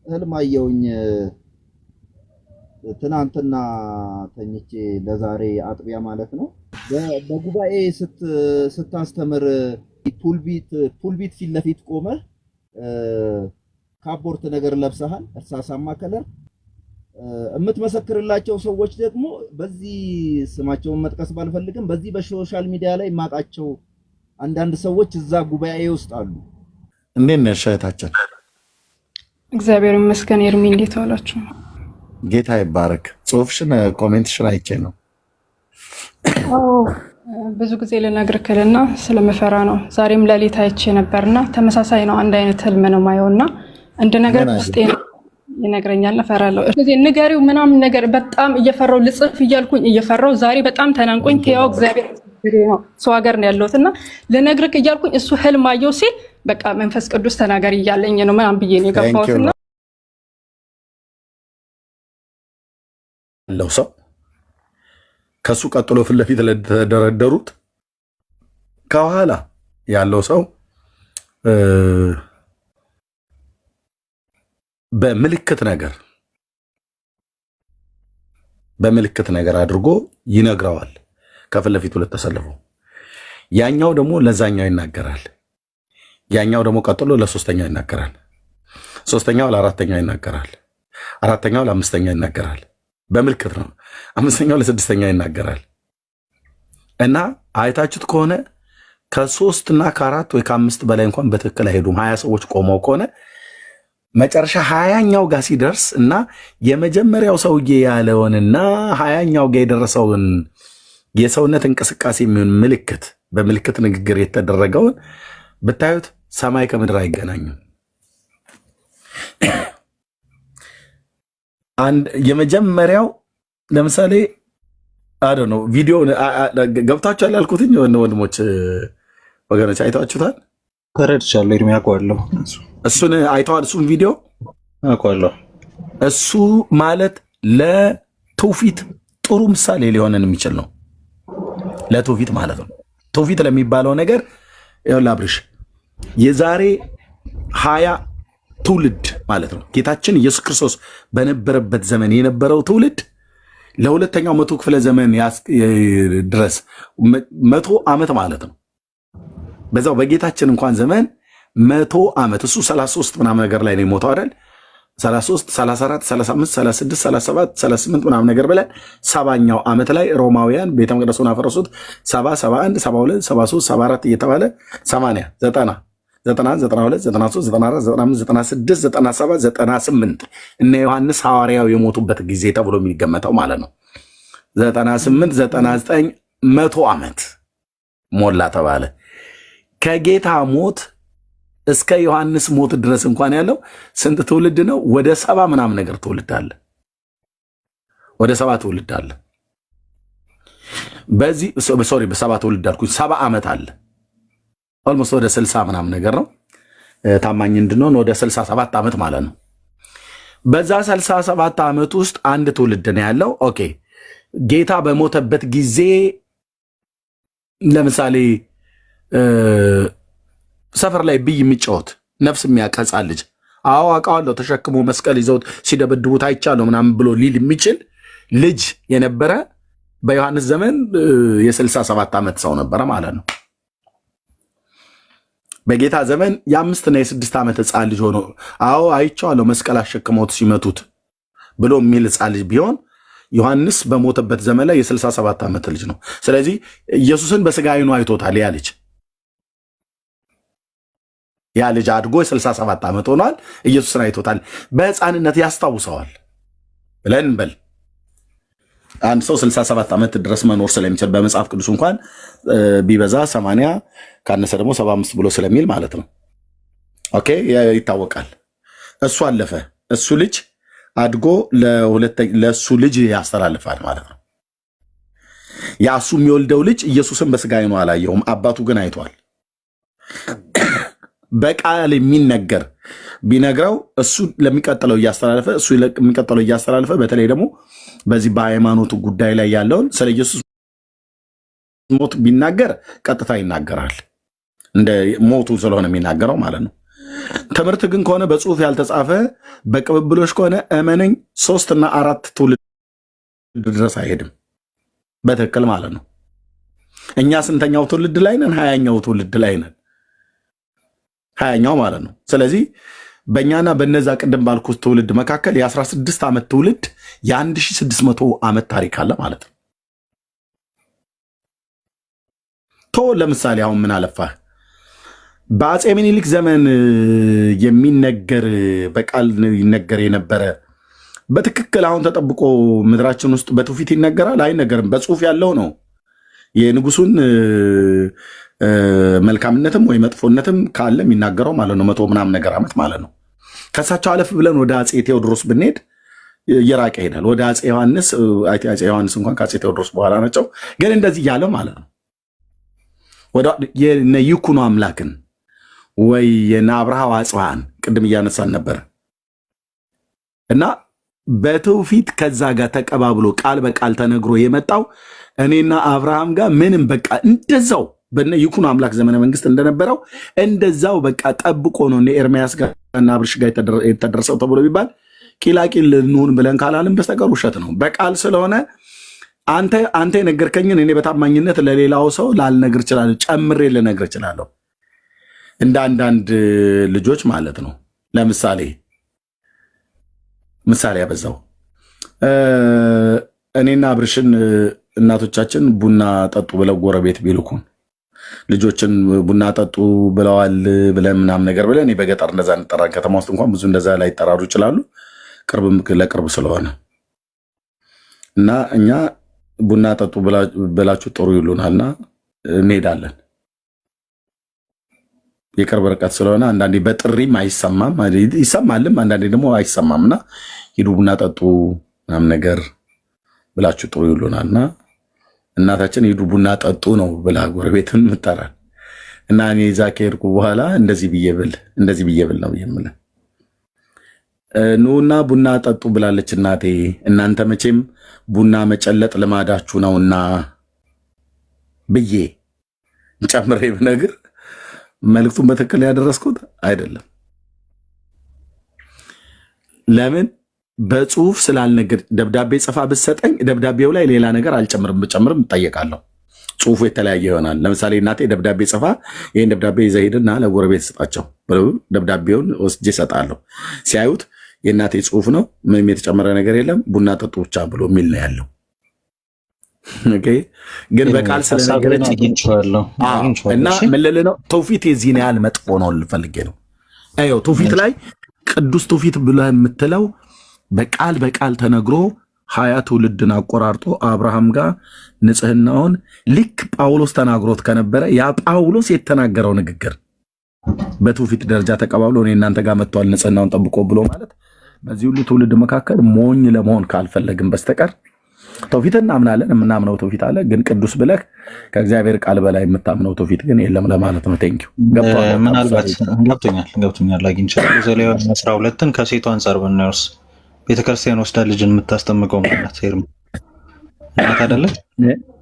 ህልም አየሁኝ ትናንትና ተኝቼ ለዛሬ አጥቢያ ማለት ነው። በጉባኤ ስታስተምር ፑልቢት ፊት ለፊት ቆመህ ካፖርት ነገር ለብሰሃል፣ እርሳሳማ ከለር የምትመሰክርላቸው ሰዎች ደግሞ በዚህ ስማቸውን መጥቀስ ባልፈልግም በዚህ በሶሻል ሚዲያ ላይ የማውቃቸው አንዳንድ ሰዎች እዛ ጉባኤ ውስጥ አሉ። እንዴት ነሽ እህታችን? እግዚአብሔር ይመስገን። ኤርሚ እንዴት ዋላችሁ? ጌታ ይባረክ። ጽሁፍሽን ኮሜንትሽን አይቼ ነው። ብዙ ጊዜ ልነግርክልና ስለምፈራ ነው። ዛሬም ሌሊት አይቼ ነበርና ተመሳሳይ ነው። አንድ አይነት ህልም ነው ማየውና አንድ ነገር ውስጤ ይነግረኛል። እፈራለሁ። ስለዚህ ንገሪው ምናምን ነገር በጣም እየፈራው ልጽፍ እያልኩኝ እየፈራው ዛሬ በጣም ተናንቆኝ ያው እግዚአብሔር ነው ሰው ሀገር ነው ያለሁትና ልነግርክ እያልኩኝ እሱ ህልም አየው ሲል በቃ መንፈስ ቅዱስ ተናገር እያለኝ ነው ምናምን ብዬ ነው የገባሁትና ያለው ሰው ከሱ ቀጥሎ ፊት ለፊት ለተደረደሩት ከኋላ ያለው ሰው በምልክት ነገር አድርጎ ይነግረዋል። ከፊት ለፊቱ ለተሰለፈው ያኛው ደግሞ ለዛኛው ይናገራል። ያኛው ደግሞ ቀጥሎ ለሶስተኛው ይናገራል። ሶስተኛው ለአራተኛው ይናገራል። አራተኛው ለአምስተኛው ይናገራል። በምልክት ነው። አምስተኛው ለስድስተኛው ይናገራል። እና አይታችሁት ከሆነ ከሶስት እና ከአራት ወይ ከአምስት በላይ እንኳን በትክክል አይሄዱም። 20 ሰዎች ቆመው ከሆነ መጨረሻ 20ኛው ጋር ሲደርስ እና የመጀመሪያው ሰውዬ ያለውንና 20ኛው ጋር የደረሰውን የሰውነት እንቅስቃሴ የሚሆን ምልክት በምልክት ንግግር የተደረገውን ብታዩት ሰማይ ከምድር አይገናኙም። የመጀመሪያው ለምሳሌ አዶ ነው ቪዲዮ ገብታችኋል ያልኩትኝ ወንድሞች ወገኖች አይታችሁታል? ተረድቻለሁ። እድሜ አውቀዋለሁ። እሱን አይተዋል? እሱን ቪዲዮ አውቀዋለሁ። እሱ ማለት ለትውፊት ጥሩ ምሳሌ ሊሆንን የሚችል ነው። ለትውፊት ማለት ነው። ትውፊት ለሚባለው ነገር ይኸውልህ አብርሽ የዛሬ 20 ትውልድ ማለት ነው። ጌታችን ኢየሱስ ክርስቶስ በነበረበት ዘመን የነበረው ትውልድ ለሁለተኛው መቶ ክፍለ ዘመን ድረስ 100 ዓመት ማለት ነው። በዛው በጌታችን እንኳን ዘመን 100 ዓመት እሱ 33 ምናምን ነገር ላይ ነው የሞተው አይደል? 33 34 35 36 37 38 ምናምን ነገር ብለን 70ኛው ዓመት ላይ ሮማውያን ቤተ መቅደሱን አፈረሱት። 70 71 72 73 74 እየተባለ 80 90 91 92 93 94 95 96 97 98 እነ ዮሐንስ ሐዋርያው የሞቱበት ጊዜ ተብሎ የሚገመተው ማለት ነው። 98 99 100 ዓመት ሞላ ተባለ። ከጌታ ሞት እስከ ዮሐንስ ሞት ድረስ እንኳን ያለው ስንት ትውልድ ነው? ወደ 70 ምናምን ነገር ትውልድ አለ። ወደ 70 ትውልድ አለ። በዚህ በ7 ትውልድ አልኩኝ። 70 ዓመት አለ። ኦልሞስት ወደ 60 ምናምን ነገር ነው። ታማኝ እንድንሆን ወደ 67 ዓመት ማለት ነው። በዛ 67 ዓመት ውስጥ አንድ ትውልድ ነው ያለው። ኦኬ ጌታ በሞተበት ጊዜ ለምሳሌ ሰፈር ላይ ብይ የሚጫወት ነፍስ የሚያቀጻ ልጅ አውቃለሁ ተሸክሞ መስቀል ይዘውት ሲደበድቡት አይቻለሁ ምናምን ብሎ ሊል የሚችል ልጅ የነበረ በዮሐንስ ዘመን የ67 ዓመት ሰው ነበረ ማለት ነው። በጌታ ዘመን የ5 እና የ6 ዓመት ሕፃን ልጅ ሆኖ አይቼዋለሁ መስቀል አሸክመውት ሲመቱት ብሎ የሚል ሕፃን ልጅ ቢሆን ዮሐንስ በሞተበት ዘመን ላይ የ67 ዓመት ልጅ ነው። ስለዚህ ኢየሱስን በስጋ ዓይኑ አይቶታል። ያ ልጅ አድጎ የ67 ዓመት ሆኗል። ኢየሱስን አይቶታል። በሕፃንነት ያስታውሰዋል ብለን በል አንድ ሰው 67 ዓመት ድረስ መኖር ስለሚችል በመጽሐፍ ቅዱስ እንኳን ቢበዛ 80 ካነሰ ደግሞ 75 ብሎ ስለሚል ማለት ነው። ኦኬ ይታወቃል። እሱ አለፈ። እሱ ልጅ አድጎ ለእሱ ልጅ ያስተላልፋል ማለት ነው። ያ እሱ የሚወልደው ልጅ ኢየሱስን በስጋ ዓይኑ አላየውም፣ አባቱ ግን አይቷል። በቃል የሚነገር ቢነግረው እሱ ለሚቀጥለው እያስተላለፈ በተለይ ደግሞ በዚህ በሃይማኖቱ ጉዳይ ላይ ያለውን ስለ ኢየሱስ ሞት ቢናገር ቀጥታ ይናገራል። እንደ ሞቱ ስለሆነ የሚናገረው ማለት ነው። ትምህርት ግን ከሆነ በጽሁፍ ያልተጻፈ በቅብብሎች ከሆነ እመነኝ 3 እና 4 ትውልድ ድረስ አይሄድም በትክክል ማለት ነው። እኛ ስንተኛው ትውልድ ላይ ነን? 20ኛው ትውልድ ላይ ነን። 20ኛው ማለት ነው። ስለዚህ በእኛና በነዛ ቅድም ባልኩት ትውልድ መካከል የ16 ዓመት ትውልድ የ1600 ዓመት ታሪክ አለ ማለት ነው። ለምሳሌ አሁን ምን አለፋህ በአፄ ምኒልክ ዘመን የሚነገር በቃል ይነገር የነበረ በትክክል አሁን ተጠብቆ ምድራችን ውስጥ በትውፊት ይነገራል አይነገርም? በጽሁፍ ያለው ነው የንጉሱን መልካምነትም ወይ መጥፎነትም ካለ የሚናገረው ማለት ነው። 100 ምናምን ነገር ዓመት ማለት ነው። ከሳቸው አለፍ ብለን ወደ አፄ ቴዎድሮስ ብንሄድ እየራቀ ይሄዳል። ወደ አፄ ዮሐንስ አፄ ዮሐንስ እንኳን ከአፄ ቴዎድሮስ በኋላ ናቸው፣ ግን እንደዚህ እያለ ማለት ነው። ወደ የነ ይኩኖ አምላክን ወይ የነ አብርሃ ወአጽብሃን ቅድም እያነሳን ነበር እና በትውፊት ከዛ ጋር ተቀባብሎ ቃል በቃል ተነግሮ የመጣው እኔና አብርሃም ጋር ምንም በቃ እንደዛው በነ ይኩኖ አምላክ ዘመነ መንግስት እንደነበረው እንደዛው በቃ ጠብቆ ነው እነ ኤርሚያስ ጋር እና አብርሽ ጋር የተደረሰው ተብሎ ቢባል ቂላቂል እንሁን ብለን ካላልን በስተቀር ውሸት ነው። በቃል ስለሆነ አንተ የነገርከኝን እኔ በታማኝነት ለሌላው ሰው ላልነግር እችላለሁ፣ ጨምሬ ልነግር እችላለሁ። እንደ አንዳንድ ልጆች ማለት ነው። ለምሳሌ ያበዛው እኔና አብርሽን እናቶቻችን ቡና ጠጡ ብለው ጎረቤት ቢልኩን ልጆችን ቡና ጠጡ ብለዋል ብለን ምናምን ነገር ብለን እኔ በገጠር እንደዛ እንጠራን። ከተማ ውስጥ እንኳን ብዙ እንደዛ ላይ ይጠራሩ ይችላሉ፣ ቅርብም ለቅርብ ስለሆነ እና እኛ ቡና ጠጡ ብላችሁ ጥሩ ይሉናልና እንሄዳለን። የቅርብ ርቀት ስለሆነ አንዳንዴ በጥሪም አይሰማም፣ ይሰማልም አንዳንዴ ደግሞ አይሰማም እና ሂዱ ቡና ጠጡ ምናምን ነገር ብላችሁ ጥሩ ይሉናልና እናታችን ሂዱ ቡና ጠጡ ነው ብላ ጎረቤትን ምጠራል እና እኔ እዛ ከሄድኩ በኋላ እንደዚህ ብዬ ብል ነው የምልህ። ኑና ቡና ጠጡ ብላለች እናቴ። እናንተ መቼም ቡና መጨለጥ ልማዳችሁ ነውና ብዬ ጨምሬ ብነግር መልእክቱን በትክክል ያደረስኩት አይደለም። ለምን በጽሁፍ ስላልነገር ደብዳቤ ጽፋ ብትሰጠኝ ደብዳቤው ላይ ሌላ ነገር አልጨምርም፣ ብጨምርም እጠየቃለሁ። ጽሁፉ የተለያየ ይሆናል። ለምሳሌ እናቴ ደብዳቤ ጽፋ ይህን ደብዳቤ ይዘህ ሂድና ለጎረቤት ስጣቸው፣ ደብዳቤውን ወስጄ እሰጣለሁ። ሲያዩት የእናቴ ጽሁፍ ነው፣ ምንም የተጨመረ ነገር የለም፣ ቡና ጠጡ ብቻ ብሎ የሚል ነው ያለው። ግን በቃል ስለነገረች እና ምን ልል ነው ትውፊት የዚህን ያህል መጥፎ ነው ልፈልጌ ነው። አየው ትውፊት ላይ ቅዱስ ትውፊት ብለህ የምትለው በቃል በቃል ተነግሮ 20 ትውልድን አቆራርጦ አብርሃም ጋር ንጽህናውን ልክ ጳውሎስ ተናግሮት ከነበረ ያ ጳውሎስ የተናገረው ንግግር በትውፊት ደረጃ ተቀባብሎ እኔ እናንተ ጋር መጥቷል ንጽህናውን ጠብቆ ብሎ ማለት በዚህ ሁሉ ትውልድ መካከል ሞኝ ለመሆን ካልፈለግን በስተቀር ትውፊት እናምናለን። የምናምነው ትውፊት አለ፣ ግን ቅዱስ ብለህ ከእግዚአብሔር ቃል በላይ የምታምነው ትውፊት ግን የለም ለማለት ነው። ቴንኪው። ምናልባት ገብቶኛል አግኝቻለሁ። ዘሌዋውያን 12ን ከሴቷ አንጻር ብናየውስ ቤተክርስቲያን ወስዳ ልጅን የምታስጠምቀው ማለት ሄርም እናት አይደለች?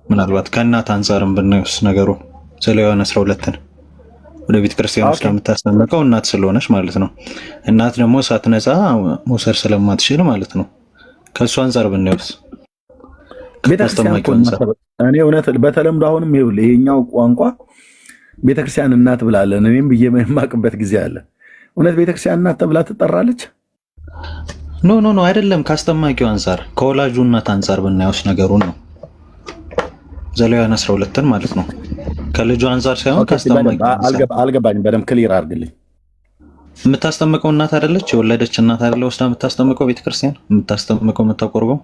ምናልባት ከእናት አንጻርም ብናየውስ ነገሩ ዘሌዋውያን 12ን ወደ ቤተክርስቲያን ወስዳ የምታስጠምቀው እናት ስለሆነች ማለት ነው። እናት ደግሞ ሳትነጻ መውሰድ ስለማትችል ማለት ነው። ከእሱ አንጻር ብናየውስ እኔ እውነት በተለምዶ አሁንም ይሄኛው ቋንቋ ቤተክርስቲያን እናት ብላለን። እኔም ብዬ የማቅበት ጊዜ አለ። እውነት ቤተክርስቲያን እናት ተብላ ትጠራለች? ኖ አይደለም። ካስጠማቂው አንጻር ከወላጁ እናት አንጻር ብናየውስ ነገሩን ነው። ዘሌዋውያን 12ን ማለት ነው። ከልጁ አንጻር ሳይሆን ካስጠማቂው አልገባኝም። በደምብ ክሊር አድርግልኝ። የምታስጠምቀው እናት አይደለች? የወለደች እናት አይደለ ወስዳ የምታስጠምቀው ቤተክርስቲያን የምታስጠምቀው የምታቆርበው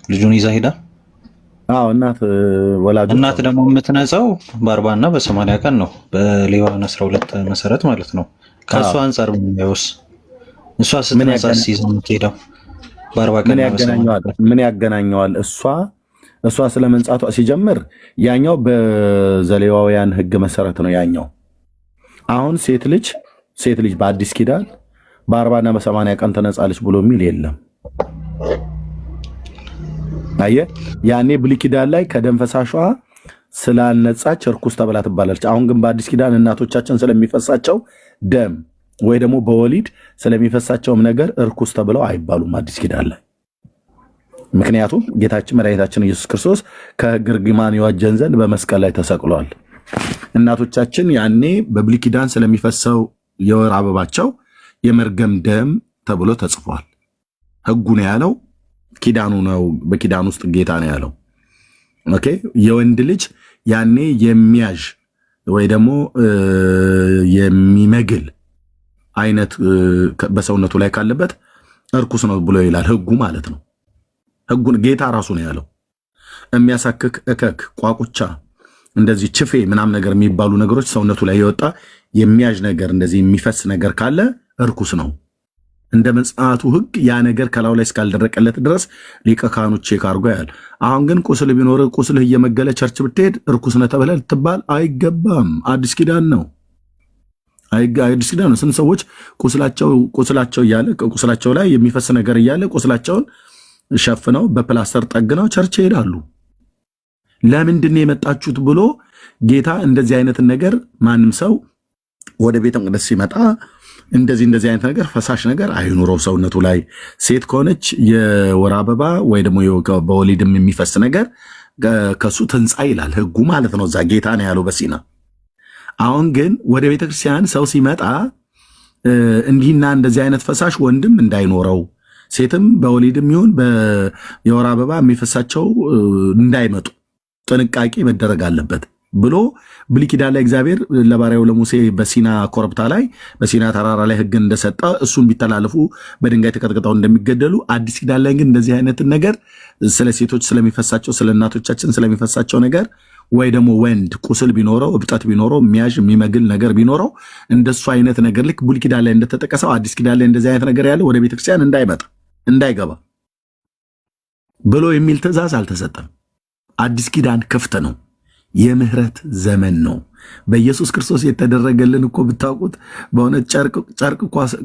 ልጁን ይዛ ሄዳ እናት ወላጆች እናት ደግሞ የምትነጻው በ40 እና በ80 ቀን ነው በሌዋውያን 12 መሰረት ማለት ነው። ከእሷ አንጻር ብናየውስ እሷ ስትነጻ ሲይዝ የምትሄደው በ40 ቀን ምን ያገናኘዋል? እሷ ስለመንጻቷ ሲጀምር ያኛው በዘሌዋውያን ሕግ መሰረት ነው ያኛው። አሁን ሴት ልጅ በአዲስ ኪዳን በ40 እና በ80 ቀን ተነጻለች ብሎ የሚል የለም። አየህ ያኔ ብሉይ ኪዳን ላይ ከደም ፈሳሿ ስላልነጻች እርኩስ ተብላ ትባላለች። አሁን ግን በአዲስ ኪዳን እናቶቻችን ስለሚፈሳቸው ደም ወይ ደግሞ በወሊድ ስለሚፈሳቸውም ነገር እርኩስ ተብለው አይባሉም አዲስ ኪዳን ላይ። ምክንያቱም ጌታችን መድኃኒታችን ኢየሱስ ክርስቶስ ከሕግ እርግማን ይዋጀን ዘንድ በመስቀል ላይ ተሰቅሏል። እናቶቻችን ያኔ በብሉይ ኪዳን ስለሚፈሰው የወር አበባቸው የመርገም ደም ተብሎ ተጽፏል። ሕጉ ነው ያለው፣ ኪዳኑ ነው። በኪዳን ውስጥ ጌታ ነው ያለው። ኦኬ የወንድ ልጅ ያኔ የሚያዥ ወይ ደግሞ የሚመግል አይነት በሰውነቱ ላይ ካለበት እርኩስ ነው ብሎ ይላል ሕጉ ማለት ነው። ሕጉን ጌታ ራሱ ነው ያለው። የሚያሳክክ እከክ፣ ቋቁቻ፣ እንደዚህ ችፌ ምናም ነገር የሚባሉ ነገሮች ሰውነቱ ላይ የወጣ የሚያዥ ነገር እንደዚህ የሚፈስ ነገር ካለ እርኩስ ነው። እንደ መጽሐቱ ሕግ ያ ነገር ከላዩ ላይ እስካልደረቀለት ድረስ ሊቀ ካህኑ ቼክ አድርጎ ያያል። አሁን ግን ቁስል ቢኖር ቁስልህ እየመገለ ቸርች ብትሄድ እርኩስ ነህ ተብለህ ልትባል አይገባም። አዲስ ኪዳን ነው። አዲስ ኪዳን ነው። ስንት ሰዎች ቁስላቸው እያለ ቁስላቸው ላይ የሚፈስ ነገር እያለ ቁስላቸውን ሸፍነው በፕላስተር ጠግነው ቸርች ይሄዳሉ። ለምንድን ነው የመጣችሁት ብሎ ጌታ እንደዚህ አይነትን ነገር ማንም ሰው ወደ ቤተ መቅደስ ሲመጣ እንደዚህ አይነት ነገር ፈሳሽ ነገር አይኑረው ሰውነቱ ላይ። ሴት ከሆነች የወር አበባ ወይ ደግሞ በወሊድም የሚፈስ ነገር ከሱ ትንጻ ይላል ሕጉ ማለት ነው። እዛ ጌታ ነው ያለው በሲና። አሁን ግን ወደ ቤተክርስቲያን ሰው ሲመጣ እንዲህና እንደዚህ አይነት ፈሳሽ ወንድም እንዳይኖረው ሴትም በወሊድም ይሁን የወር አበባ የሚፈሳቸው እንዳይመጡ ጥንቃቄ መደረግ አለበት ብሎ ብሉይ ኪዳን ላይ እግዚአብሔር ለባሪያው ለሙሴ በሲና ኮረብታ ላይ በሲና ተራራ ላይ ሕግን እንደሰጠ እሱን ቢተላለፉ በድንጋይ ተቀጥቅጠው እንደሚገደሉ፣ አዲስ ኪዳን ላይ ግን እንደዚህ አይነትን ነገር ስለ ሴቶች ስለሚፈሳቸው ስለ እናቶቻችን ስለሚፈሳቸው ነገር ወይ ደግሞ ወንድ ቁስል ቢኖረው እብጠት ቢኖረው የሚያዥ የሚመግል ነገር ቢኖረው እንደሱ አይነት ነገር ልክ ብሉይ ኪዳን ላይ እንደተጠቀሰው አዲስ ኪዳን ላይ እንደዚህ አይነት ነገር ያለ ወደ ቤተክርስቲያን እንዳይመጣ እንዳይገባ ብሎ የሚል ትእዛዝ አልተሰጠም። አዲስ ኪዳን ክፍት ነው። የምህረት ዘመን ነው። በኢየሱስ ክርስቶስ የተደረገልን እኮ ብታውቁት በእውነት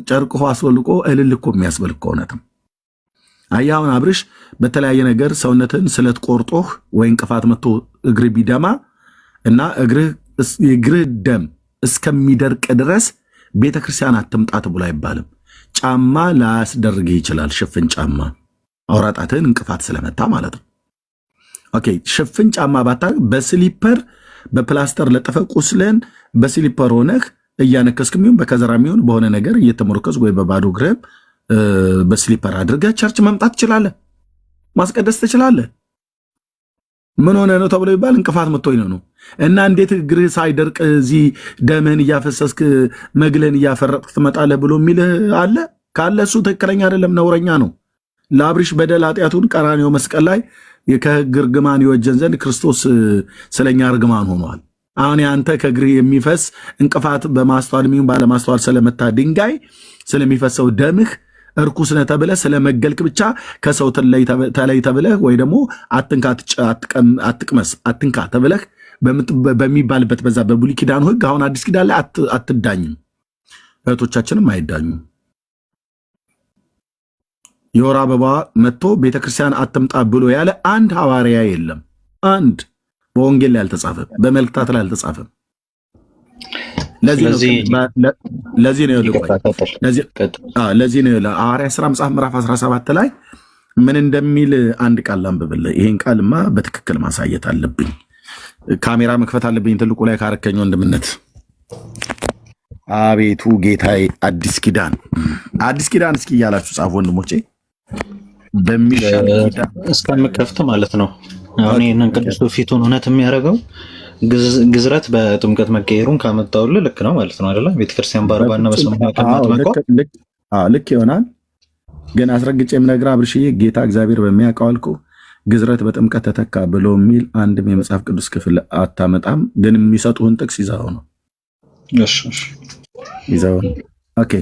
ጨርቅ አስወልቆ እልል እኮ የሚያስበል እኮ እውነትም። አየህ አሁን አብርሽ በተለያየ ነገር ሰውነትን ስለት ቆርጦህ ወይ እንቅፋት መጥቶ እግር ቢደማ እና እግርህ ደም እስከሚደርቅ ድረስ ቤተክርስቲያን አትምጣት ብሎ አይባልም። ጫማ ላያስደርግህ ይችላል። ሽፍን ጫማ አውራጣትህን እንቅፋት ስለመታ ማለት ነው። ኦኬ ሽፍን ጫማ ባታ በስሊፐር በፕላስተር ለጠፈ ቁስልን በስሊፐር ሆነህ እያነከስክም ይሁን በከዘራም ይሁን በሆነ ነገር እየተመረከዝ ወይ በባዶ እግርህ በስሊፐር አድርገህ ቸርች መምጣት ትችላለህ፣ ማስቀደስ ትችላለህ። ምን ሆነ ነው ተብሎ ይባል እንቅፋት መጥቶኝ ነው። እና እንዴት እግርህ ሳይደርቅ እዚህ ደምህን እያፈሰስክ መግለን እያፈረጥክ ትመጣለህ ብሎ የሚልህ አለ ካለ እሱ ትክክለኛ አይደለም፣ ነውረኛ ነው። ለአብርሽ በደል ኃጢአቱን ቀራንዮ መስቀል ላይ ከሕግ እርግማን ይወጀን ዘንድ ክርስቶስ ስለኛ እርግማን ሆኗል። አሁን ያንተ ከእግር የሚፈስ እንቅፋት በማስተዋል የሚሆን ባለማስተዋል ስለመታ ድንጋይ ስለሚፈሰው ደምህ እርኩስ ነህ ተብለህ ስለመገልክ ብቻ ከሰው ተለይ ተብለህ ወይ ደግሞ አትቅመስ አትንካ ተብለህ በሚባልበት በዛ በብሉይ ኪዳኑ ሕግ አሁን አዲስ ኪዳን ላይ አትዳኝም፣ እህቶቻችንም አይዳኙም። የወር አበባ መጥቶ ቤተክርስቲያን አትምጣ ብሎ ያለ አንድ ሐዋርያ የለም። አንድ በወንጌል ላይ አልተጻፈም፣ በመልእክታት ላይ አልተጻፈም። ለዚህ ነው ሐዋርያ ሥራ መጽሐፍ ምዕራፍ 17 ላይ ምን እንደሚል አንድ ቃል አንብብልህ። ይሄን ቃልማ በትክክል ማሳየት አለብኝ፣ ካሜራ መክፈት አለብኝ። ትልቁ ላይ ካረከኝ ወንድምነት አቤቱ ጌታዬ። አዲስ ኪዳን እስኪ እያላችሁ ጻፉ ወንድሞቼ። በሚሻል እስከምከፍት ማለት ነው። አሁን ይህንን ቅዱስ ፊቱን እውነት የሚያደርገው ግዝረት በጥምቀት መቀየሩን ካመጣውልህ ልክ ነው ማለት ነው አይደለ? ቤተክርስቲያን በአርባና በሰማንያ ቀን ማጥመቋ ልክ ይሆናል። ግን አስረግጬ የምነግርህ አብርሽዬ ጌታ እግዚአብሔር በሚያውቀው አልኩህ ግዝረት በጥምቀት ተተካ ብሎ የሚል አንድም የመጽሐፍ ቅዱስ ክፍል አታመጣም። ግን የሚሰጡህን ጥቅስ ይዘው ነው ይዘው ነው። ኦኬ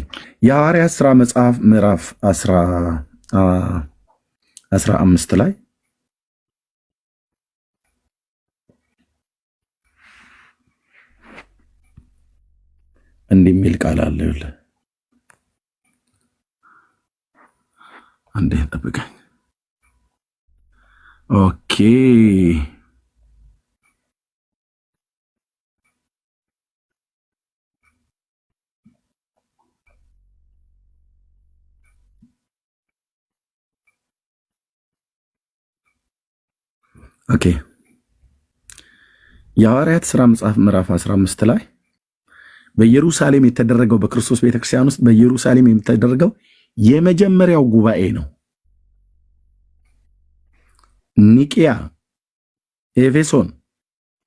የሐዋርያት ሥራ መጽሐፍ ምዕራፍ 15 ላይ እንዲህ የሚል ቃል አለ። ይኸውልህ አንዴ ጠብቀኝ። ኦኬ ኦኬ የሐዋርያት ሥራ መጽሐፍ ምዕራፍ 15 ላይ በኢየሩሳሌም የተደረገው በክርስቶስ ቤተክርስቲያን ውስጥ በኢየሩሳሌም የተደረገው የመጀመሪያው ጉባኤ ነው። ኒቂያ፣ ኤፌሶን፣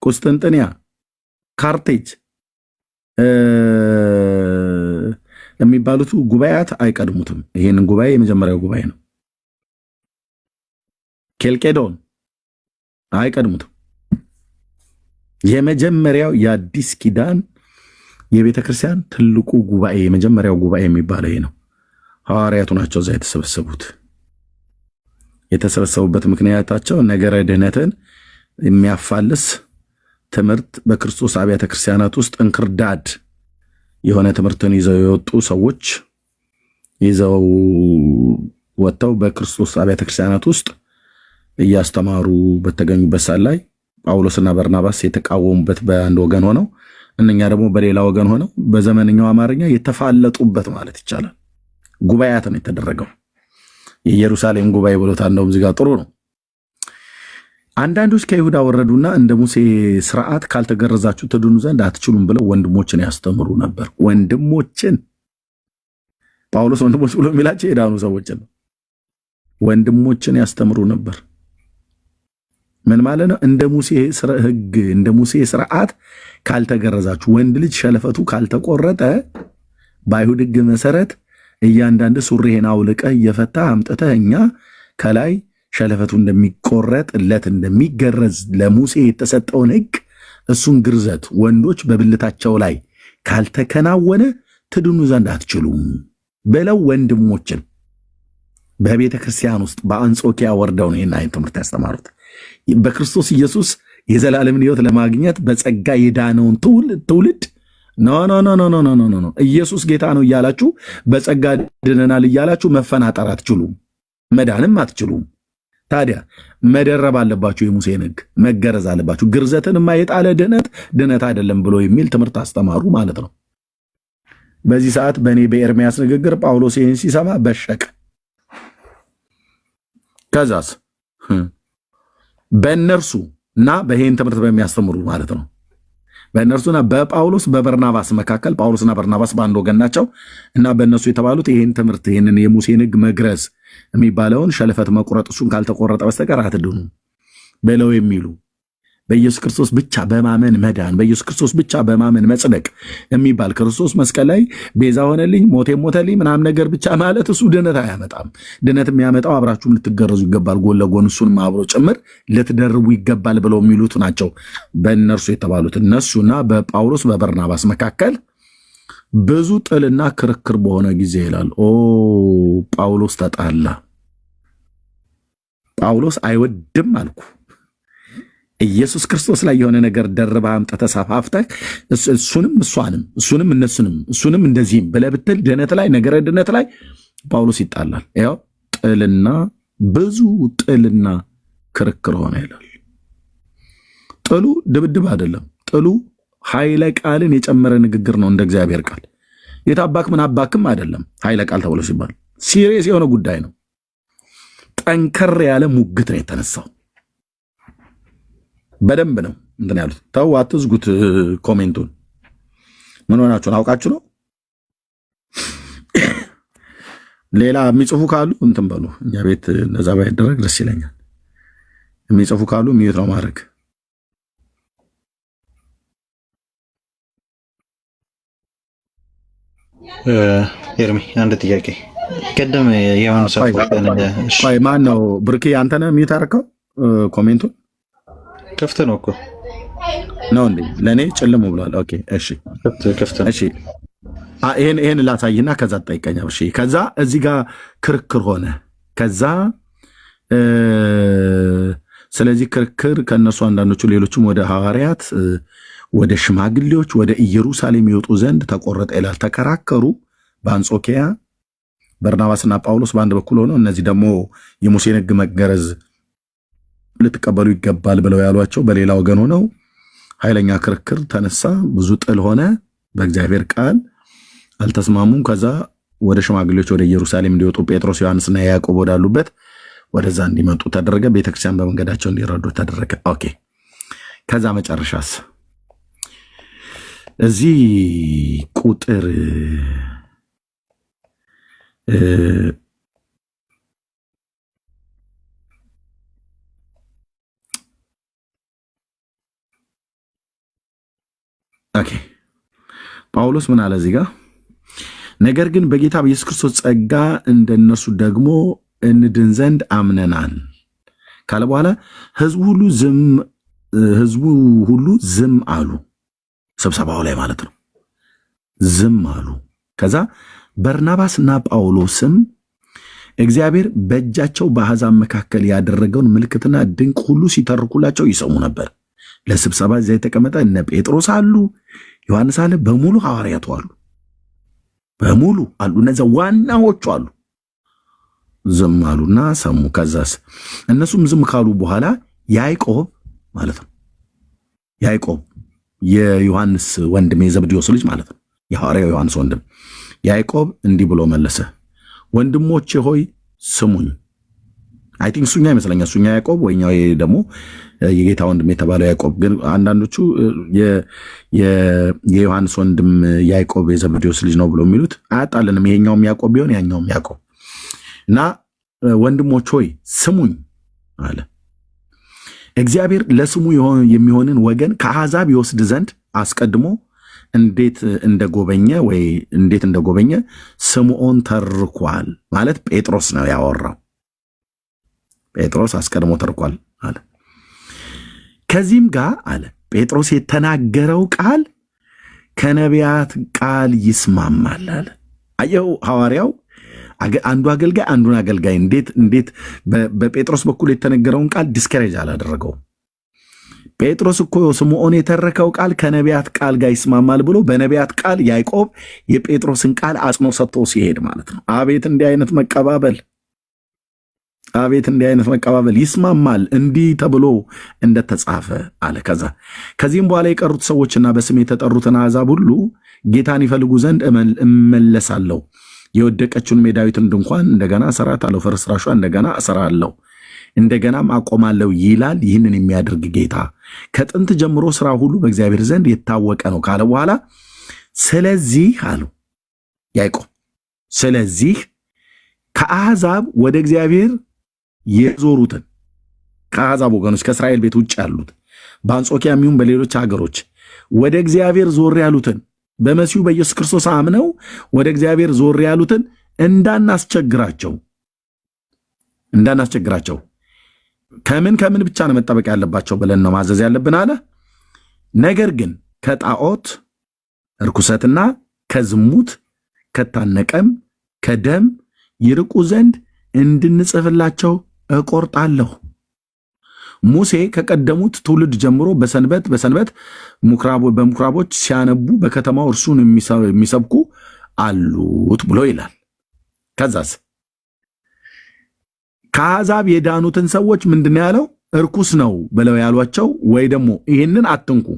ቁስጥንጥንያ፣ ካርቴጅ የሚባሉት ጉባኤያት አይቀድሙትም። ይህንን ጉባኤ የመጀመሪያው ጉባኤ ነው። ኬልቄዶን አይቀድሙትም። የመጀመሪያው የአዲስ ኪዳን የቤተ ክርስቲያን ትልቁ ጉባኤ የመጀመሪያው ጉባኤ የሚባለው ይሄ ነው። ሐዋርያቱ ናቸው እዛ የተሰበሰቡት። የተሰበሰቡበት ምክንያታቸው ነገረ ድህነትን የሚያፋልስ ትምህርት በክርስቶስ አብያተ ክርስቲያናት ውስጥ እንክርዳድ የሆነ ትምህርትን ይዘው የወጡ ሰዎች ይዘው ወጥተው በክርስቶስ አብያተ ክርስቲያናት ውስጥ እያስተማሩ በተገኙበት ሰዓት ላይ ጳውሎስና በርናባስ የተቃወሙበት በአንድ ወገን ሆነው እነኛ ደግሞ በሌላ ወገን ሆነው በዘመንኛው አማርኛ የተፋለጡበት ማለት ይቻላል ጉባኤያት ነው የተደረገው። የኢየሩሳሌም ጉባኤ ብሎታል። እንደውም እዚህ ጋር ጥሩ ነው። አንዳንዶች ከይሁዳ ወረዱና እንደ ሙሴ ስርዓት ካልተገረዛችሁ ትድኑ ዘንድ አትችሉም ብለው ወንድሞችን ያስተምሩ ነበር። ወንድሞችን ጳውሎስ ወንድሞች ብሎ የሚላቸው የዳኑ ሰዎችን ነው። ወንድሞችን ያስተምሩ ነበር። ምን ማለት ነው? እንደ ሙሴ ሕግ እንደ ሙሴ ስርዓት ካልተገረዛችሁ፣ ወንድ ልጅ ሸለፈቱ ካልተቆረጠ በአይሁድ ሕግ መሰረት እያንዳንድ ሱሪህን አውልቀህ እየፈታ አምጥተህ እኛ ከላይ ሸለፈቱ እንደሚቆረጥለት እንደሚገረዝ ለሙሴ የተሰጠውን ሕግ እሱን ግርዘት ወንዶች በብልታቸው ላይ ካልተከናወነ ትድኑ ዘንድ አትችሉም ብለው ወንድሞችን በቤተ ክርስቲያን ውስጥ በአንጾኪያ ወርደው ነው ይህን አይነት ትምህርት ያስተማሩት። በክርስቶስ ኢየሱስ የዘላለምን ሕይወት ለማግኘት በጸጋ የዳነውን ትውልድ ኖ ኢየሱስ ጌታ ነው እያላችሁ በጸጋ ድነናል እያላችሁ መፈናጠር አትችሉም፣ መዳንም አትችሉም። ታዲያ መደረብ አለባችሁ፣ የሙሴን ሕግ መገረዝ አለባችሁ። ግርዘትንማ የጣለ ድነት አይደለም ብሎ የሚል ትምህርት አስተማሩ ማለት ነው። በዚህ ሰዓት በእኔ በኤርምያስ ንግግር ጳውሎስ ይህን ሲሰማ በሸቀ። ከዛስ በእነርሱ እና በይህን ትምህርት በሚያስተምሩ ማለት ነው በእነርሱና በጳውሎስ በበርናባስ መካከል ጳውሎስና በርናባስ በአንድ ወገን ናቸው እና በእነሱ የተባሉት ይህን ትምህርት ይህንን የሙሴን ሕግ መግረዝ የሚባለውን ሸለፈት መቁረጥ እሱን ካልተቆረጠ በስተቀር አትድኑ ብለው የሚሉ በኢየሱስ ክርስቶስ ብቻ በማመን መዳን፣ በኢየሱስ ክርስቶስ ብቻ በማመን መጽደቅ የሚባል ክርስቶስ መስቀል ላይ ቤዛ ሆነልኝ ሞተልኝ ምናምን ነገር ብቻ ማለት እሱ ድነት አያመጣም። ድነት የሚያመጣው አብራችሁም ልትገረዙ ይገባል፣ ጎን ለጎን እሱንም አብሮ ጭምር ልትደርቡ ይገባል ብለው የሚሉት ናቸው በእነርሱ የተባሉት። እነሱና በጳውሎስ በበርናባስ መካከል ብዙ ጥልና ክርክር በሆነ ጊዜ ይላል ጳውሎስ ተጣላ። ጳውሎስ አይወድም አልኩ ኢየሱስ ክርስቶስ ላይ የሆነ ነገር ደርባ አምጥተህ ተሳፋፍተህ እሱንም እነሱንም እንደዚህም ብለህ ብትል ድነት ላይ ነገረ ድነት ላይ ጳውሎስ ይጣላል። ያው ብዙ ጥልና ክርክር ሆነ ይላል። ጥሉ ድብድብ አይደለም። ጥሉ ኃይለ ቃልን የጨመረ ንግግር ነው። እንደ እግዚአብሔር ቃል የታባክ ምን አባክም አይደለም። ኃይለ ቃል ተብሎ ሲባል ሲሪየስ የሆነ ጉዳይ ነው። ጠንከር ያለ ሙግት ነው የተነሳው። በደንብ ነው እንትን ያሉት። ተው አትዝጉት ኮሜንቱን። ምን ሆናችሁን አውቃችሁ ነው? ሌላ የሚጽፉ ካሉ እንትን በሉ። እኛ ቤት እንደዛ ባይደረግ ደስ ይለኛል። የሚጽፉ ካሉ ሚዩት ነው ማድረግ። ኤርሚ አንድ ጥያቄ ቀደም የሆነ ሰው ማን ነው ብርኬ? አንተ ነህ ሚዩት አደረከው ኮሜንቱን? ክፍት ነው እኮ ነው እንዴ? ለኔ ጭልም ብሏል። ኦኬ እሺ፣ ክፍት ነው። እሺ ይሄን ላሳይና ከዛ ትጠይቀኛል። እሺ ከዛ እዚህ ጋር ክርክር ሆነ። ከዛ ስለዚህ ክርክር ከነሱ አንዳንዶቹ ሌሎችም ወደ ሐዋርያት ወደ ሽማግሌዎች ወደ ኢየሩሳሌም ይወጡ ዘንድ ተቆረጠ ይላል። ተከራከሩ በአንጾኪያ በርናባስና ጳውሎስ በአንድ በኩል ሆነው እነዚህ ደግሞ የሙሴን ሕግ መገረዝ ልትቀበሉ ይገባል ብለው ያሏቸው በሌላ ወገን ሆነው ኃይለኛ ክርክር ተነሳ። ብዙ ጥል ሆነ። በእግዚአብሔር ቃል አልተስማሙም። ከዛ ወደ ሽማግሌዎች ወደ ኢየሩሳሌም እንዲወጡ ጴጥሮስ፣ ዮሐንስና ያዕቆብ ወዳሉበት ወደዛ እንዲመጡ ተደረገ። ቤተክርስቲያን በመንገዳቸው እንዲረዱ ተደረገ። ኦኬ። ከዛ መጨረሻስ እዚህ ቁጥር ኦኬ ጳውሎስ ምን አለ እዚህ ጋር? ነገር ግን በጌታ በኢየሱስ ክርስቶስ ጸጋ እንደነሱ ደግሞ እንድን ዘንድ አምነናል ካለ በኋላ ህዝቡ ሁሉ ዝም አሉ። ስብሰባው ላይ ማለት ነው። ዝም አሉ። ከዛ በርናባስና ጳውሎስም እግዚአብሔር በእጃቸው በአሕዛብ መካከል ያደረገውን ምልክትና ድንቅ ሁሉ ሲተርኩላቸው ይሰሙ ነበር። ለስብሰባ እዚያ የተቀመጠ እነ ጴጥሮስ አሉ፣ ዮሐንስ አለ፣ በሙሉ ሐዋርያቱ አሉ፣ በሙሉ አሉ። እነዚያ ዋናዎቹ አሉ። ዝም አሉና ሰሙ። ከዛስ እነሱም ዝም ካሉ በኋላ ያዕቆብ ማለት ነው፣ ያዕቆብ የዮሐንስ ወንድም የዘብዴዎስ ልጅ ማለት ነው፣ የሐዋርያው ዮሐንስ ወንድም ያዕቆብ እንዲህ ብሎ መለሰ፣ ወንድሞቼ ሆይ ስሙኝ። አይ ቲንክ እሱኛ ይመስለኛል፣ እሱኛ ያዕቆብ ወይኛው ደግሞ የጌታ ወንድም የተባለው ያዕቆብ። ግን አንዳንዶቹ የዮሐንስ ወንድም ያዕቆብ የዘብዴዎስ ልጅ ነው ብሎ የሚሉት አያጣልንም። ይሄኛውም ያዕቆብ ቢሆን ያኛውም ያዕቆብ እና ወንድሞች ሆይ ስሙኝ አለ። እግዚአብሔር ለስሙ የሚሆንን ወገን ከአሕዛብ ይወስድ ዘንድ አስቀድሞ እንዴት እንደጎበኘ ስምዖን ተርኳል። ማለት ጴጥሮስ ነው ያወራው። ጴጥሮስ አስቀድሞ ተርኳል አለ። ከዚህም ጋር አለ ጴጥሮስ የተናገረው ቃል ከነቢያት ቃል ይስማማል አለ። አየው ሐዋርያው አንዱ አገልጋይ አንዱን አገልጋይ እንዴት በጴጥሮስ በኩል የተነገረውን ቃል ዲስከሬጅ አላደረገው። ጴጥሮስ እኮ ስምዖን የተረከው ቃል ከነቢያት ቃል ጋር ይስማማል ብሎ በነቢያት ቃል ያዕቆብ የጴጥሮስን ቃል አጽኖ ሰጥቶ ሲሄድ ማለት ነው። አቤት እንዲህ አይነት መቀባበል! አቤት እንዲህ አይነት መቀባበል! ይስማማል እንዲህ ተብሎ እንደተጻፈ አለ። ከዚህም በኋላ የቀሩት ሰዎችና በስም የተጠሩትን አሕዛብ ሁሉ ጌታን ይፈልጉ ዘንድ እመለሳለሁ፣ የወደቀችውን የዳዊትን ድንኳን እንደገና እሰራታለሁ፣ ፍርስራሿ እንደገና እሰራለሁ፣ እንደገናም አቆማለሁ ይላል ይህንን የሚያደርግ ጌታ። ከጥንት ጀምሮ ስራ ሁሉ በእግዚአብሔር ዘንድ የታወቀ ነው ካለ በኋላ ስለዚህ አሉ ያዕቆብ፣ ስለዚህ ከአሕዛብ ወደ እግዚአብሔር የዞሩትን ከአሕዛብ ወገኖች ከእስራኤል ቤት ውጭ ያሉት በአንጾኪያ የሚሆን በሌሎች ሀገሮች ወደ እግዚአብሔር ዞር ያሉትን በመሲሁ በኢየሱስ ክርስቶስ አምነው ወደ እግዚአብሔር ዞር ያሉትን እንዳናስቸግራቸው ከምን ብቻ ነው መጠበቅ ያለባቸው ብለን ነው ማዘዝ ያለብን አለ። ነገር ግን ከጣዖት ርኩሰትና ከዝሙት ከታነቀም ከደም ይርቁ ዘንድ እንድንጽፍላቸው እቆርጣለሁ። ሙሴ ከቀደሙት ትውልድ ጀምሮ በሰንበት በምኩራቦች ሲያነቡ በከተማው እርሱን የሚሰብኩ አሉት ብሎ ይላል። ከዛስ ከአሕዛብ የዳኑትን ሰዎች ምንድን ነው ያለው? እርኩስ ነው ብለው ያሏቸው ወይ ደግሞ ይህንን አትንኩ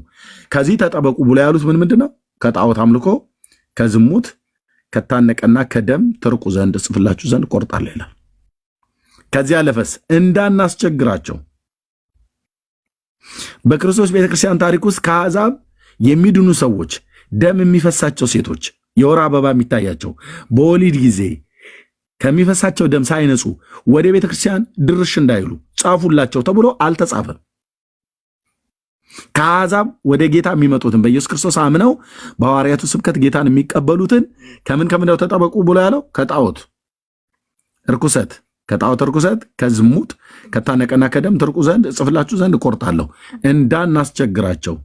ከዚህ ተጠበቁ ብሎ ያሉት ምንድን ነው? ከጣዖት አምልኮ ከዝሙት ከታነቀና ከደም ትርቁ ዘንድ እጽፍላችሁ ዘንድ እቆርጣለሁ ይላል። ከዚህ አለፈስ እንዳናስቸግራቸው በክርስቶስ ቤተክርስቲያን ታሪክ ውስጥ ከአሕዛብ የሚድኑ ሰዎች፣ ደም የሚፈሳቸው ሴቶች፣ የወር አበባ የሚታያቸው በወሊድ ጊዜ ከሚፈሳቸው ደም ሳይነጹ ወደ ቤተክርስቲያን ድርሽ እንዳይሉ ጻፉላቸው ተብሎ አልተጻፈም። ከአሕዛብ ወደ ጌታ የሚመጡትን በኢየሱስ ክርስቶስ አምነው በሐዋርያቱ ስብከት ጌታን የሚቀበሉትን ከምን ተጠበቁ ብሎ ያለው? ከጣዖት ርኩሰት ከዝሙት ከታነቀና ከደም ትርቁ ዘንድ እጽፍላችሁ ዘንድ እቆርጣለሁ። እንዳናስቸግራቸው።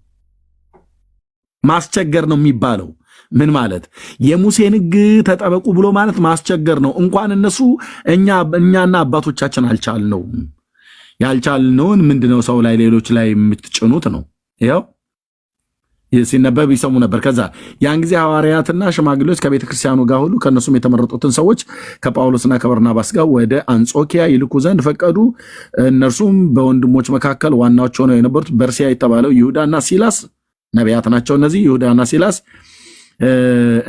ማስቸገር ነው የሚባለው። ምን ማለት? የሙሴን ሕግ ተጠበቁ ብሎ ማለት ማስቸገር ነው። እንኳን እነሱ እኛና አባቶቻችን አልቻልነው። ያልቻልነውን ምንድነው ሰው ላይ ሌሎች ላይ የምትጭኑት ነው። ይኸው ሲነበብ ይሰሙ ነበር። ከዛ ያን ጊዜ ሐዋርያትና ሽማግሌዎች ከቤተ ክርስቲያኑ ጋር ሁሉ ከእነሱም የተመረጡትን ሰዎች ከጳውሎስና ከበርናባስ ጋር ወደ አንጾኪያ ይልኩ ዘንድ ፈቀዱ። እነርሱም በወንድሞች መካከል ዋናዎች ሆነው የነበሩት በርሲያ የተባለው ይሁዳና ሲላስ ነቢያት ናቸው። እነዚህ ይሁዳና ሲላስ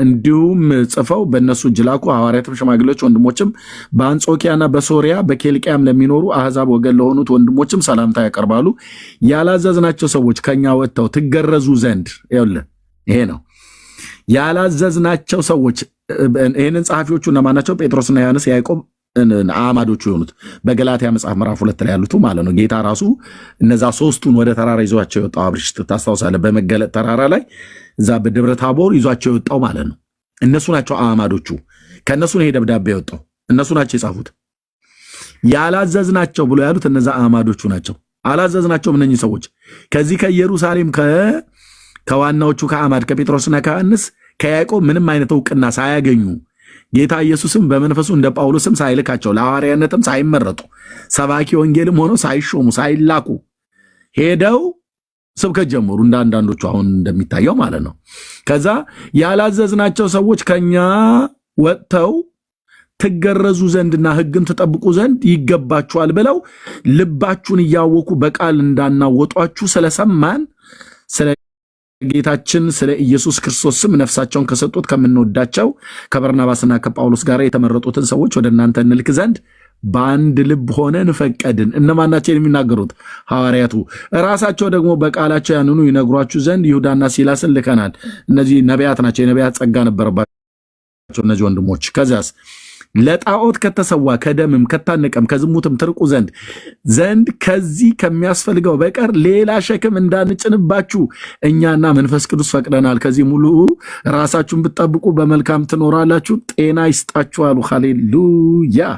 እንዲሁም ጽፈው በእነሱ እጅ ላኩ። ሐዋርያትም ሽማግሌዎች ወንድሞችም በአንጾኪያና በሶሪያ በኬልቅያም ለሚኖሩ አሕዛብ ወገን ለሆኑት ወንድሞችም ሰላምታ ያቀርባሉ። ያላዘዝናቸው ሰዎች ከኛ ወጥተው ትገረዙ ዘንድ ይሄ ነው ያላዘዝናቸው ሰዎች። ይህንን ጸሐፊዎቹ እነማን ናቸው? ጴጥሮስና ዮሐንስ፣ ያዕቆብ አማዶቹ የሆኑት በገላትያ መጽሐፍ ምዕራፍ 2 ላይ ያሉት ማለት ነው። ጌታ ራሱ እነዛ ሶስቱን ወደ ተራራ ይዟቸው የወጣው አብርሽ ታስታውሳለህ? በመገለጥ ተራራ ላይ እዛ በደብረ ታቦር ይዟቸው የወጣው ማለት ነው። እነሱ ናቸው አማዶቹ። ከእነሱ ነው ይሄ ደብዳቤ የወጣው። እነሱ ናቸው የጻፉት። ያላዘዝናቸው ብሎ ያሉት እነዛ አማዶቹ ናቸው። አላዘዝናቸውም እነኚህ ሰዎች ከዚህ ከኢየሩሳሌም ከዋናዎቹ ከአማድ ከጴጥሮስና ከዮሐንስ ከያዕቆብ ምንም አይነት እውቅና ሳያገኙ ጌታ ኢየሱስም በመንፈሱ እንደ ጳውሎስም ሳይልካቸው ለሐዋርያነትም ሳይመረጡ ሰባኪ ወንጌልም ሆነው ሳይሾሙ ሳይላኩ ሄደው ስብከት ጀመሩ። እንደ አንዳንዶቹ አሁን እንደሚታየው ማለት ነው። ከዛ ያላዘዝናቸው ሰዎች ከኛ ወጥተው ትገረዙ ዘንድና ሕግን ትጠብቁ ዘንድ ይገባችኋል ብለው ልባችሁን እያወኩ በቃል እንዳናወጧችሁ ስለሰማን ስለ ጌታችን ስለ ኢየሱስ ክርስቶስ ስም ነፍሳቸውን ከሰጡት ከምንወዳቸው ከበርናባስና ከጳውሎስ ጋር የተመረጡትን ሰዎች ወደ እናንተ እንልክ ዘንድ በአንድ ልብ ሆነን ፈቀድን። እነማናቸው የሚናገሩት? ሐዋርያቱ። ራሳቸው ደግሞ በቃላቸው ያንኑ ይነግሯችሁ ዘንድ ይሁዳና ሲላስን ልከናል። እነዚህ ነቢያት ናቸው። የነቢያት ጸጋ ነበረባቸው እነዚህ ወንድሞች። ከዚያስ ለጣዖት ከተሰዋ ከደምም ከታነቀም ከዝሙትም ትርቁ ዘንድ ከዚህ ከሚያስፈልገው በቀር ሌላ ሸክም እንዳንጭንባችሁ እኛና መንፈስ ቅዱስ ፈቅደናል። ከዚህ ሙሉ ራሳችሁን ብትጠብቁ በመልካም ትኖራላችሁ። ጤና ይስጣችሁ አሉ። ሃሌሉያ!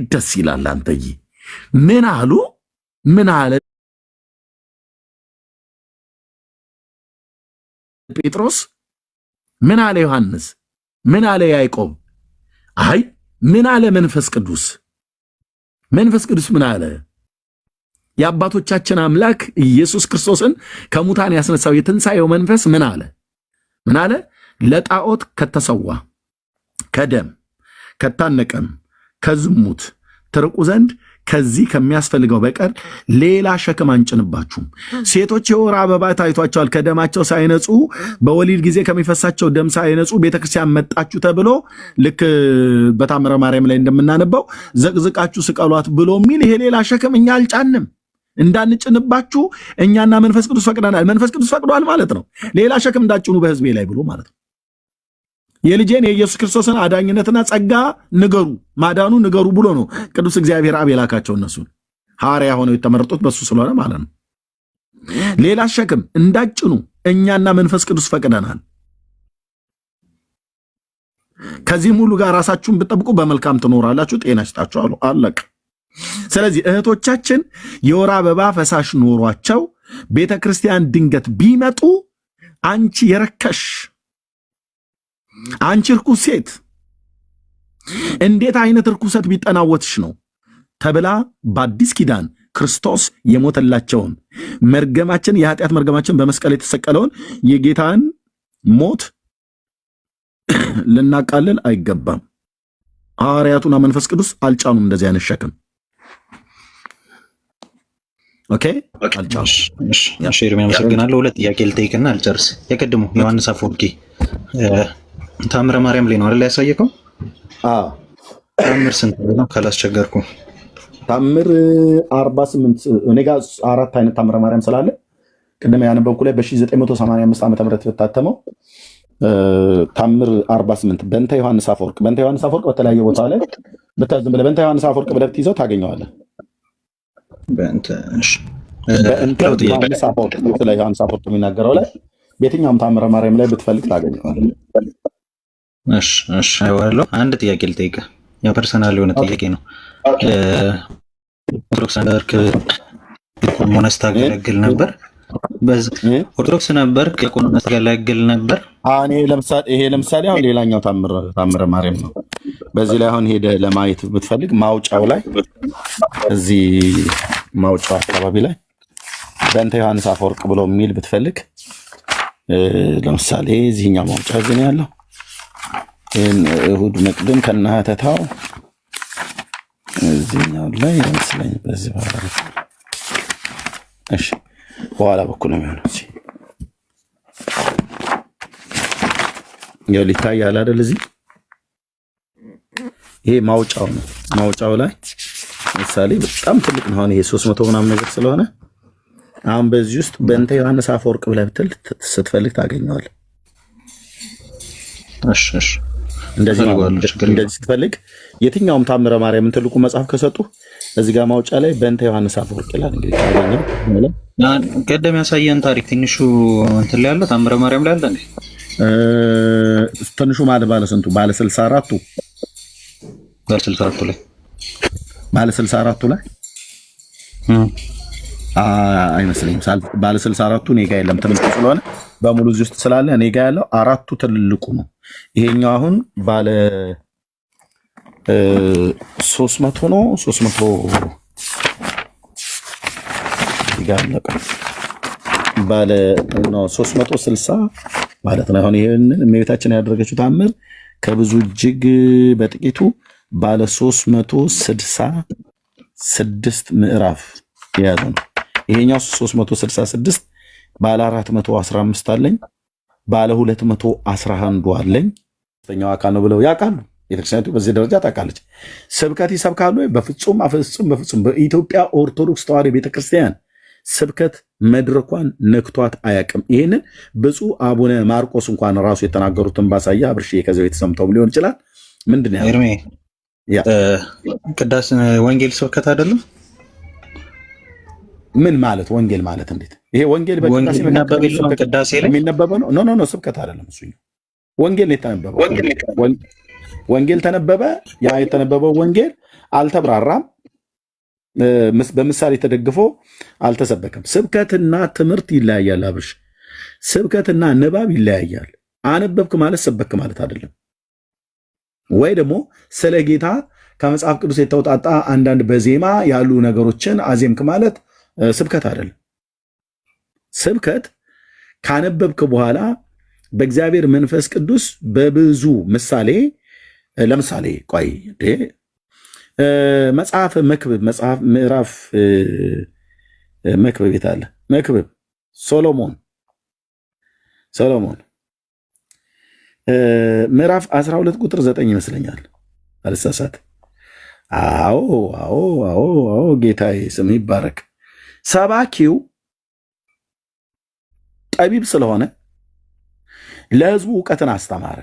ደስ ይላል። አንተዬ ምን አሉ? ምን አለ ጴጥሮስ? ምን አለ ዮሐንስ? ምን አለ ያዕቆብ? አይ ምን አለ መንፈስ ቅዱስ? መንፈስ ቅዱስ ምን አለ? የአባቶቻችን አምላክ ኢየሱስ ክርስቶስን ከሙታን ያስነሳው የትንሣኤው መንፈስ ምን አለ? ምን አለ? ለጣዖት ከተሰዋ ከደም ከታነቀም ከዝሙት ትርቁ ዘንድ ከዚህ ከሚያስፈልገው በቀር ሌላ ሸክም አንጭንባችሁም። ሴቶች የወር አበባ ታይቷቸዋል፣ ከደማቸው ሳይነጹ በወሊድ ጊዜ ከሚፈሳቸው ደም ሳይነጹ ቤተክርስቲያን መጣችሁ ተብሎ ልክ በታምረ ማርያም ላይ እንደምናነባው ዘቅዝቃችሁ ስቀሏት ብሎ የሚል ይሄ ሌላ ሸክም እኛ አልጫንም እንዳንጭንባችሁ እኛና መንፈስ ቅዱስ ፈቅደናል። መንፈስ ቅዱስ ፈቅዷል ማለት ነው። ሌላ ሸክም እንዳጭኑ በሕዝቤ ላይ ብሎ ማለት ነው። የልጄን የኢየሱስ ክርስቶስን አዳኝነትና ጸጋ ንገሩ፣ ማዳኑ ንገሩ ብሎ ነው ቅዱስ እግዚአብሔር አብ የላካቸው። እነሱን ሐዋርያ ሆነው የተመረጡት በሱ ስለሆነ ማለት ነው። ሌላ ሸክም እንዳጭኑ እኛና መንፈስ ቅዱስ ፈቅደናል። ከዚህም ሁሉ ጋር ራሳችሁን ብትጠብቁ በመልካም ትኖራላችሁ፣ ጤና ይስጣችሁ አሉ። አለቅ። ስለዚህ እህቶቻችን የወር አበባ ፈሳሽ ኖሯቸው ቤተ ክርስቲያን ድንገት ቢመጡ አንቺ የረከሽ አንቺ ርኩስ ሴት እንዴት አይነት ርኩሰት ቢጠናወትሽ ነው ተብላ በአዲስ ኪዳን ክርስቶስ የሞተላቸውን መርገማችን የኃጢአት መርገማችን በመስቀል የተሰቀለውን የጌታን ሞት ልናቃልል አይገባም። ሐዋርያቱና መንፈስ ቅዱስ አልጫኑም እንደዚህ አይነት ሸክም። ኦኬ አልጫኑ። እሺ ኤርሚያ አመሰግናለሁ። ሁለት ጥያቄ ልጠይቅና አልጨርስ። የቀድሞ ዮሐንስ አፈወርቂ ታምረ ማርያም ላይ ነው አይደል ያሳየከው? አዎ። ታምር ስንት ነው ካላስቸገርኩ? ታምር 48 እኔ ጋር 4 አይነት ታምረ ማርያም ስላለ ቅድም ያነበብኩ ላይ በ1985 ዓ.ም በታተመው ታምር 48 በእንተ ዮሐንስ አፈወርቅ በተለያየ ቦታ ላይ ብታዝም ብለህ በእንተ ዮሐንስ አፈወርቅ ብለህ ብትይዘው ታገኘዋለህ። በእንተ ዮሐንስ አፈወርቅ ስለ ዮሐንስ አፈወርቅ የሚናገረው ላይ በየትኛውም ታምረ ማርያም ላይ ብትፈልግ ታገኘዋለህ። እሺ አይዋለሁ። አንድ ጥያቄ ልጠይቅህ። ያው ፐርሰናል የሆነ ጥያቄ ነው። ኦርቶዶክስ ነበርክ፣ ቆሞነስ ታገለግል ነበር። ኦርቶዶክስ ነበርክ፣ ቆሞነስ ታገለግል ነበር። ይሄ ለምሳሌ አሁን ሌላኛው ታምረ ማርያም ነው። በዚህ ላይ አሁን ሄደህ ለማየት ብትፈልግ ማውጫው ላይ እዚህ ማውጫው አካባቢ ላይ በእንተ ዮሐንስ አፈወርቅ ብሎ የሚል ብትፈልግ ለምሳሌ እዚህኛው ማውጫ ግን ያለው እሁድ መቅድም ከነሐተታው እዚህኛው ላይ ይመስለኝ በዚህ በኋላ በኋላ በኩል ነው የሚሆነው። ያው ሊታያል አይደል? እዚህ ይሄ ማውጫው ነው። ማውጫው ላይ ምሳሌ በጣም ትልቅ ነው። አሁን ይሄ 300 ምናምን ነገር ስለሆነ አሁን በዚህ ውስጥ በእንተ ዮሐንስ አፈወርቅ ብለህ ብትል ስትፈልግ ታገኘዋለህ። እሺ እንደዚህ ስትፈልግ የትኛውም ታምረ ማርያምን ትልቁ መጽሐፍ ከሰጡ እዚህ ጋር ማውጫ ላይ በእንተ ዮሐንስ አፈወርቅ ይላል። እንግዲህ ታገኘው ቀደም ያሳየን ታሪክ ትንሹ እንትን ላይ ያለ ታምረ ማርያም ላይ አለ እንዴ? ትንሹ ማለት ባለ ስንቱ? ባለ 64ቱ ባለ 64ቱ ላይ አይመስለኝም። ባለ 64ቱ እኔ ጋ የለም። ትልቁ ስለሆነ በሙሉ እዚህ ውስጥ ስላለ እኔ ጋ ያለው አራቱ ትልልቁ ነው። ይሄኛው አሁን ባለ 300 ነው። 300 ይጋለቀ ባለ ነው 360 ማለት ነው። አሁን ይሄንን እመቤታችን ያደረገችው ታምር ከብዙ እጅግ በጥቂቱ ባለ 366 ምዕራፍ የያዘ ነው። ይሄኛው 366 ባለ 415 አለኝ፣ ባለ 211 አለኝ። ሶስተኛው አካል ነው ብለው ያውቃሉ። ቤተክርስቲያኒቱ በዚህ ደረጃ ታውቃለች። ስብከት ይሰብካሉ? በፍጹም በኢትዮጵያ ኦርቶዶክስ ተዋሕዶ ቤተክርስቲያን ስብከት መድረኳን ነክቷት አያውቅም። ይህንን ብፁዕ አቡነ ማርቆስ እንኳን ራሱ የተናገሩትን ባሳያ አብርሽ ከዚህ የተሰምተው ሊሆን ይችላል። ምንድን ነው ኤርሜ ቅዳሴ ወንጌል ስብከት አይደለም? ምን ማለት ወንጌል ማለት እንዴት? ይሄ ወንጌል በቅዳሴ የሚነበበው ነው? ኖ ስብከት አይደለም። እሱ ወንጌል ነው የተነበበው። ወንጌል ተነበበ። ያ የተነበበው ወንጌል አልተብራራም፣ በምሳሌ ተደግፎ አልተሰበከም። ስብከትና ትምህርት ይለያያል አብርሽ። ስብከትና ንባብ ይለያያል። አነበብክ ማለት ሰበክ ማለት አይደለም። ወይ ደግሞ ስለ ጌታ ከመጽሐፍ ቅዱስ የተውጣጣ አንዳንድ በዜማ ያሉ ነገሮችን አዜምክ ማለት ስብከት አይደለም። ስብከት ካነበብክ በኋላ በእግዚአብሔር መንፈስ ቅዱስ በብዙ ምሳሌ፣ ለምሳሌ ቆይ መጽሐፍ መክብብ መጽሐፍ ምዕራፍ መክብብ የት አለ? መክብብ ሶሎሞን ምዕራፍ 12 ቁጥር 9 ይመስለኛል አልሳሳት። አዎ ጌታዬ ስም ይባረክ። ሰባኪው ጠቢብ ስለሆነ ለሕዝቡ እውቀትን አስተማረ።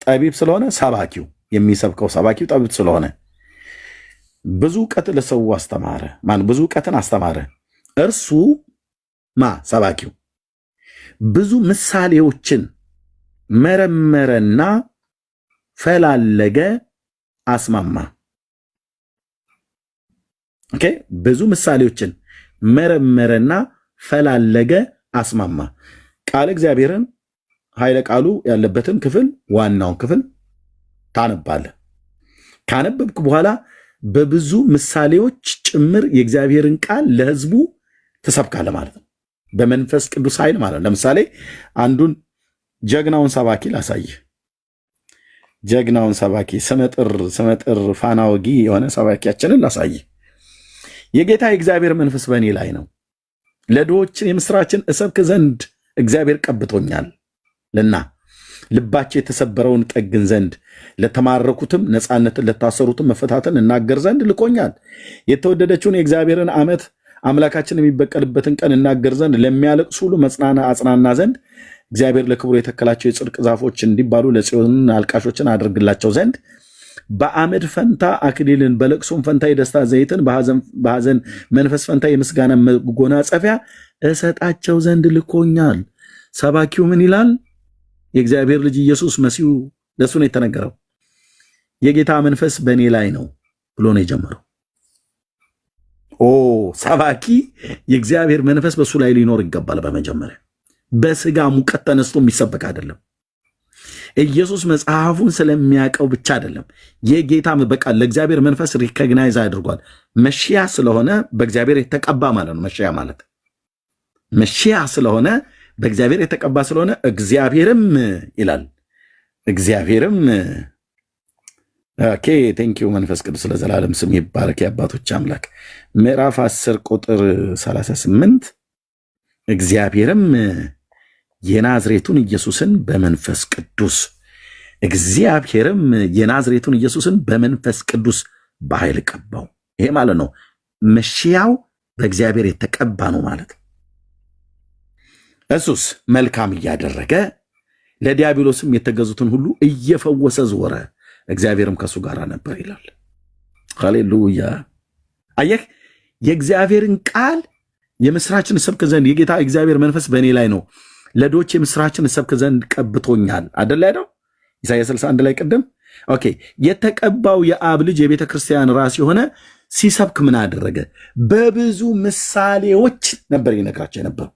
ጠቢብ ስለሆነ ሰባኪው የሚሰብከው ሰባኪው ጠቢብ ስለሆነ ብዙ እውቀት ለሰው አስተማረ። ብዙ እውቀትን አስተማረ። እርሱ ሰባኪው ብዙ ምሳሌዎችን መረመረና ፈላለገ፣ አስማማ። ኦኬ፣ ብዙ ምሳሌዎችን መረመረና ፈላለገ፣ አስማማ። ቃል እግዚአብሔርን ኃይለ ቃሉ ያለበትን ክፍል ዋናውን ክፍል ታነባለህ። ካነበብክ በኋላ በብዙ ምሳሌዎች ጭምር የእግዚአብሔርን ቃል ለሕዝቡ ትሰብካለህ ማለት ነው። በመንፈስ ቅዱስ ኃይል ማለት ነው። ለምሳሌ አንዱን ጀግናውን ሰባኪ ላሳይህ። ጀግናውን ሰባኪ ስመጥር ፋና ወጊ የሆነ ሰባኪያችንን ላሳይህ። የጌታ የእግዚአብሔር መንፈስ በእኔ ላይ ነው፣ ለድሆችን የምስራችን እሰብክ ዘንድ እግዚአብሔር ቀብቶኛል ልና ልባቸው የተሰበረውን ጠግን ዘንድ ለተማረኩትም ነፃነትን ለታሰሩትም መፈታትን እናገር ዘንድ ልኮኛል። የተወደደችውን የእግዚአብሔርን ዓመት አምላካችን የሚበቀልበትን ቀን እናገር ዘንድ ለሚያለቅሱ ሁሉ አጽናና ዘንድ እግዚአብሔር ለክብሩ የተከላቸው የጽድቅ ዛፎች እንዲባሉ ለጽዮን አልቃሾችን አድርግላቸው ዘንድ በአመድ ፈንታ አክሊልን በለቅሶም ፈንታ የደስታ ዘይትን በሐዘን መንፈስ ፈንታ የምስጋና መጎናጸፊያ እሰጣቸው ዘንድ ልኮኛል። ሰባኪው ምን ይላል? የእግዚአብሔር ልጅ ኢየሱስ መሲሁ ለሱ ነው የተነገረው። የጌታ መንፈስ በእኔ ላይ ነው ብሎ ነው የጀመረው። ሰባኪ የእግዚአብሔር መንፈስ በሱ ላይ ሊኖር ይገባል። በመጀመሪያ በስጋ ሙቀት ተነስቶ የሚሰበክ አይደለም። ኢየሱስ መጽሐፉን ስለሚያውቀው ብቻ አይደለም። የጌታ በቃ ለእግዚአብሔር መንፈስ ሪኮግናይዝ አድርጓል። መሺያ ስለሆነ በእግዚአብሔር የተቀባ ማለት ነው። መሺያ ማለት መሺያ ስለሆነ በእግዚአብሔር የተቀባ ስለሆነ እግዚአብሔርም ይላል። እግዚአብሔርም ኦኬ ቴንኪው መንፈስ ቅዱስ ለዘላለም ስም ይባረክ። የአባቶች አምላክ ምዕራፍ 10 ቁጥር 38 እግዚአብሔርም የናዝሬቱን ኢየሱስን በመንፈስ ቅዱስ እግዚአብሔርም የናዝሬቱን ኢየሱስን በመንፈስ ቅዱስ በኃይል ቀባው። ይሄ ማለት ነው መሽያው በእግዚአብሔር የተቀባ ነው ማለት። እሱስ መልካም እያደረገ ለዲያብሎስም የተገዙትን ሁሉ እየፈወሰ ዞረ፣ እግዚአብሔርም ከሱ ጋር ነበር ይላል። ሃሌሉያ። አየህ፣ የእግዚአብሔርን ቃል የምስራችን ሰብክ ዘንድ የጌታ እግዚአብሔር መንፈስ በእኔ ላይ ነው፣ ለድሆች የምስራችን ሰብክ ዘንድ ቀብቶኛል አደለ ያለው ኢሳይያስ 61 ላይ ቅድም። ኦኬ፣ የተቀባው የአብ ልጅ የቤተ ክርስቲያን ራስ የሆነ ሲሰብክ ምን አደረገ? በብዙ ምሳሌዎች ነበር ይነግራቸው የነበረው።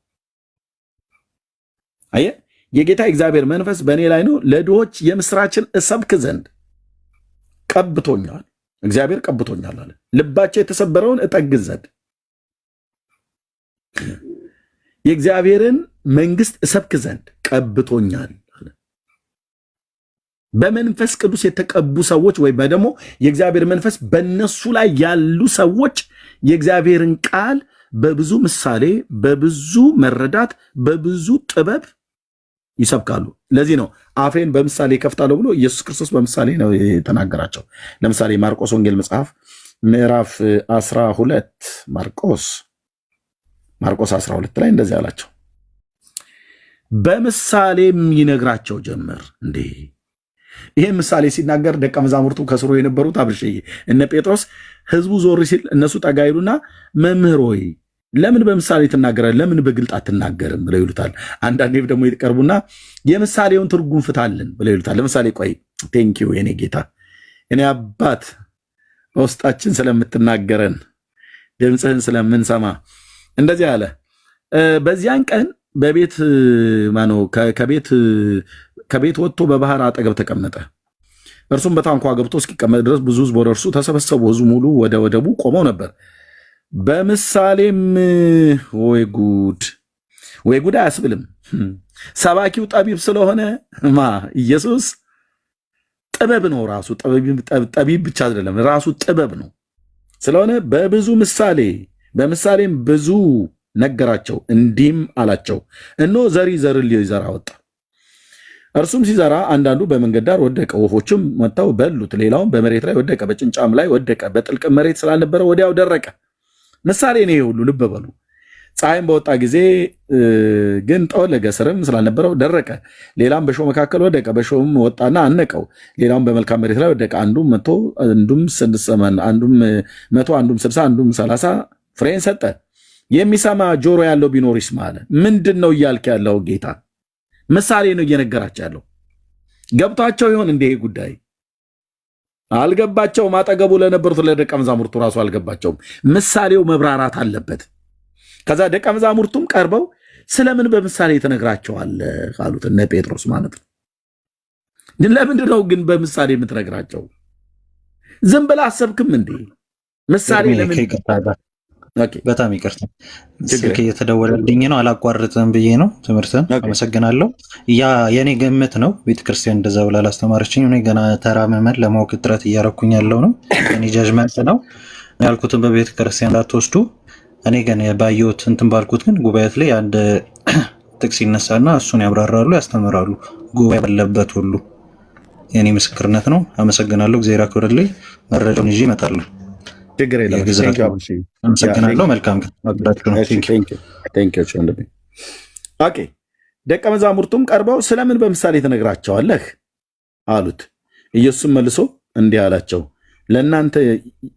አየህ፣ የጌታ እግዚአብሔር መንፈስ በእኔ ላይ ነው፣ ለድሆች የምስራችን እሰብክ ዘንድ ቀብቶኛል። እግዚአብሔር ቀብቶኛል አለ። ልባቸው የተሰበረውን እጠግዝ ዘንድ የእግዚአብሔርን መንግስት እሰብክ ዘንድ ቀብቶኛል አለ። በመንፈስ ቅዱስ የተቀቡ ሰዎች ወይም ደግሞ የእግዚአብሔር መንፈስ በእነሱ ላይ ያሉ ሰዎች የእግዚአብሔርን ቃል በብዙ ምሳሌ፣ በብዙ መረዳት፣ በብዙ ጥበብ ይሰብካሉ። ለዚህ ነው አፌን በምሳሌ ከፍታለሁ ብሎ ኢየሱስ ክርስቶስ በምሳሌ ነው የተናገራቸው። ለምሳሌ ማርቆስ ወንጌል መጽሐፍ ምዕራፍ 12 ማርቆስ 12 ላይ እንደዚህ አላቸው። በምሳሌም ይነግራቸው ጀመር። እንዴ ይሄ ምሳሌ ሲናገር ደቀ መዛሙርቱ ከስሩ የነበሩት አብርሽዬ እነ ጴጥሮስ ህዝቡ ዞር ሲል እነሱ ጠጋ ይሉና መምህር ሆይ ለምን በምሳሌ ትናገራለህ? ለምን በግልጥ አትናገርም? ብለው ይሉታል። አንዳንዴ ደግሞ ይቀርቡና የምሳሌውን ትርጉም ፍታልን ብለው ይሉታል። ለምሳሌ ቆይ ቴንኪው የኔ ጌታ እኔ አባት በውስጣችን ስለምትናገረን ድምፅህን ስለምንሰማ እንደዚህ አለ። በዚያን ቀን በቤት ማነው ከቤት ወጥቶ በባህር አጠገብ ተቀመጠ። እርሱም በታንኳ ገብቶ እስኪቀመጥ ድረስ ብዙ ሕዝብ ወደ እርሱ ተሰበሰቡ። ሕዝቡ ሙሉ ወደ ወደቡ ቆመው ነበር። በምሳሌም ወይ ጉድ አያስብልም። ሰባኪው ጠቢብ ስለሆነ ኢየሱስ ጥበብ ነው ራሱ። ጠቢብ ብቻ አይደለም ራሱ ጥበብ ነው ስለሆነ በብዙ በምሳሌም ብዙ ነገራቸው። እንዲህም አላቸው፣ እነሆ ዘሪ ዘርን ሊዘራ ወጣ። እርሱም ሲዘራ አንዳንዱ በመንገድ ዳር ወደቀ፣ ወፎችም መጥተው በሉት። ሌላውም በመሬት ላይ ወደቀ፣ በጭንጫም ላይ ወደቀ፣ በጥልቅ መሬት ስላልነበረ ወዲያው ደረቀ። ምሳሌ ነው ይሄ ሁሉ፣ ልብ በሉ። ፀሐይም በወጣ ጊዜ ግን ጠወለገ፣ ስርም ስላልነበረው ደረቀ። ሌላም በእሾህ መካከል ወደቀ፣ በእሾህም ወጣና አነቀው። ሌላውም በመልካም መሬት ላይ ወደቀ፣ አንዱም 100 አንዱም 60 አንዱም 30 ፍሬን ሰጠ። የሚሰማ ጆሮ ያለው ቢኖር ይስማ አለ። ምንድን ነው እያልክ ያለው ጌታ? ምሳሌ ነው እየነገራቸው ያለው። ገብቷቸው ይሆን እንዲህ ጉዳይ? አልገባቸውም። አጠገቡ ለነበሩት ለደቀ መዛሙርቱ ራሱ አልገባቸውም። ምሳሌው መብራራት አለበት። ከዛ ደቀ መዛሙርቱም ቀርበው ስለምን በምሳሌ ትነግራቸዋለህ አሉት። እነ ጴጥሮስ ማለት ነው። ለምንድን ነው ግን በምሳሌ የምትነግራቸው? ዝም ብለህ አሰብክም እንዴ? ምሳሌ ለምን? በጣም ይቅርታ ስልክ እየተደወለልኝ ነው፣ አላቋርጥም ብዬ ነው ትምህርትን። አመሰግናለሁ። ያ የኔ ግምት ነው። ቤተክርስቲያን እንደዛ ብላ ላስተማረችኝ። እኔ ገና ተራ ምዕመን ለማወቅ ጥረት እያረኩኝ ያለው ነው። እኔ ጃጅመንት ነው ያልኩትን በቤተክርስቲያን እንዳትወስዱ። እኔ ግን ባየሁት እንትን ባልኩት ግን ጉባኤት ላይ አንድ ጥቅስ ይነሳና እሱን ያብራራሉ፣ ያስተምራሉ። ጉባኤ ባለበት ሁሉ የኔ ምስክርነት ነው። አመሰግናለሁ። እግዚአብሔር ያክብርልኝ። መረጃውን ይዤ እመጣለሁ። ችግር የለም። አመሰግናለሁ። መልካም ኦኬ። ደቀ መዛሙርቱም ቀርበው ስለምን በምሳሌ ትነግራቸዋለህ አሉት። ኢየሱስም መልሶ እንዲህ አላቸው፣ ለእናንተ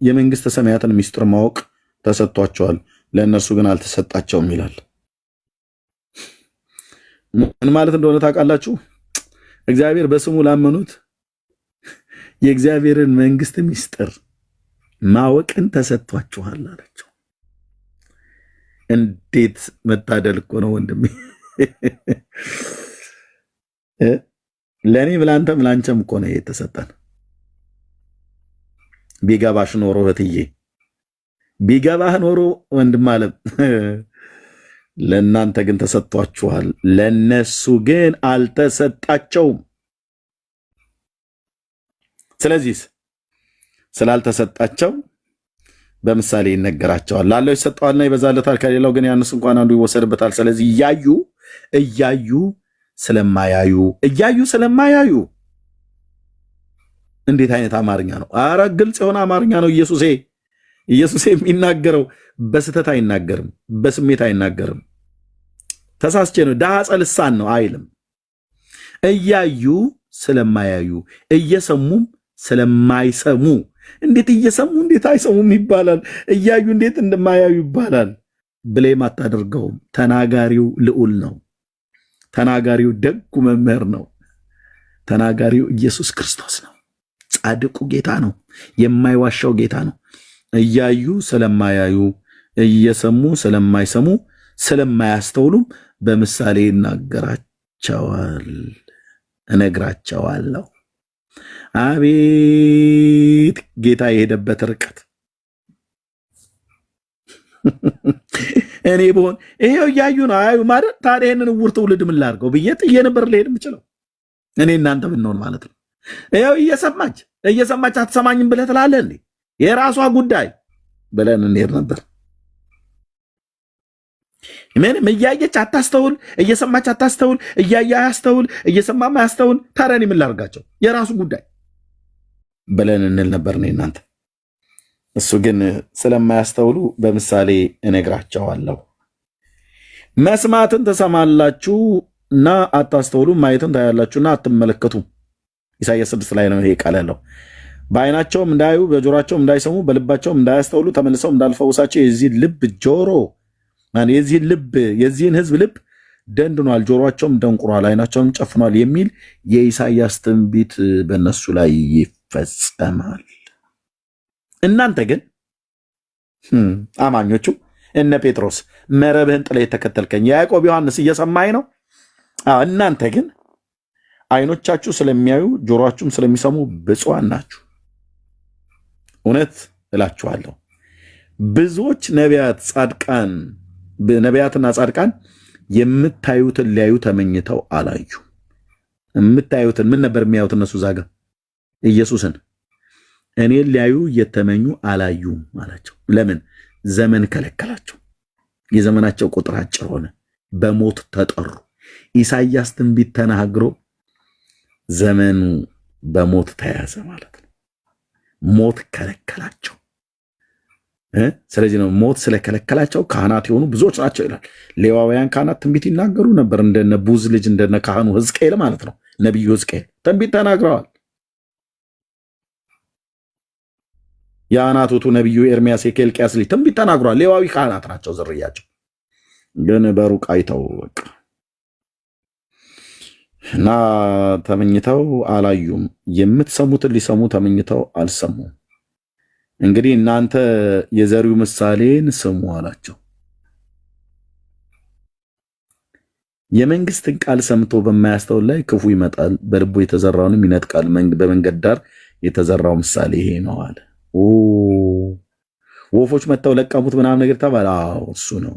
የመንግሥተ ሰማያትን ምስጢር ማወቅ ተሰጥቷቸዋል፣ ለእነርሱ ግን አልተሰጣቸውም ይላል። ምን ማለት እንደሆነ ታውቃላችሁ? እግዚአብሔር በስሙ ላመኑት የእግዚአብሔርን መንግሥት ምስጢር ማወቅን ተሰጥቷችኋል አላቸው። እንዴት መታደል እኮ ነው ወንድሜ! ለእኔም ለአንተም ለአንቸም እኮ ነው የተሰጠን። ቢገባሽ ኖሮ እህትዬ፣ ቢገባህ ኖሮ ወንድም አለም፣ ለእናንተ ግን ተሰጥቷችኋል፣ ለነሱ ግን አልተሰጣቸውም። ስለዚህ ስላልተሰጣቸው በምሳሌ ይነገራቸዋል። ላለው ይሰጠዋልና ይበዛለታል፣ ከሌላው ግን ያንስ እንኳን አንዱ ይወሰድበታል። ስለዚህ እያዩ እያዩ ስለማያዩ እንዴት አይነት አማርኛ ነው? አረ ግልጽ የሆነ አማርኛ ነው። ኢየሱስ የሚናገረው በስተት አይናገርም፣ በስሜት አይናገርም። ተሳስቼ ነው ዳጸ ልሳን ነው አይልም። እያዩ ስለማያዩ እየሰሙም ስለማይሰሙ። እንዴት እየሰሙ እንዴት አይሰሙም ይባላል? እያዩ እንዴት እንደማያዩ ይባላል? ብሌም አታደርገውም። ተናጋሪው ልዑል ነው። ተናጋሪው ደጉ መምህር ነው። ተናጋሪው ኢየሱስ ክርስቶስ ነው። ጻድቁ ጌታ ነው። የማይዋሻው ጌታ ነው። እያዩ ስለማያዩ እየሰሙ ስለማይሰሙ ስለማያስተውሉም በምሳሌ እነግራቸዋለሁ። አቤት ጌታ የሄደበት ርቀት! እኔ ብሆን ይሄው እያዩ ነው አያዩ ማለት ታዲያ ይህንን እውር ትውልድ ምን ላድርገው ብዬ ጥዬ ነበር ልሄድ የምችለው። እኔ እናንተ ብንሆን ማለት ነው። ይኸው እየሰማች አትሰማኝም ብለህ ትላለህ እንዴ? የራሷ ጉዳይ ብለን እንሄድ ነበር። ምንም እያየች አታስተውል፣ እየሰማች አታስተውል፣ እያየ አያስተውል፣ እየሰማም አያስተውል። ታዲያ እኔ ምን ላድርጋቸው? የራሱ ጉዳይ ብለን እንል ነበር እኔ እናንተ። እሱ ግን ስለማያስተውሉ በምሳሌ እነግራቸዋለሁ። መስማትን ትሰማላችሁና አታስተውሉም፣ ማየትን ታያላችሁና አትመለከቱም። ኢሳይያስ 6 ላይ ነው ይሄ ቃል ያለው። በዓይናቸውም እንዳያዩ በጆሮአቸውም እንዳይሰሙ በልባቸውም እንዳያስተውሉ ተመልሰው እንዳልፈውሳቸው የዚህን ሕዝብ ልብ ደንድኗል፣ ጆሮአቸውም ደንቁሯል፣ ዓይናቸውም ጨፍኗል የሚል የኢሳይያስ ትንቢት በእነሱ ላይ ይፈጸማል። እናንተ ግን አማኞቹ እነ ጴጥሮስ መረብህን ጥለህ የተከተልከኝ፣ ያዕቆብ፣ ዮሐንስ እየሰማኝ ነው። እናንተ ግን ዓይኖቻችሁ ስለሚያዩ ጆሮአችሁም ስለሚሰሙ ብፁዓን ናችሁ። እውነት እላችኋለሁ ብዙዎች ነቢያትና ጻድቃን የምታዩትን ሊያዩ ተመኝተው አላዩ። የምታዩትን ምን ነበር የሚያዩት እነሱ? ዛጋ ኢየሱስን እኔን ሊያዩ እየተመኙ አላዩም አላቸው። ለምን? ዘመን ከለከላቸው። የዘመናቸው ቁጥር አጭር ሆነ፣ በሞት ተጠሩ። ኢሳይያስ ትንቢት ተናግሮ ዘመኑ በሞት ተያዘ ማለት ነው። ሞት ከለከላቸው። ስለዚህ ነው ሞት ስለከለከላቸው ካህናት የሆኑ ብዙዎች ናቸው ይላል። ሌዋውያን ካህናት ትንቢት ይናገሩ ነበር፣ እንደነ ቡዝ ልጅ እንደነ ካህኑ ሕዝቅኤል ማለት ነው። ነቢዩ ሕዝቅኤል ትንቢት ተናግረዋል። የአናቶቱ ነቢዩ ኤርሚያስ የኬልቅያስ ልጅ ትንቢት ተናግሯል። ሌዋዊ ካህናት ናቸው ዝርያቸው፣ ግን በሩቅ አይተው በቃ እና ተመኝተው አላዩም። የምትሰሙትን ሊሰሙ ተመኝተው አልሰሙም። እንግዲህ እናንተ የዘሪው ምሳሌን ስሙ አላቸው። የመንግስትን ቃል ሰምቶ በማያስተውል ላይ ክፉ ይመጣል፣ በልቡ የተዘራውንም ይነጥቃል። በመንገድ ዳር የተዘራው ምሳሌ ይሄ ነው አለ። ወፎች መጥተው ለቀሙት ምናምን ነገር ተባለ። አዎ እሱ ነው።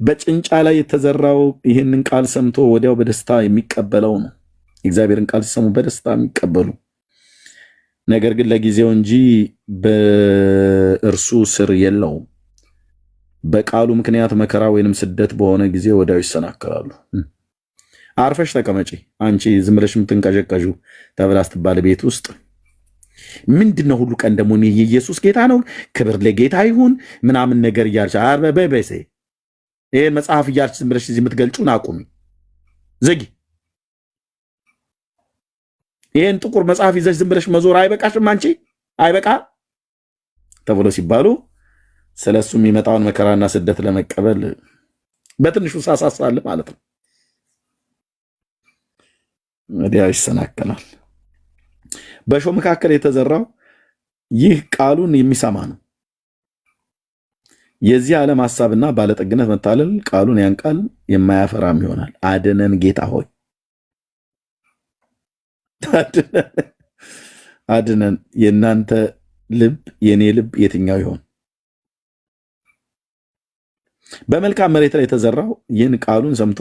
በጭንጫ ላይ የተዘራው ይህንን ቃል ሰምቶ ወዲያው በደስታ የሚቀበለው ነው። እግዚአብሔርን ቃል ሲሰሙ በደስታ የሚቀበሉ ነገር ግን ለጊዜው እንጂ በእርሱ ስር የለውም። በቃሉ ምክንያት መከራ ወይንም ስደት በሆነ ጊዜ ወዲያው ይሰናከላሉ። አርፈሽ ተቀመጪ አንቺ ዝም ብለሽ የምትንቀዠቀዡ ተብላ ስትባል ቤት ውስጥ ምንድነው ሁሉ ቀን ደግሞ የኢየሱስ ጌታ ነው ክብር ለጌታ ይሁን ምናምን ነገር እያልሽ በበሴ ይሄን መጽሐፍ እያልሽ ዝም ብለሽ እዚህ የምትገልጩን አቁሚ፣ ዝጊ። ይሄን ጥቁር መጽሐፍ ይዘሽ ዝም ብለሽ መዞር አይበቃሽም? አንቺ አይበቃ ተብሎ ሲባሉ ስለሱ የሚመጣውን መከራና ስደት ለመቀበል በትንሹ ሳሳሳል ማለት ነው። ወዲያው ይሰናከላል። በእሾህ መካከል የተዘራው ይህ ቃሉን የሚሰማ ነው። የዚህ ዓለም ሐሳብና ባለጠግነት መታለል ቃሉን ያንቃል፣ የማያፈራም ይሆናል። አድነን ጌታ ሆይ አድነን። የእናንተ ልብ የኔ ልብ የትኛው ይሆን? በመልካም መሬት ላይ የተዘራው ይህን ቃሉን ሰምቶ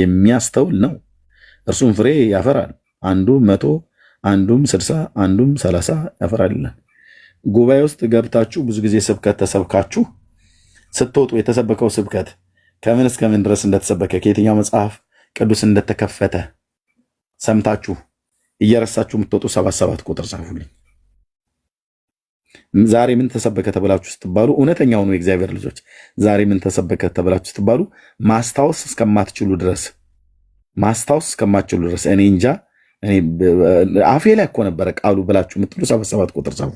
የሚያስተውል ነው። እርሱም ፍሬ ያፈራል፣ አንዱ 100 አንዱም 60 አንዱም 30 ያፈራል ይላል። ጉባኤ ውስጥ ገብታችሁ ብዙ ጊዜ ስብከት ተሰብካችሁ ስትወጡ የተሰበከው ስብከት ከምን እስከ ምን ድረስ እንደተሰበከ ከየትኛው መጽሐፍ ቅዱስ እንደተከፈተ ሰምታችሁ እየረሳችሁ የምትወጡ 77 ቁጥር ጻፉልኝ። ዛሬ ምን ተሰበከ ተብላችሁ ስትባሉ እውነተኛው ነው የእግዚአብሔር ልጆች፣ ዛሬ ምን ተሰበከ ተብላችሁ ስትባሉ ማስታወስ እስከማትችሉ ድረስ እኔ እንጃ አፌ ላይ እኮ ነበረ ቃሉ ብላችሁ የምትሉ 77 ቁጥር ጻፉ።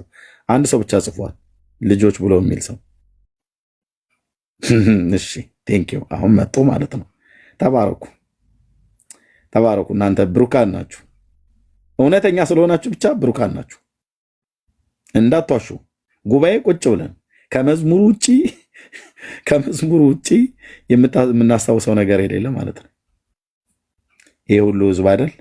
አንድ ሰው ብቻ ጽፏል፣ ልጆች ብሎ የሚል ሰው። እሺ ቴንኪው። አሁን መጡ ማለት ነው። ተባረኩ። እናንተ ብሩካን ናችሁ። እውነተኛ ስለሆናችሁ ብቻ ብሩካን ናችሁ። እንዳትዋሹ። ጉባኤ ቁጭ ብለን ከመዝሙሩ ውጪ የምናስታውሰው ነገር የሌለ ማለት ነው። ይሄ ሁሉ ህዝብ አይደል?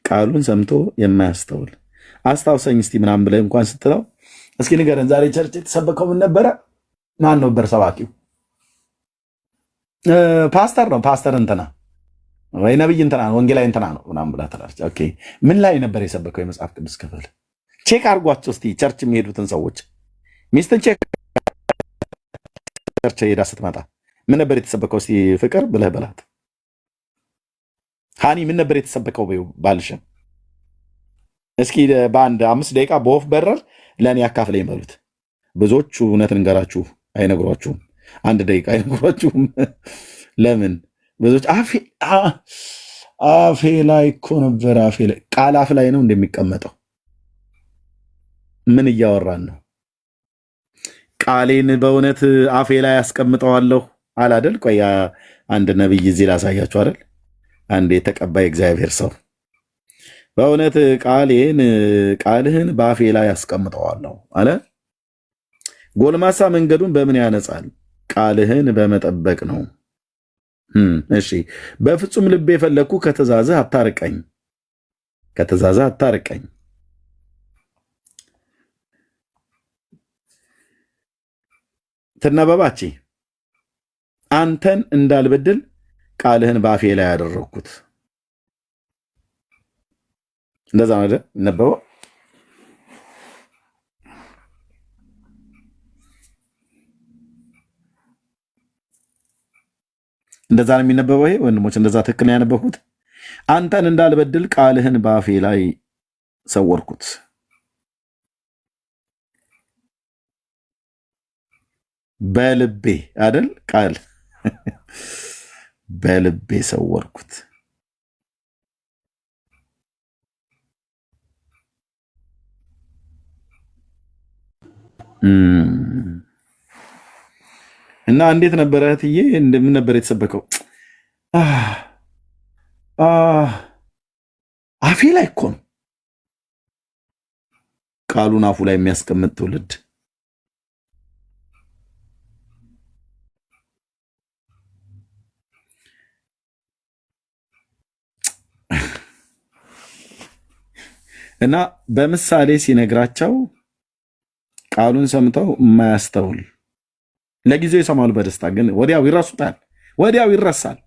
ቃሉን ሰምቶ የማያስተውል አስታውሰኝ እስቲ ምናምን ብለህ እንኳን ስትለው እስኪ ንገረን፣ ዛሬ ቸርች የተሰበከው ምን ነበረ? ማን ነበር ሰባኪው? ፓስተር ነው፣ ፓስተር እንትና ወይ ነብይ እንትና ነው፣ ወንጌላዊ እንትና ነው ምናምን ብላ ትላለች። ኦኬ ምን ላይ ነበር የሰበከው የመጽሐፍ ቅዱስ ክፍል? ቼክ አድርጓቸው እስቲ ቸርች የሚሄዱትን ሰዎች። ሚስትን ቼክ ቸርች ሄዳ ስትመጣ ምን ነበር የተሰበከው እስቲ ፍቅር ብለህ በላት። ሃኒ ምን ነበር የተሰበከው ባልሽን እስኪ በአንድ 5 ደቂቃ በወፍ በረር ለእኔ ያካፍለኝ በሉት። ብዙዎቹ እውነት እንገራችሁ አይነግሯችሁም፣ 1 ደቂቃ አይነግሯችሁም። ለምን? ብዙዎች አፌ ላይ እኮ ነበር። አፌ ላይ ቃል አፍ ላይ ነው እንደሚቀመጠው። ምን እያወራን ነው? ቃሌን በእውነት አፌ ላይ ያስቀምጠዋለሁ አላደል? ቆይ አንድ ነብይ እዚህ ላሳያችሁ አይደል? አንድ የተቀባይ እግዚአብሔር ሰው በእውነት ቃልህን በአፌ ላይ ያስቀምጠዋለሁ አለ። ጎልማሳ መንገዱን በምን ያነጻል? ቃልህን በመጠበቅ ነው። እሺ በፍጹም ልቤ የፈለግኩ ከትእዛዝህ አታርቀኝ። ትነበባቺ አንተን እንዳልበድል ቃልህን በአፌ ላይ ያደረግኩት። እንደዛ ነው አይደል ነበበው? እንደዛ ነው የሚነበበው። ይሄ ወንድሞች እንደዛ ትክክል ነው ያነበብኩት። አንተን እንዳልበድል ቃልህን በአፌ ላይ ሰወርኩት። በልቤ አይደል ቃል በልቤ ሰወርኩት። እና እንዴት ነበረ እህትዬ? እንደምን ነበር የተሰበከው? አፌ ላይ እኮ ነው ቃሉን አፉ ላይ የሚያስቀምጥ ትውልድ። እና በምሳሌ ሲነግራቸው ቃሉን ሰምተው የማያስተውል ለጊዜው ይሰማሉ በደስታ ግን ወዲያው ይረሱታል፣ ወዲያው ይረሳል።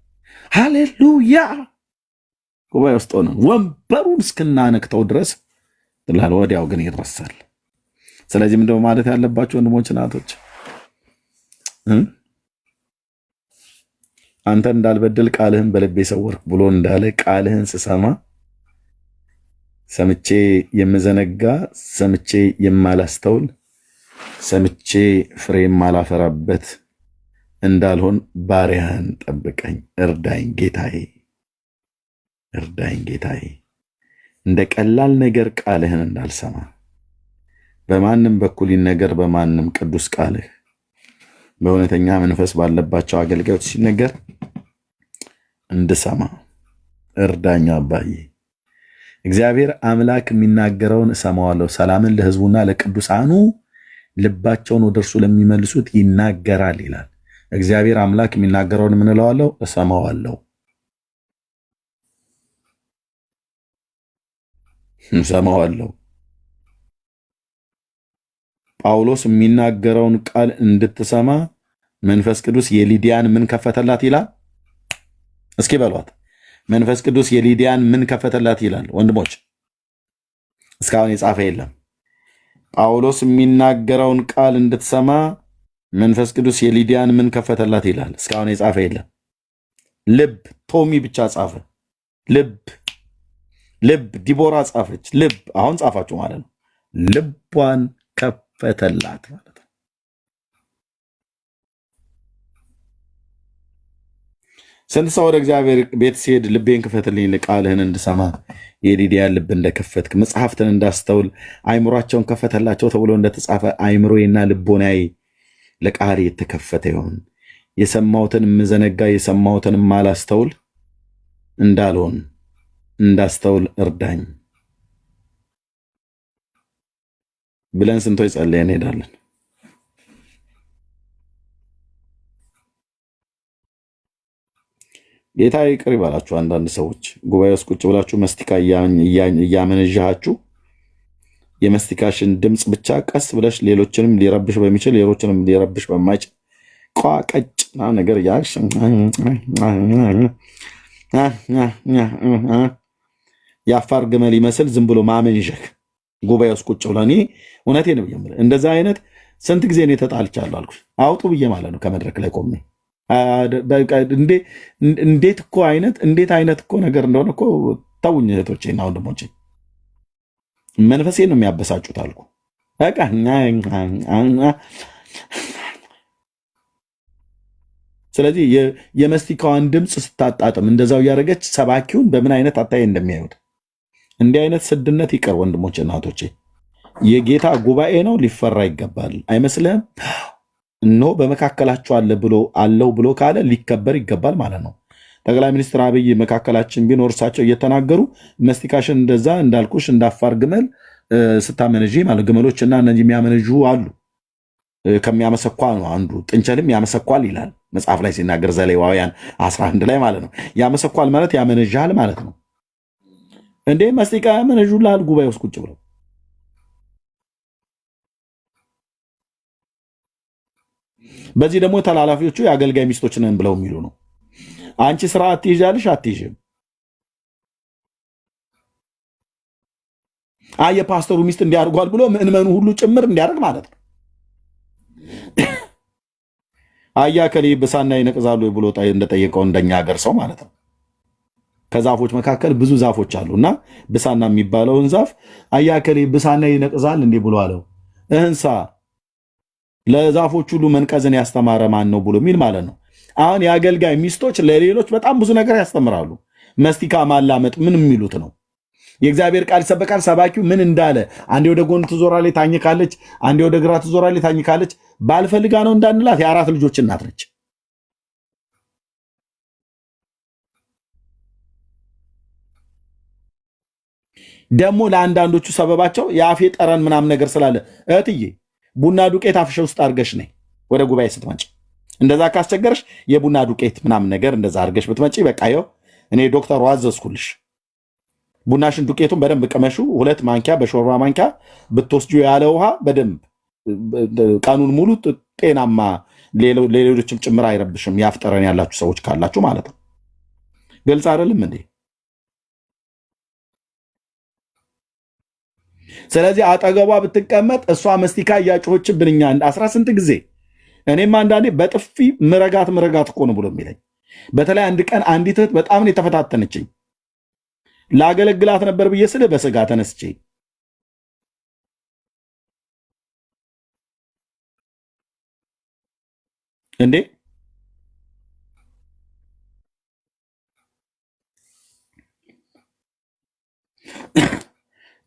ሃሌሉያ! ጉባኤ ውስጥ ሆነ ወንበሩን እስክናነክተው ድረስ ትላል፣ ወዲያው ግን ይረሳል። ስለዚህ ምንድነው ማለት ያለባቸው ወንድሞች እናቶች? አንተ እንዳልበድል ቃልህን በልቤ ሰወርክ ብሎ እንዳለ ቃልህን ስሰማ ሰምቼ የምዘነጋ ሰምቼ የማላስተውል ሰምቼ ፍሬ የማላፈራበት እንዳልሆን ባሪያህን ጠብቀኝ፣ እርዳኝ ጌታዬ፣ እርዳኝ ጌታዬ። እንደ ቀላል ነገር ቃልህን እንዳልሰማ በማንም በኩል ይነገር በማንም ቅዱስ ቃልህ በእውነተኛ መንፈስ ባለባቸው አገልጋዮች ሲነገር እንድሰማ እርዳኝ አባዬ። እግዚአብሔር አምላክ የሚናገረውን እሰማዋለሁ። ሰላምን ለሕዝቡና ለቅዱሳኑ ልባቸውን ወደ እርሱ ለሚመልሱት ይናገራል ይላል። እግዚአብሔር አምላክ የሚናገረውን ምን እለዋለሁ? እሰማዋለሁ፣ እሰማዋለሁ። ጳውሎስ የሚናገረውን ቃል እንድትሰማ መንፈስ ቅዱስ የሊዲያን ምን ከፈተላት ይላል? እስኪ በሏት። መንፈስ ቅዱስ የሊዲያን ምን ከፈተላት ይላል? ወንድሞች እስካሁን የጻፈ የለም። ጳውሎስ የሚናገረውን ቃል እንድትሰማ መንፈስ ቅዱስ የሊዲያን ምን ከፈተላት ይላል? እስካሁን የጻፈ የለም። ልብ ቶሚ ብቻ ጻፈ። ልብ ዲቦራ ጻፈች። ልብ አሁን ጻፋችሁ ማለት ነው። ልቧን ከፈተላት ማለት ነው። ስንት ሰው ወደ እግዚአብሔር ቤት ሲሄድ ልቤን ክፈትልኝ ቃልህን እንድሰማ የሊዲያን ልብ እንደከፈትክ መጽሐፍትን እንዳስተውል አይምሯቸውን ከፈተላቸው ተብሎ እንደተጻፈ አይምሮዬና ልቦናዬ ለቃል የተከፈተ ይሆን። የሰማሁትን የምዘነጋ የሰማሁትን ማላስተውል እንዳልሆን እንዳስተውል እርዳኝ ብለን ስንቶች ጸልየን እንሄዳለን። ጌታ ይቅር ይበላችሁ። አንዳንድ ሰዎች ጉባኤ ውስጥ ቁጭ ብላችሁ መስቲካ እያመነዣችሁ የመስቲካሽን ድምፅ ብቻ ቀስ ብለሽ ሌሎችንም ሊረብሽ በሚችል ሌሎችንም ሊረብሽ በማይችል ቀጭና ነገር እያልሽ የአፋር ግመል ይመስል ዝም ብሎ ማመንዠክ ጉባኤ ውስጥ ቁጭ ብሎ እኔ እውነቴን ነው የምልህ። እንደዛ አይነት ስንት ጊዜ ነው ተጣልቻለሁ አልኩሽ። አውጡ ብዬ ማለት ነው ከመድረክ ላይ ቆሜ እንዴት አይነት እኮ ነገር እንደሆነ እኮ ተውኝ እህቶቼና ወንድሞቼ፣ መንፈሴን ነው የሚያበሳጩት አልኩ። በቃ ስለዚህ የመስቲካዋን ድምፅ ስታጣጥም እንደዛው እያደረገች ሰባኪውን በምን አይነት አታይ እንደሚያዩት እንዲህ አይነት ስድነት ይቀር ወንድሞቼ እናቶቼ። የጌታ ጉባኤ ነው፣ ሊፈራ ይገባል። አይመስልህም? እነሆ በመካከላችሁ አለው ብሎ ካለ ሊከበር ይገባል ማለት ነው። ጠቅላይ ሚኒስትር አብይ መካከላችን ቢኖር እርሳቸው እየተናገሩ መስቲካሽን እንደዛ እንዳልኩሽ እንዳፋር ግመል ስታመነዥ ማለት ግመሎችና እነዚህ የሚያመነዡ አሉ። ከሚያመሰኳ ነው አንዱ ጥንቸልም ያመሰኳል ይላል መጽሐፍ ላይ ሲናገር ዘሌዋውያን 11 ላይ ማለት ነው። ያመሰኳል ማለት ያመነዣል ማለት ነው። እንዴ መስቲካ ያመነዡልሃል ጉባኤ ውስጥ ቁጭ ብለው። በዚህ ደግሞ ተላላፊዎቹ የአገልጋይ ሚስቶች ነን ብለው የሚሉ ነው። አንቺ ስራ አትይዣለሽ አትይዥም። የፓስተሩ ሚስት እንዲያርጓል ብሎ ምእመኑ ሁሉ ጭምር እንዲያደርግ ማለት ነው። ከሌ ብሳና ይነቅዛሉ ብሎ እንደጠየቀው እንደኛ ሀገር ሰው ማለት ነው። ከዛፎች መካከል ብዙ ዛፎች አሉ እና ብሳና የሚባለውን ዛፍ ከሌ ብሳና ይነቅዛል እንዲህ ብሎ አለው። እንሳ ለዛፎች ሁሉ መንቀዝን ያስተማረ ማን ነው ብሎ የሚል ማለት ነው። አሁን የአገልጋይ ሚስቶች ለሌሎች በጣም ብዙ ነገር ያስተምራሉ። መስቲካ ማላመጥ ምን የሚሉት ነው? የእግዚአብሔር ቃል ይሰበካል። ሰባኪው ምን እንዳለ አንዴ ወደ ጎን ትዞራለች ታኝካለች፣ አንዴ ወደ ግራ ትዞራለች ታኝካለች። ባልፈልጋ ነው እንዳንላት የአራት ልጆች እናት ነች። ደግሞ ለአንዳንዶቹ ሰበባቸው የአፌ ጠረን ምናምን ነገር ስላለ እህትዬ ቡና ዱቄት አፍሽ ውስጥ አድርገሽ ነይ ወደ ጉባኤ ስትመጪ። እንደዛ ካስቸገረሽ የቡና ዱቄት ምናምን ነገር እንደዛ አድርገሽ ብትመጪ በቃ ይኸው እኔ ዶክተሩ አዘዝኩልሽ። ቡናሽን ዱቄቱን በደንብ ቅመሹ። 2 ማንኪያ በሾርባ ማንኪያ ብትወስጁ ያለ ውሃ በደንብ ቀኑን ሙሉ ጤናማ፣ ሌሎችም ጭምር አይረብሽም። ያፍጠረን ያላችሁ ሰዎች ካላችሁ ማለት ነው። ግልጽ አይደለም እንዴ? ስለዚህ አጠገቧ ብትቀመጥ እሷ መስቲካ እያጮኸችብን እኛ 18 ጊዜ እኔም አንዳንዴ በጥፊ ምረጋት እኮ ነው ብሎ የሚለኝ። በተለይ አንድ ቀን አንዲት እህት በጣም ነው የተፈታተነችኝ። ላገለግላት ነበር ብዬ ስልህ በስጋ ተነስቼ እንዴ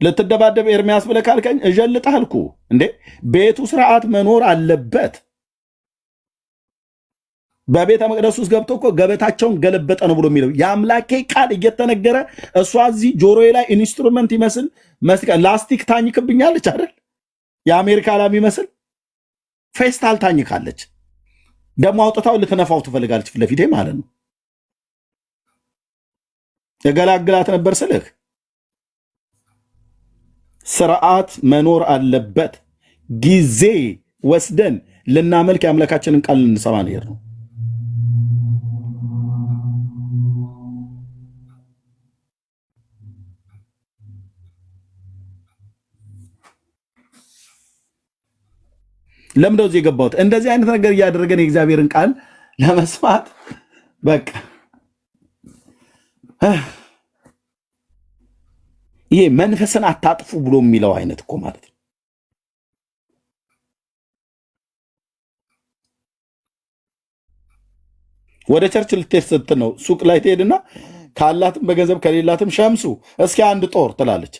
ልትደባደብ ኤርሚያስ ብለህ ካልከኝ እጀልጥህ አልኩ። እንዴ ቤቱ ስርዓት መኖር አለበት። በቤተ መቅደስ ውስጥ ገብቶ እኮ ገበታቸውን ገለበጠ ነው ብሎ የሚለው የአምላኬ ቃል እየተነገረ እሷ እዚህ ጆሮዬ ላይ ኢንስትሩመንት ይመስል ላስቲክ ታኝክብኛለች አይደል? የአሜሪካ ላም ይመስል ፌስታል ታኝካለች። ደግሞ አውጥታው ልትነፋው ትፈልጋለች ፊት ለፊቴ ማለት ነው። የገላግላት ነበር ስልህ ስርዓት መኖር አለበት። ጊዜ ወስደን ልናመልክ የአምላካችንን ቃል ልንሰማ ነው። ለምን እንደዚህ የገባሁት? እንደዚህ አይነት ነገር እያደረገን የእግዚአብሔርን ቃል ለመስማት በቃ ይሄ መንፈስን አታጥፉ ብሎ የሚለው አይነት እኮ ማለት ነው። ወደ ቸርች ልትሄድ ስትል ነው ሱቅ ላይ ትሄድና ካላትም በገንዘብ ከሌላትም ሸምሱ እስኪ አንድ ጦር ትላለች።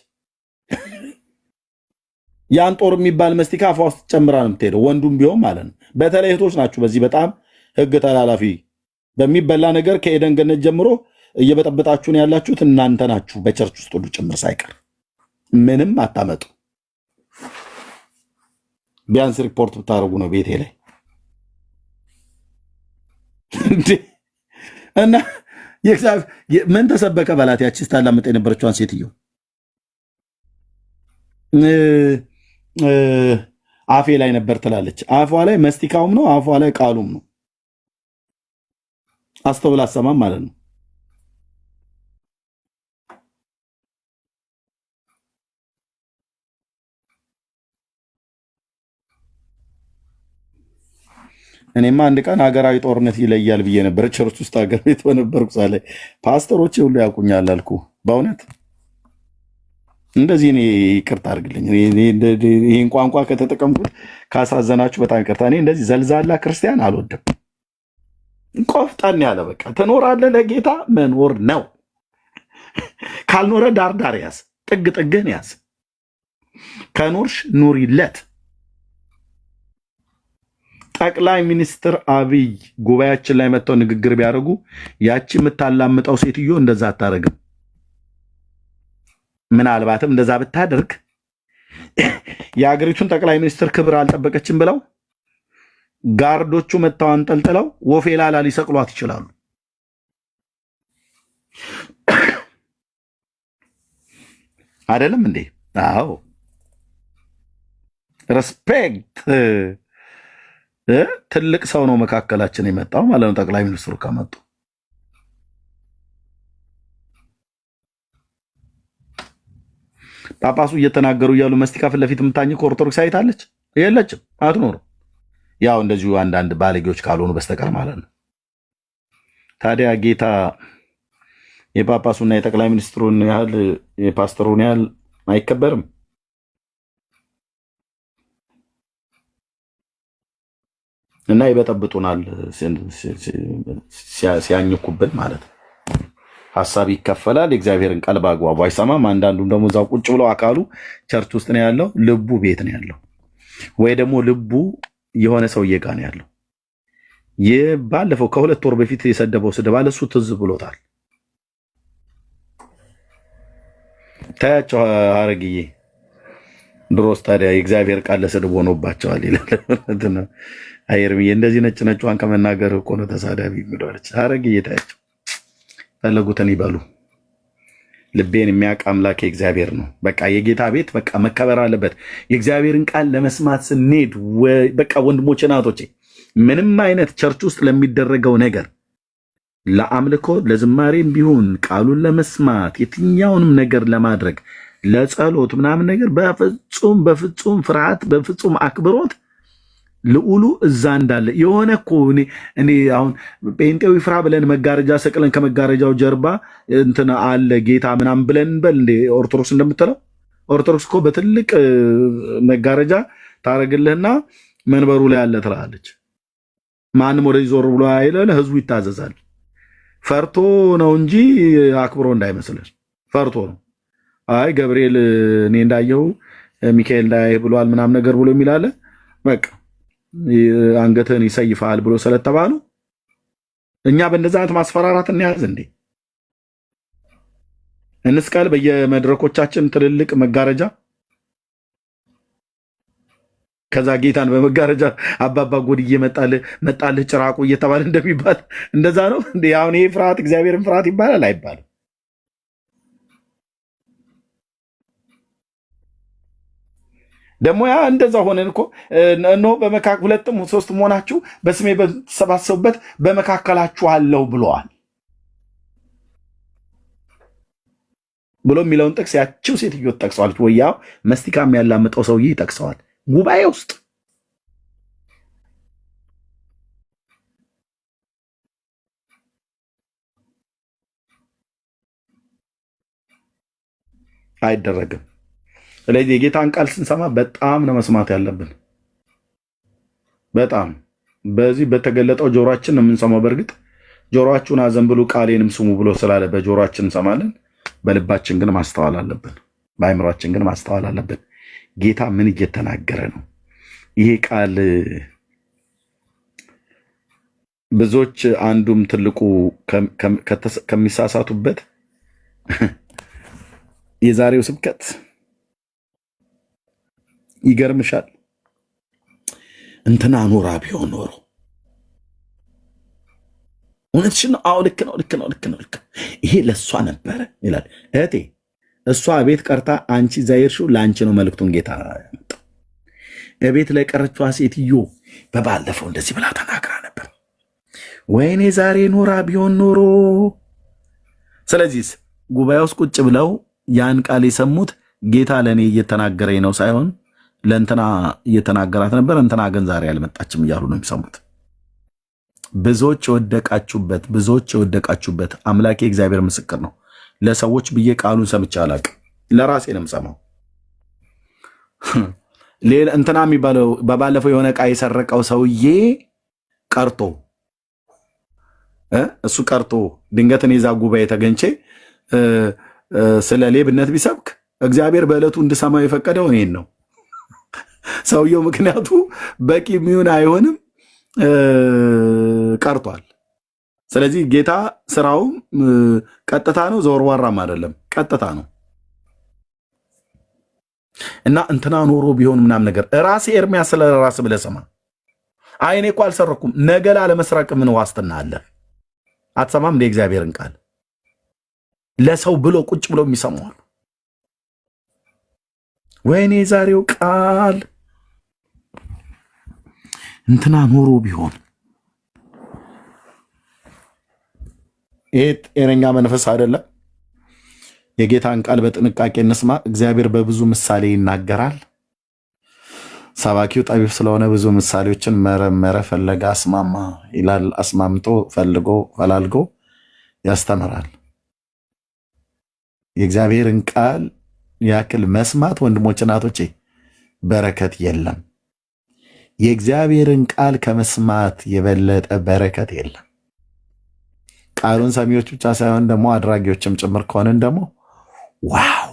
ያን ጦር የሚባል መስቲካ አፏ ውስጥ ጨምራ ነው የምትሄደው፣ ወንዱም ቢሆን ማለት ነው። በተለይ እህቶች ናችሁ በዚህ በጣም ህግ ተላላፊ። በሚበላ ነገር ከኤደን ገነት ጀምሮ እየበጠበጣችሁን ያላችሁት እናንተ ናችሁ፣ በቸርች ውስጥ ሁሉ ጭምር ሳይቀር ምንም አታመጡ። ቢያንስ ሪፖርት ብታደርጉ ነው ቤቴ ላይ እና ምን ተሰበከ በላት። ያቺ ስታላምጥ የነበረችዋን ሴትዮ አፌ ላይ ነበር ትላለች። አፏ ላይ መስቲካውም ነው፣ አፏ ላይ ቃሉም ነው። አስተውላ አሰማም ማለት ነው። እኔማ አንድ ቀን ሀገራዊ ጦርነት ይለያል ብዬ ነበር። ቸርች ውስጥ ሀገር ቤት በነበርኩ ሳለ ፓስተሮች ሁሉ ያውቁኛል አልኩ። በእውነት እንደዚህ እኔ ይቅርታ አድርግልኝ፣ ይህን ቋንቋ ከተጠቀምኩት ካሳዘናችሁ በጣም ይቅርታ። እኔ እንደዚህ ዘልዛላ ክርስቲያን አልወድም። ቆፍጠን ያለ በቃ ትኖራለህ፣ ለጌታ መኖር ነው። ካልኖረ ዳርዳር ያዝ፣ ጥግ ጥግህን ያዝ። ከኖርሽ ኑሪለት። ጠቅላይ ሚኒስትር አብይ ጉባኤያችን ላይ መጥተው ንግግር ቢያደርጉ ያቺ የምታላምጠው ሴትዮ እንደዛ አታደርግም። ምናልባትም እንደዛ ብታደርግ የአገሪቱን ጠቅላይ ሚኒስትር ክብር አልጠበቀችም ብለው ጋርዶቹ መጥተው አንጠልጥለው ወፌ ላላ ሊሰቅሏት ይችላሉ። አይደለም እንዴ? አዎ፣ ሬስፔክት። ትልቅ ሰው ነው መካከላችን የመጣው ማለት ነው። ጠቅላይ ሚኒስትሩ ከመጡ ጳጳሱ እየተናገሩ እያሉ መስቲካ ፊት ለፊት የምታኝክ ኦርቶዶክስ አይታለች? የለችም፣ አትኖርም። ያው እንደዚሁ አንዳንድ ባለጌዎች ካልሆኑ በስተቀር ማለት ነው። ታዲያ ጌታ የጳጳሱና የጠቅላይ ሚኒስትሩን ያህል የፓስተሩን ያህል አይከበርም? እና ይበጠብጡናል ሲያኝኩብን ማለት ነው። ሀሳብ ይከፈላል። የእግዚአብሔርን ቃል በአግባቡ አይሰማም። አንዳንዱም ደግሞ እዛው ቁጭ ብለው አካሉ ቸርች ውስጥ ነው ያለው፣ ልቡ ቤት ነው ያለው፣ ወይ ደግሞ ልቡ የሆነ ሰውዬ ጋር ነው ያለው። ባለፈው ከ2 ወር በፊት የሰደበው ስድብ አለ፣ እሱ ትዝ ብሎታል። ታያቸው ሀረግዬ ድሮስ ታዲያ የእግዚአብሔር ቃል ለስድብ ሆኖባቸዋል ይላል። አይርምዬ እንደዚህ ነጭ ነጯን ከመናገር እኮ ነው ተሳዳቢ የሚለዋለች። ሀረግዬ ታያቸው ፈለጉትን ይበሉ። ልቤን የሚያውቅ አምላክ የእግዚአብሔር ነው። በቃ የጌታ ቤት በቃ መከበር አለበት። የእግዚአብሔርን ቃል ለመስማት ስንሄድ በቃ ወንድሞቼ ናቶቼ፣ ምንም አይነት ቸርች ውስጥ ለሚደረገው ነገር ለአምልኮ ለዝማሬም ቢሆን ቃሉን ለመስማት የትኛውንም ነገር ለማድረግ ለጸሎት ምናምን ነገር በፍጹም ፍርሃት በፍጹም አክብሮት ልዑሉ እዛ እንዳለ የሆነ እኮ እኔ አሁን ጴንጤው ይፍራ ብለን መጋረጃ ሰቅለን ከመጋረጃው ጀርባ እንትን አለ ጌታ ምናምን ብለን በል እንደ ኦርቶዶክስ እንደምትለው ኦርቶዶክስ እኮ በትልቅ መጋረጃ ታረግልህና መንበሩ ላይ አለ ትላለች። ማንም ወደዚህ ዞር ብሎ አይለለ፣ ህዝቡ ይታዘዛል። ፈርቶ ነው እንጂ አክብሮ እንዳይመስልን ፈርቶ ነው። አይ ገብርኤል እኔ እንዳየው ሚካኤል እንዳይ ብሏል ምናምን ነገር ብሎ የሚላለ በቃ አንገትህን ይሰይፋል ብሎ ስለተባሉ እኛ በእንደዛ አይነት ማስፈራራት እንያዝ እንዴ? እንስቀል በየመድረኮቻችን ትልልቅ መጋረጃ፣ ከዛ ጌታን በመጋረጃ አባባ ጎድዬ መጣልህ ጭራቁ እየተባለ እንደሚባል እንደዛ ነው እንዴ? አሁን ይሄ ፍርሃት እግዚአብሔርን ፍርሃት ይባላል አይባልም? ደግሞ ያ እንደዛ ሆነን እኮ እነሆ በመካከል ሁለትም ሶስትም ሆናችሁ በስሜ በተሰባሰቡበት በመካከላችሁ አለሁ ብለዋል ብሎ የሚለውን ጥቅስ ያችው ሴትዮ ጠቅሰዋለች። ወያው መስቲካም ያላምጠው ሰውዬ ይጠቅሰዋል ጉባኤ ውስጥ። አይደረግም። ስለዚህ የጌታን ቃል ስንሰማ በጣም ነው መስማት ያለብን። በጣም በዚህ በተገለጠው ጆሮአችን ነው የምንሰማው። በእርግጥ ጆሮአችሁን አዘንብሉ ቃሌንም ስሙ ብሎ ስላለ በጆሮአችን እንሰማለን። በልባችን ግን ማስተዋል አለብን። በአእምሯችን ግን ማስተዋል አለብን። ጌታ ምን እየተናገረ ነው? ይሄ ቃል ብዙዎች አንዱም ትልቁ ከሚሳሳቱበት የዛሬው ስብከት ይገርምሻል። እንትና ኖራ ቢሆን ኖሮ እውነትሽን ነው። አዎ ልክ ነው፣ ልክ ነው፣ ልክ ነው፣ ልክ ይሄ ለእሷ ነበረ ይላል። እህቴ እሷ ቤት ቀርታ አንቺ ዛይርሽው ለአንቺ ነው መልእክቱን ጌታ ያመጣው። እቤት ላይ ቀረችዋ ሴትዮ በባለፈው እንደዚህ ብላ ተናግራ ነበር። ወይኔ ዛሬ ኖራ ቢሆን ኖሮ። ስለዚህ ጉባኤ ውስጥ ቁጭ ብለው ያን ቃል የሰሙት ጌታ ለእኔ እየተናገረኝ ነው ሳይሆን ለእንትና እየተናገራት ነበር፣ እንትና ግን ዛሬ አልመጣችም እያሉ ነው የሚሰሙት። ብዙዎች የወደቃችሁበት አምላኬ እግዚአብሔር ምስክር ነው። ለሰዎች ብዬ ቃሉን ሰምቼ አላቅም፣ ለራሴ ነው የምሰማው። ሌላ እንትና የሚባለው በባለፈው የሆነ ዕቃ የሰረቀው ሰውዬ ቀርቶ እሱ ቀርቶ ድንገት እኔ እዛ ጉባኤ ተገኝቼ ስለ ሌብነት ቢሰብክ እግዚአብሔር በዕለቱ እንድሰማው የፈቀደው እኔን ነው። ሰውየው ምክንያቱ በቂ የሚሆን አይሆንም ቀርቷል። ስለዚህ ጌታ ስራውም ቀጥታ ነው፣ ዘወርዋራም አይደለም፣ ቀጥታ ነው እና እንትና ኖሮ ቢሆን ምናምን ነገር ራሴ ኤርሚያስ ስለ ራስ ብለህ ስማ። አይ እኔ እኮ አልሰረኩም። ነገ ላለመስራቅ ምን ዋስትና አለ? አትሰማም እንደ እግዚአብሔርን ቃል ለሰው ብሎ ቁጭ ብሎ የሚሰማዋል። ወይኔ ዛሬው ቃል እንትና ኖሮ ቢሆን። ይሄ ጤነኛ መንፈስ አይደለም። የጌታን ቃል በጥንቃቄ እንስማ። እግዚአብሔር በብዙ ምሳሌ ይናገራል። ሰባኪው ጠቢብ ስለሆነ ብዙ ምሳሌዎችን መረመረ፣ ፈለገ፣ አስማማ ይላል። አስማምቶ ፈልጎ ፈላልጎ ያስተምራል። የእግዚአብሔርን ቃል ያክል መስማት ወንድሞች እናቶቼ በረከት የለም። የእግዚአብሔርን ቃል ከመስማት የበለጠ በረከት የለም። ቃሉን ሰሚዎች ብቻ ሳይሆን ደግሞ አድራጊዎችም ጭምር ከሆንን ደግሞ ዋው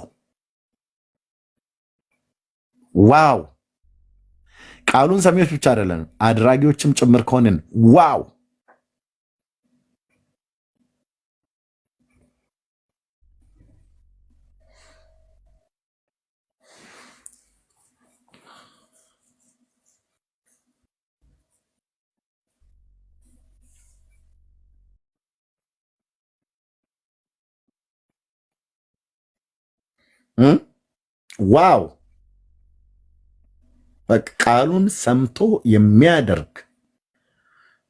ዋው! ቃሉን ሰሚዎች ብቻ አይደለም አድራጊዎችም ጭምር ከሆንን ዋው! ዋው! ቃሉን ሰምቶ የሚያደርግ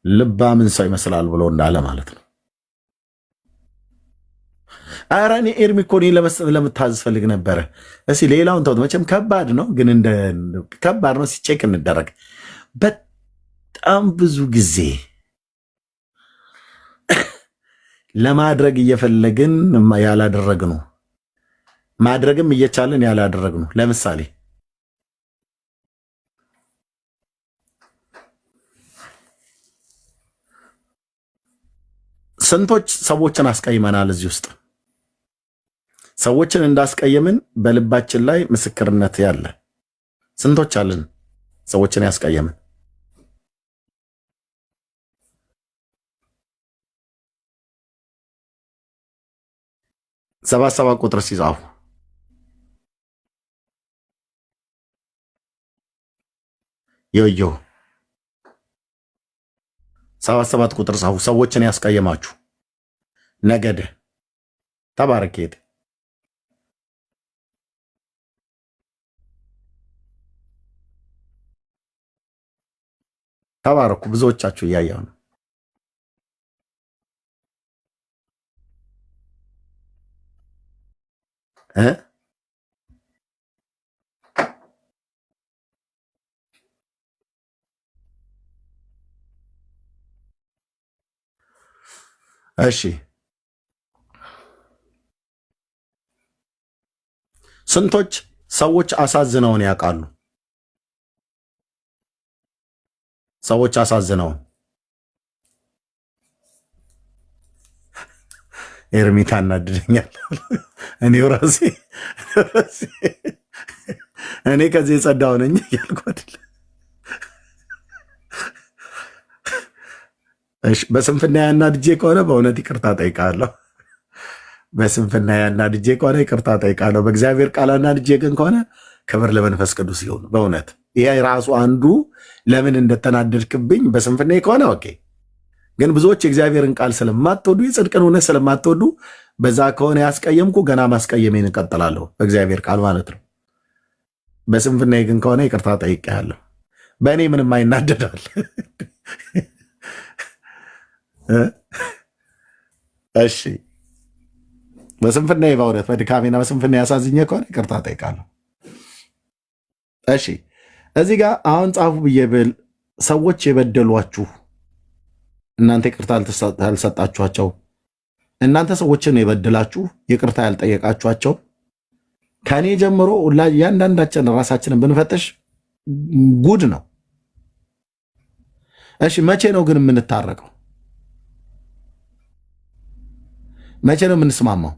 ልባምን ሰው ይመስላል ብሎ እንዳለ ማለት ነው። ኧረ እኔ ኤርሚ እኮ እኔ ለምታዘዝ ፈልግ ነበረ። እስኪ ሌላውን ተውት፣ መቼም ከባድ ነው፣ ግን ከባድ ነው። ሲቼክ እንደረግ በጣም ብዙ ጊዜ ለማድረግ እየፈለግን ያላደረግነው ማድረግም እየቻለን ያላደረግነው። ለምሳሌ ስንቶች ሰዎችን አስቀይመናል። እዚህ ውስጥ ሰዎችን እንዳስቀየምን በልባችን ላይ ምስክርነት ያለ ስንቶች አለን ሰዎችን ያስቀየምን። ሰባት ቁጥር ሲጻፉ ዮዮ 77 ቁጥር ጻፉ። ሰዎችን ያስቀየማችሁ ነገደ ተባረኬት ተባረኩ። ብዙዎቻችሁ እያየሁ ነው። እሺ ስንቶች ሰዎች አሳዝነውን ያውቃሉ? ሰዎች አሳዝነውን ኤርሚታ እናድደኛል። እኔው ራሴ እኔ ከዚህ የጸዳው ነኝ እያልኩ አይደል? እሺ በስንፍና ያናድጄ ከሆነ በእውነት ይቅርታ ጠይቃለሁ። በስንፍና ያናድጄ ከሆነ ይቅርታ ጠይቃለሁ። በእግዚአብሔር ቃል አናድጄ ግን ከሆነ ክብር ለመንፈስ ቅዱስ ይሁን። በእውነት ይሄ ራሱ አንዱ ለምን እንደተናደድክብኝ በስንፍና ከሆነ ኦኬ። ግን ብዙዎች የእግዚአብሔርን ቃል ስለማትወዱ የጽድቅን እውነት ስለማትወዱ በዛ ከሆነ ያስቀየምኩ ገና ማስቀየሜን እቀጥላለሁ። በእግዚአብሔር ቃል ማለት ነው። በስንፍና ግን ከሆነ ይቅርታ ጠይቄያለሁ። በእኔ ምንም አይናደዳል። እሺ በስንፍና በእውነት በድካሜና በስንፍና ያሳዝኘ ከሆነ ይቅርታ ጠይቃለሁ። እሺ እዚህ ጋር አሁን ጻፉ ብዬ ብል ሰዎች የበደሏችሁ እናንተ ይቅርታ ያልሰጣችኋቸው፣ እናንተ ሰዎችን የበደላችሁ ይቅርታ ያልጠየቃችኋቸው፣ ከእኔ ጀምሮ እያንዳንዳችን ራሳችንን ብንፈትሽ ጉድ ነው። እሺ መቼ ነው ግን የምንታረቀው? መቼ ነው የምንስማማው?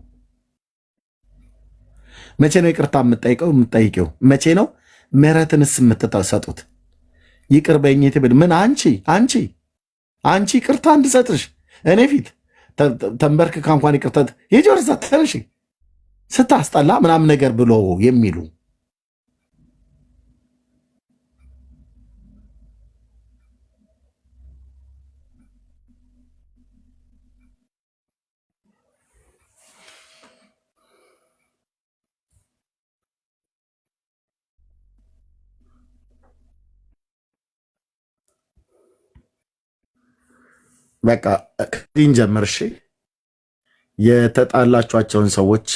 መቼ ነው ይቅርታ የምትጠይቀው? መቼ ነው ምህረትንስ የምትሰጡት? ይቅር በይኝ ትብል ምን አንቺ ይቅርታ እንድሰጥሽ እኔ ፊት ተንበርክካ እንኳን ይቅርታ ሂጂ ወደዛ ተነሺ ስታስጠላ ምናምን ነገር ብሎ የሚሉ በቃ ከዲን ጀምር። እሺ የተጣላችኋቸውን ሰዎች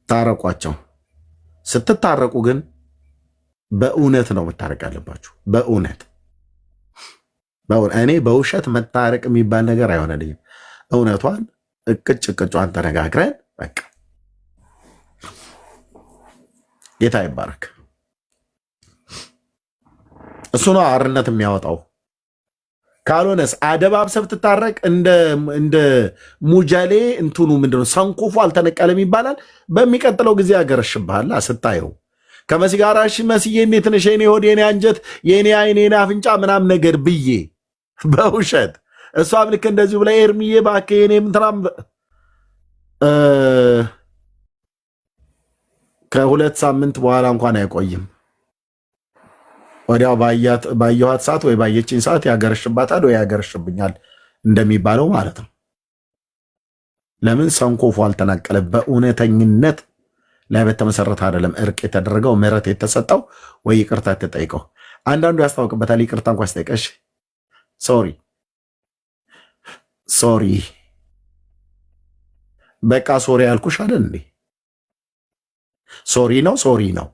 ታረቋቸው። ስትታረቁ ግን በእውነት ነው መታረቅ ያለባችሁ። በእውነት እኔ በውሸት መታረቅ የሚባል ነገር አይሆነልኝም። እውነቷን እቅጯን ተነጋግረን በቃ ጌታ ይባረክ። እሱ ነው አርነት የሚያወጣው። ካልሆነስ አደባብሰብ ትታረቅ እንደ ሙጃሌ እንትኑ ምንድነው ሰንኮፉ አልተነቀለም ይባላል። በሚቀጥለው ጊዜ ያገረሽብሃል ስታየው ከመሲ ጋር እሺ መስዬ እንዴት ነሽ የኔ ሆድ የኔ አንጀት የኔ አይን የኔ አፍንጫ ምናም ነገር ብዬ በውሸት እሷም ልክ እንደዚሁ ብላ ኤርሚዬ እባክህ የኔ ምንትራም ከሁለት ሳምንት በኋላ እንኳን አይቆይም። ወዲያው ባየኋት ሰዓት ወይ ባየችኝ ሰዓት ያገረሽባታል ወይ ያገረሽብኛል እንደሚባለው ማለት ነው። ለምን ሰንኮፉ አልተናቀለም? በእውነተኝነት ላይ በተመሰረተ አይደለም እርቅ የተደረገው ምህረት የተሰጠው ወይ ይቅርታ የተጠይቀው። አንዳንዱ ያስታውቅበታል። ይቅርታ እንኳ ሲጠይቀሽ ሶሪ በቃ ሶሪ ያልኩሽ አይደል እንዴ? ሶሪ ነው።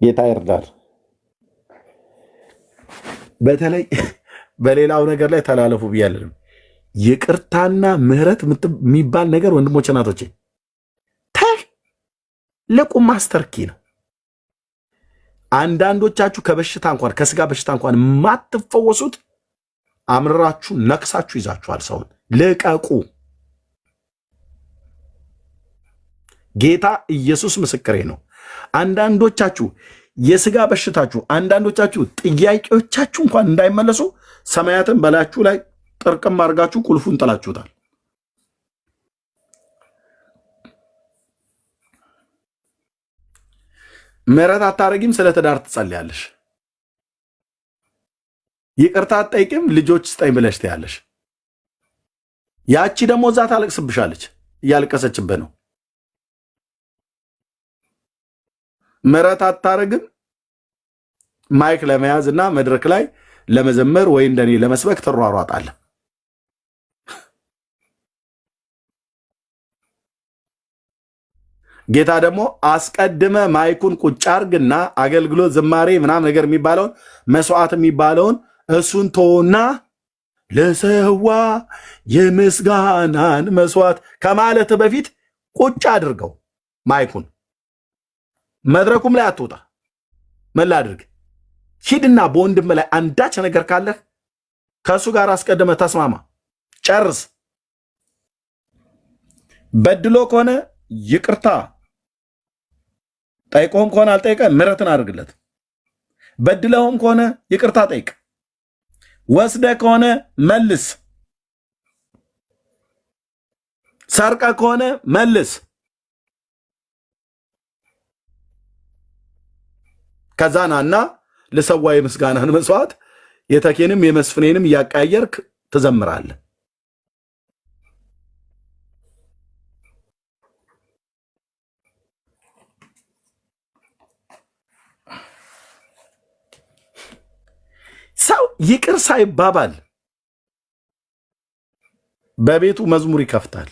ጌታ ይርዳል። በተለይ በሌላው ነገር ላይ ተላለፉ ብያለሁ። ይቅርታና ምህረት የሚባል ነገር ወንድሞች እናቶቼ ለቁም ማስተርኪ ነው። አንዳንዶቻችሁ ከበሽታ እንኳን ከስጋ በሽታ እንኳን የማትፈወሱት አምርራችሁ ነክሳችሁ ይዛችኋል። ሰውን ልቀቁ። ጌታ ኢየሱስ ምስክሬ ነው። አንዳንዶቻችሁ የስጋ በሽታችሁ አንዳንዶቻችሁ ጥያቄዎቻችሁ እንኳን እንዳይመለሱ ሰማያትን በላያችሁ ላይ ጥርቅም አድርጋችሁ ቁልፉን ጥላችሁታል። ምህረት አታረጊም፣ ስለ ትዳር ትጸልያለሽ። ይቅርታ አትጠይቅም፣ ልጆች ስጠኝ ብለሽ ትያለሽ። ያቺ ደግሞ እዛ ታለቅስብሻለች፣ እያለቀሰችበት ነው። ምህረት አታረግም። ማይክ ለመያዝ እና መድረክ ላይ ለመዘመር ወይ እንደኔ ለመስበክ ትሯሯጣለህ። ጌታ ደግሞ አስቀድመ ማይኩን ቁጭ አርግና አገልግሎት ዝማሬ ምናምን ነገር የሚባለውን መስዋዕት የሚባለውን እሱን ተውና ለሰዋ የምስጋናን መስዋዕት ከማለት በፊት ቁጭ አድርገው ማይኩን። መድረኩም ላይ አትውጣ። ምን ላድርግ? ሂድና በወንድም ላይ አንዳች ነገር ካለህ ከእሱ ጋር አስቀድመ ተስማማ፣ ጨርስ። በድሎ ከሆነ ይቅርታ ጠይቆም ከሆነ አልጠይቀ ምሕረትን አድርግለት። በድለውም ከሆነ ይቅርታ ጠይቅ። ወስደ ከሆነ መልስ። ሰርቀ ከሆነ መልስ። ከዛናና ለሰዋ የምስጋናን መስዋዕት የተኬንም የመስፍኔንም እያቀያየርክ ትዘምራለህ። ሰው ይቅር ሳይባባል በቤቱ መዝሙር ይከፍታል።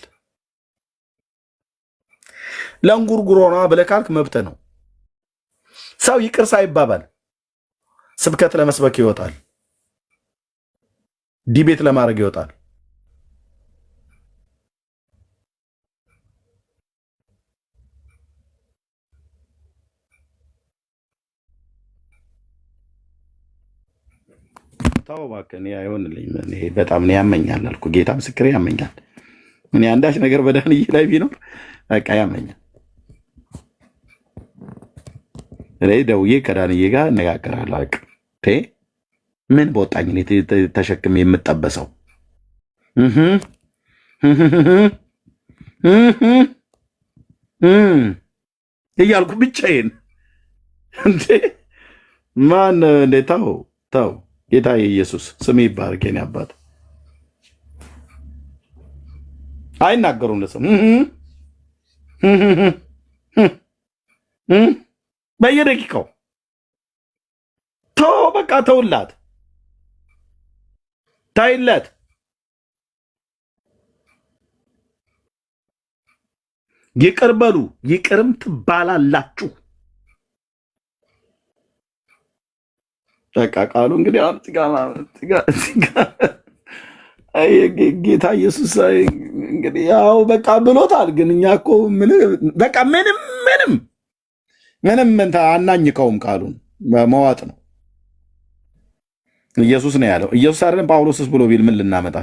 ለእንጉርጉሮና ብለህ ካልክ መብት ነው። ሰው ይቅር ሳይባባል ስብከት ለመስበክ ይወጣል፣ ዲቤት ለማድረግ ይወጣል። ታው ባከን አይሆንልኝ። ይሄ በጣም ነው ያመኛል አልኩ። ጌታ ምስክሬ ያመኛል። ምን አንዳች ነገር በዳንዬ ላይ ቢኖር በቃ ያመኛል። ላይ ደውዬ ከዳንዬ ጋር እነጋገራለሁ። አቅ ምን በወጣኝ ተሸክሜ የምጠበሰው እያልኩ ብቻዬን እንዴ ማን እንዴ ታው ታው ጌታ ኢየሱስ ስም ይባረክ። የኔ አባት አይናገሩም ለሰው በየደቂቃው ተው በቃ ተውላት፣ ታይለት። ይቅር በሉ ይቅርም ትባላላችሁ። በቃ ቃሉ እንግዲህ ጌታ ኢየሱስ እንግዲህ ያው በቃ ብሎታል። ግን እኛ እኮ በቃ ምንም አናኝከውም። ቃሉን መዋጥ ነው። ኢየሱስ ነው ያለው። ኢየሱስ አይደለም ጳውሎስስ ብሎ ቢል ምን ልናመጣ?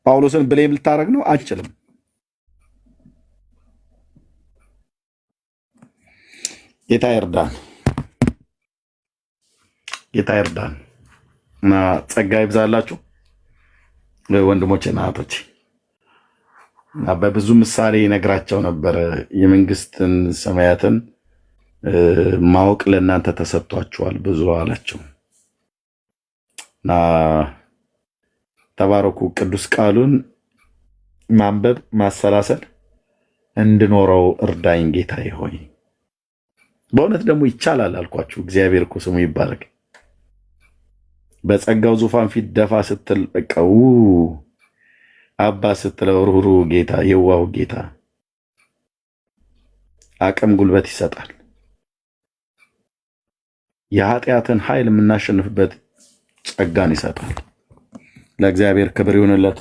ጳውሎስን ብሌም ልታረግ ነው? አንችልም። ጌታ ይርዳን። ጌታ ይርዳን እና ጸጋ ይብዛላችሁ ወንድሞቼና እህቶቼ። በብዙ ምሳሌ ይነግራቸው ነበር። የመንግስትን ሰማያትን ማወቅ ለእናንተ ተሰጥቷችኋል ብዙ አላቸው እና ተባረኩ። ቅዱስ ቃሉን ማንበብ ማሰላሰል እንድኖረው እርዳኝ ጌታዬ ሆይ። በእውነት ደግሞ ይቻላል አልኳችሁ። እግዚአብሔር እኮ ስሙ ይባረክ። በጸጋው ዙፋን ፊት ደፋ ስትል በቃ አባ ስትለው ሩሩ ጌታ፣ የዋው ጌታ አቅም ጉልበት ይሰጣል። የኃጢአትን ኃይል የምናሸንፍበት ጸጋን ይሰጣል። ለእግዚአብሔር ክብር ይሁንለት።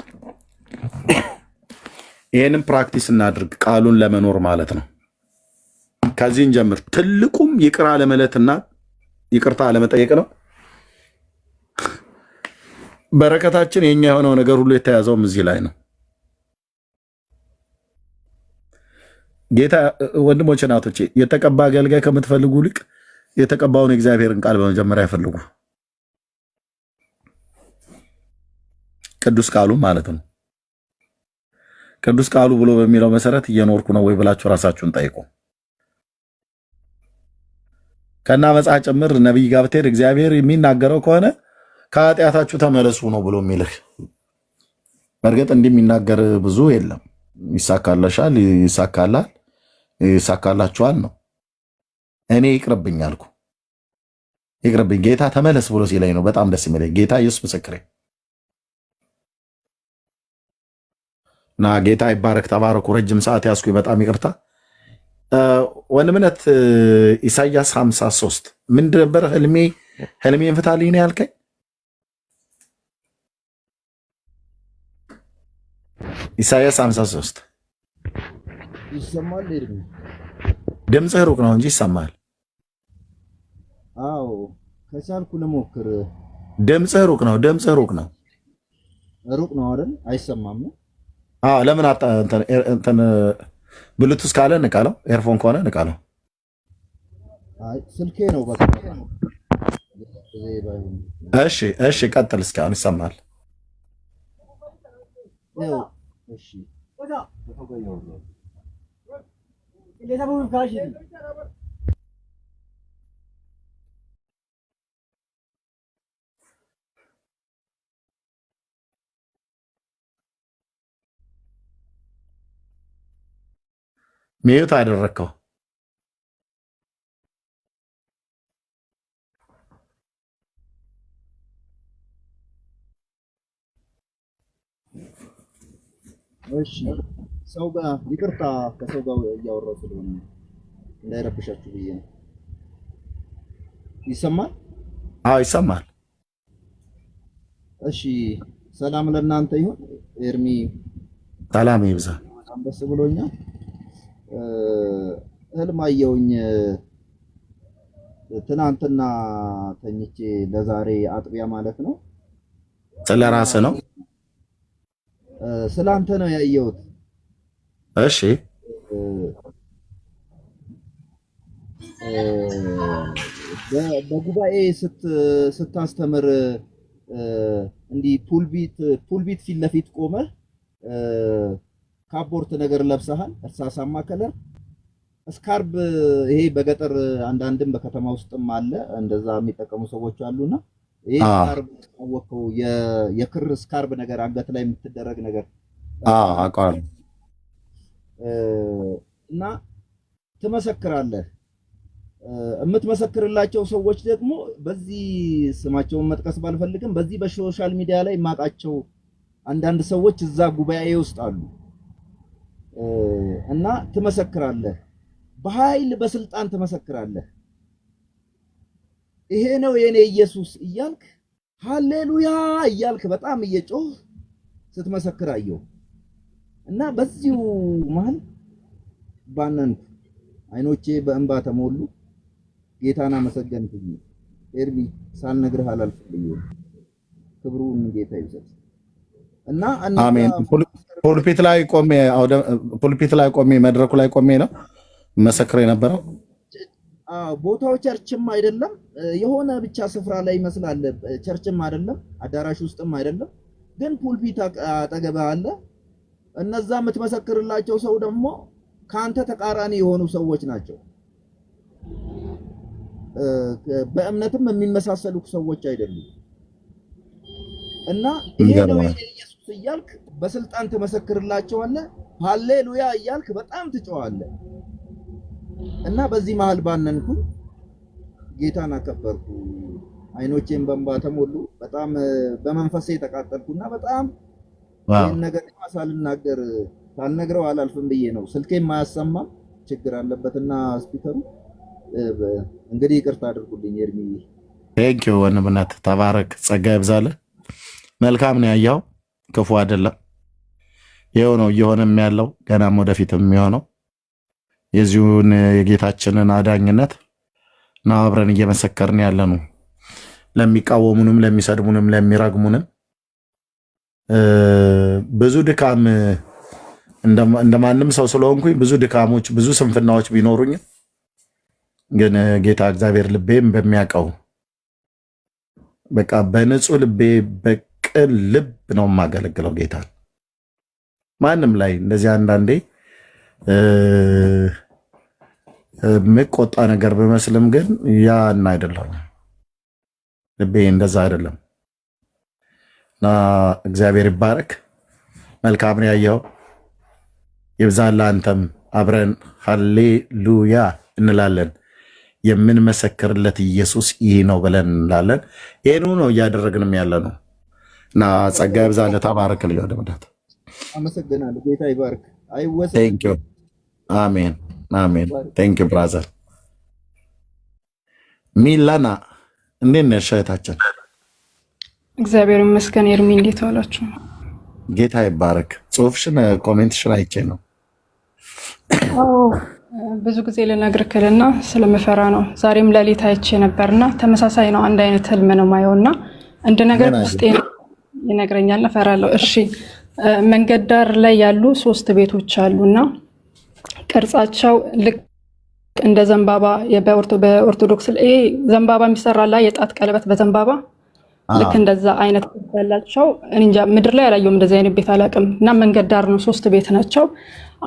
ይህንም ፕራክቲስ እናድርግ፣ ቃሉን ለመኖር ማለት ነው። ከዚህን ጀምር። ትልቁም ይቅር አለማለትና ይቅርታ አለመጠየቅ ነው። በረከታችን የኛ የሆነው ነገር ሁሉ የተያዘውም እዚህ ላይ ነው። ጌታ ወንድሞቼ እናቶቼ፣ የተቀባ አገልጋይ ከምትፈልጉ ይልቅ የተቀባውን የእግዚአብሔርን ቃል በመጀመሪያ ይፈልጉ። ቅዱስ ቃሉ ማለት ነው። ቅዱስ ቃሉ ብሎ በሚለው መሰረት እየኖርኩ ነው ወይ ብላችሁ ራሳችሁን ጠይቁ። ከና መጽሐፍ ጭምር ነቢይ ጋር ብትሄድ እግዚአብሔር የሚናገረው ከሆነ ከኃጢአታችሁ ተመለሱ ነው ብሎ የሚልህ። በእርግጥ እንዲህ የሚናገር ብዙ የለም። ይሳካለሻል፣ ይሳካላል፣ ይሳካላችኋል ነው። እኔ ይቅርብኝ አልኩ። ይቅርብኝ ጌታ ተመለስ ብሎ ሲለኝ ነው በጣም ደስ የሚለኝ። ጌታ ኢየሱስ ምስክሬ እና ጌታ ይባረክ። ተባረኩ። ረጅም ሰዓት ያስኩኝ በጣም ይቅርታ። ወንድምነት ኢሳያስ 53 ምንድን ነበር? ህልሜን ፍታልኝ ነው ያልከኝ? ኢሳያስ 53 ይሰማል። ድምፅህ ሩቅ ነው እንጂ ይሰማል። አዎ ከቻልኩ ልሞክር። ድምፅህ ሩቅ ነው። ድምፅህ ሩቅ ነው። ሩቅ ነው አይደል? አይሰማም ነው? አዎ ለምን እንትን ብሉቱዝ ካለ ንቃለው፣ ኤርፎን ከሆነ ንቃለው። አይ ስልኬ ነው በቃ። እሺ እሺ፣ ቀጥል። እስኪ አሁን ይሰማል። እሺ ሚዩት አደረግከው። እሺ ሰው ጋር ይቅርታ፣ ከሰው ጋር እያወራሁ ስለሆነ እንዳይረብሻችሁ ብዬ ነው። ይሰማል? አዎ ይሰማል። እሺ ሰላም ለእናንተ ይሁን። ኤርሚ ሰላም ይብዛ። በጣም ደስ ብሎኛል። ህልም አየሁኝ ትናንትና ተኝቼ፣ ለዛሬ አጥቢያ ማለት ነው። ስለ ራስህ ነው? ስለ አንተ ነው ያየሁት። እሺ በጉባኤ ስታስተምር እንዲህ ፑልቢት ፊት ለፊት ቆመህ ካፖርት ነገር ለብሰሃል፣ እርሳሳማ ከለር ስካርብ። ይሄ በገጠር አንዳንድም በከተማ ውስጥም አለ እንደዛ የሚጠቀሙ ሰዎች አሉና ይሄ ስካርብ ታወቀው የክር ስካርብ ነገር አንገት ላይ የምትደረግ ነገር አውቃለሁ። እና ትመሰክራለህ። የምትመሰክርላቸው ሰዎች ደግሞ በዚህ ስማቸውን መጥቀስ ባልፈልግም በዚህ በሶሻል ሚዲያ ላይ የማውቃቸው አንዳንድ ሰዎች እዛ ጉባኤ ውስጥ አሉ። እና ትመሰክራለህ፣ በኃይል በስልጣን ትመሰክራለህ። ይሄ ነው የኔ ኢየሱስ እያልክ ሃሌሉያ እያልክ በጣም እየጮህ ስትመሰክር አየሁ። እና በዚሁ መሀል ባነንኩ፣ አይኖቼ በእንባ ተሞሉ። ጌታን አመሰገንኩኝ። ኤርሚ ሳልነግርህ አላልፍልኝ። ክብሩን ጌታ ይውሰድ። እና አሜን። ፑልፒት ላይ ቆሜ መድረኩ ላይ ቆሜ ነው መሰክር የነበረው። ቦታው ቸርችም አይደለም፣ የሆነ ብቻ ስፍራ ላይ ይመስላል። ቸርችም አይደለም፣ አዳራሽ ውስጥም አይደለም፣ ግን ፑልፒት አጠገብ አለ። እነዛ የምትመሰክርላቸው ሰው ደግሞ ከአንተ ተቃራኒ የሆኑ ሰዎች ናቸው። በእምነትም የሚመሳሰሉ ሰዎች አይደሉም። እና ይሄ ነው ኢየሱስ እያልክ በስልጣን ትመሰክርላቸዋለህ። ሃሌሉያ እያልክ በጣም ትጮዋለህ። እና በዚህ መሃል ባነንኩ፣ ጌታን አከበርኩ። አይኖቼን በእንባ ተሞሉ። በጣም በመንፈሴ ተቃጠልኩና በጣም ይህን ነገር ሳልነግረው አላልፍም ብዬ ነው። ስልኬም አያሰማም፣ ችግር አለበትና ስፒከሩ። እንግዲህ ይቅርታ አድርጉልኝ። ኤርሚ ቴንኪው ወንድምነት፣ ተባረክ፣ ጸጋ ይብዛልህ። መልካም ነው ያየኸው፣ ክፉ አይደለም። ይኸው ነው እየሆነም ያለው ገናም ወደፊትም የሚሆነው የዚሁን የጌታችንን አዳኝነት እና አብረን እየመሰከርን ያለ ነው። ለሚቃወሙንም፣ ለሚሰድቡንም፣ ለሚረግሙንም ብዙ ድካም እንደማንም ሰው ስለሆንኩኝ ብዙ ድካሞች፣ ብዙ ስንፍናዎች ቢኖሩኝም ግን ጌታ እግዚአብሔር ልቤም በሚያውቀው በቃ በንጹህ ልቤ በቅን ልብ ነው የማገለግለው ጌታ። ማንም ላይ እንደዚህ አንዳንዴ የምቆጣ ነገር ብመስልም ግን ያን አይደለም፣ ልቤ እንደዛ አይደለም። እና እግዚአብሔር ይባረክ። መልካም ነው ያየው ይብዛልህ። አንተም አብረን ሃሌሉያ እንላለን። የምንመሰክርለት ኢየሱስ ይህ ነው ብለን እንላለን። ይህኑ ነው እያደረግንም ያለ ነው እና ጸጋ ይብዛልህ። ተባረክ። ልጅ ወደ መዳት አመሰግናለሁ። ጌታ ይባርክ። አይወሰድ። ቴንክ ዩ። አሜን አሜን። ቴንክ ዩ ብራዘር ሚላና። እንዴት ነሽ እህታችን? እግዚአብሔር ይመስገን። ኤርሚ እንዴት ዋላችሁ? ጌታ ይባረክ። ጽሁፍሽን ኮሜንትሽን አይቼ ነው። ብዙ ጊዜ ልነግርክልና ስለምፈራ ነው። ዛሬም ሌሊት አይቼ ነበርና ተመሳሳይ ነው። አንድ አይነት ህልም ነው ማየውና እንደ ነገር ውስጤ ይነግረኛል። እፈራለሁ። እሺ፣ መንገድ ዳር ላይ ያሉ 3 ቤቶች አሉና ቅርጻቸው ልክ እንደ ዘንባባ በኦርቶዶክስ ይሄ ዘንባባ የሚሰራ ላይ የጣት ቀለበት በዘንባባ ልክ እንደዛ አይነት ያላቸው እንጃ ምድር ላይ ያላየሁም እንደዚህ አይነት ቤት አላውቅም። እና መንገድ ዳር ነው 3 ቤት ናቸው።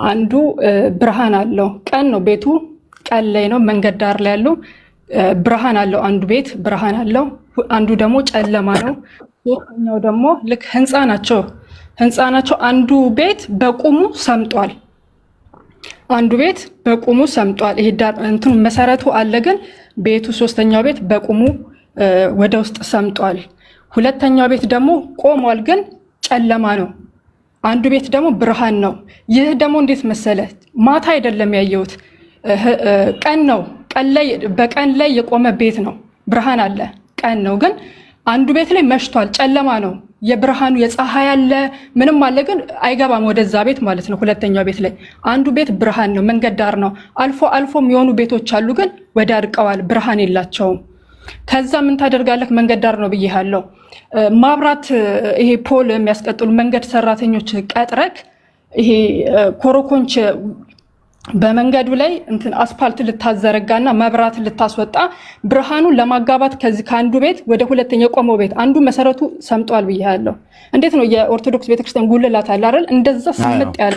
አንዱ ብርሃን አለው፣ ቀን ነው ቤቱ፣ ቀን ላይ ነው። መንገድ ዳር ላይ ያለው ብርሃን አለው፣ አንዱ ቤት ብርሃን አለው። አንዱ ደግሞ ጨለማ ነው። ሶስተኛው ደግሞ ልክ ህንፃ ናቸው። አንዱ ቤት በቁሙ ሰምጧል። አንዱ ቤት በቁሙ ሰምጧል። ይሄ ዳር እንትኑ መሰረቱ አለ፣ ግን ቤቱ ሶስተኛው ቤት በቁሙ ወደ ውስጥ ሰምጧል። ሁለተኛው ቤት ደግሞ ቆሟል፣ ግን ጨለማ ነው። አንዱ ቤት ደግሞ ብርሃን ነው። ይህ ደግሞ እንዴት መሰለ፣ ማታ አይደለም ያየሁት፣ ቀን ነው። በቀን ላይ የቆመ ቤት ነው። ብርሃን አለ፣ ቀን ነው። ግን አንዱ ቤት ላይ መሽቷል፣ ጨለማ ነው። የብርሃኑ የፀሐይ አለ ምንም አለ፣ ግን አይገባም ወደዛ ቤት ማለት ነው። ሁለተኛው ቤት ላይ አንዱ ቤት ብርሃን ነው፣ መንገድ ዳር ነው። አልፎ የሚሆኑ ቤቶች አሉ፣ ግን ወዳድቀዋል፣ ብርሃን የላቸውም። ከዛ ምን ታደርጋለህ? መንገድ ዳር ነው ብዬሃለሁ። ማብራት ይሄ ፖል የሚያስቀጥሉ መንገድ ሰራተኞች ቀጥረክ ይሄ ኮረኮንች በመንገዱ ላይ እንትን አስፓልት ልታዘረጋና መብራት ልታስወጣ ብርሃኑን ለማጋባት ከዚህ ከአንዱ ቤት ወደ ሁለተኛ የቆመው ቤት አንዱ መሰረቱ ሰምጧል ብዬሃለሁ። እንዴት ነው የኦርቶዶክስ ቤተክርስቲያን ጉልላት አለ አይደል? እንደዛ ስምጥ ያለ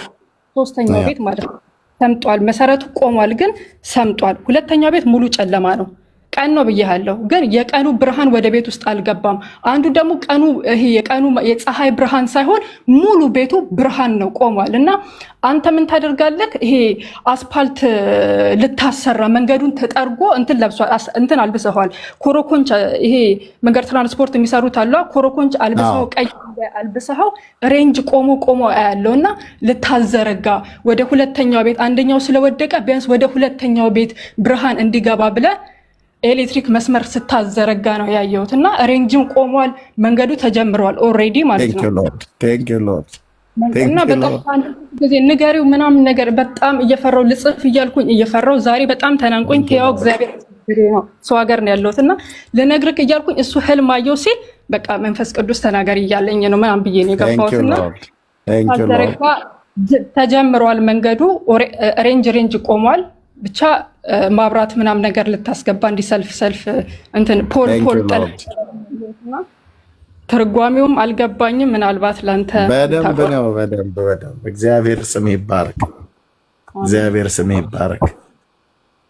ሶስተኛው ቤት ማለት ነው ሰምጧል። መሰረቱ ቆሟል፣ ግን ሰምጧል። ሁለተኛው ቤት ሙሉ ጨለማ ነው። ቀን ነው ብዬሃለሁ፣ ግን የቀኑ ብርሃን ወደ ቤት ውስጥ አልገባም። አንዱ ደግሞ ቀኑ ይሄ የቀኑ የፀሐይ ብርሃን ሳይሆን ሙሉ ቤቱ ብርሃን ነው፣ ቆሟል። እና አንተ ምን ታደርጋለህ? ይሄ አስፓልት ልታሰራ መንገዱን ተጠርጎ እንትን ለብሷል፣ እንትን አልብሰዋል። ኮረኮንች ይሄ መንገድ ትራንስፖርት የሚሰሩት አለ። ኮረኮንች አልብሰው፣ ቀይ አልብሰው ሬንጅ ቆሞ ያለው እና ልታዘረጋ ወደ ሁለተኛው ቤት አንደኛው ስለወደቀ ቢያንስ ወደ ሁለተኛው ቤት ብርሃን እንዲገባ ብለ ኤሌክትሪክ መስመር ስታዘረጋ ነው ያየሁት። እና ሬንጅም ቆሟል፣ መንገዱ ተጀምሯል ኦልሬዲ ማለት ነው። እና በጣም ጊዜ ንገሪው ምናምን ነገር በጣም እየፈራው ልጽፍ እያልኩኝ እየፈራው ዛሬ በጣም ተናንቆኝ ያው እግዚአብሔር ነው ሰው ሀገር ነው ያለሁት እና ልነግርህ እያልኩኝ እሱ ህልም አየሁ ሲል በቃ መንፈስ ቅዱስ ተናገር እያለኝ ነው ምናምን ብዬ ነው የገባሁት። እና አዘረጋ ተጀምሯል መንገዱ፣ ሬንጅ ቆሟል። ብቻ ማብራት ምናምን ነገር ልታስገባ እንዲሰልፍ እንትን ፖል ትርጓሜውም አልገባኝም። ምናልባት ላንተ በደንብ ነው። በደንብ እግዚአብሔር ስም ይባረክ። እግዚአብሔር ስም ይባረክ።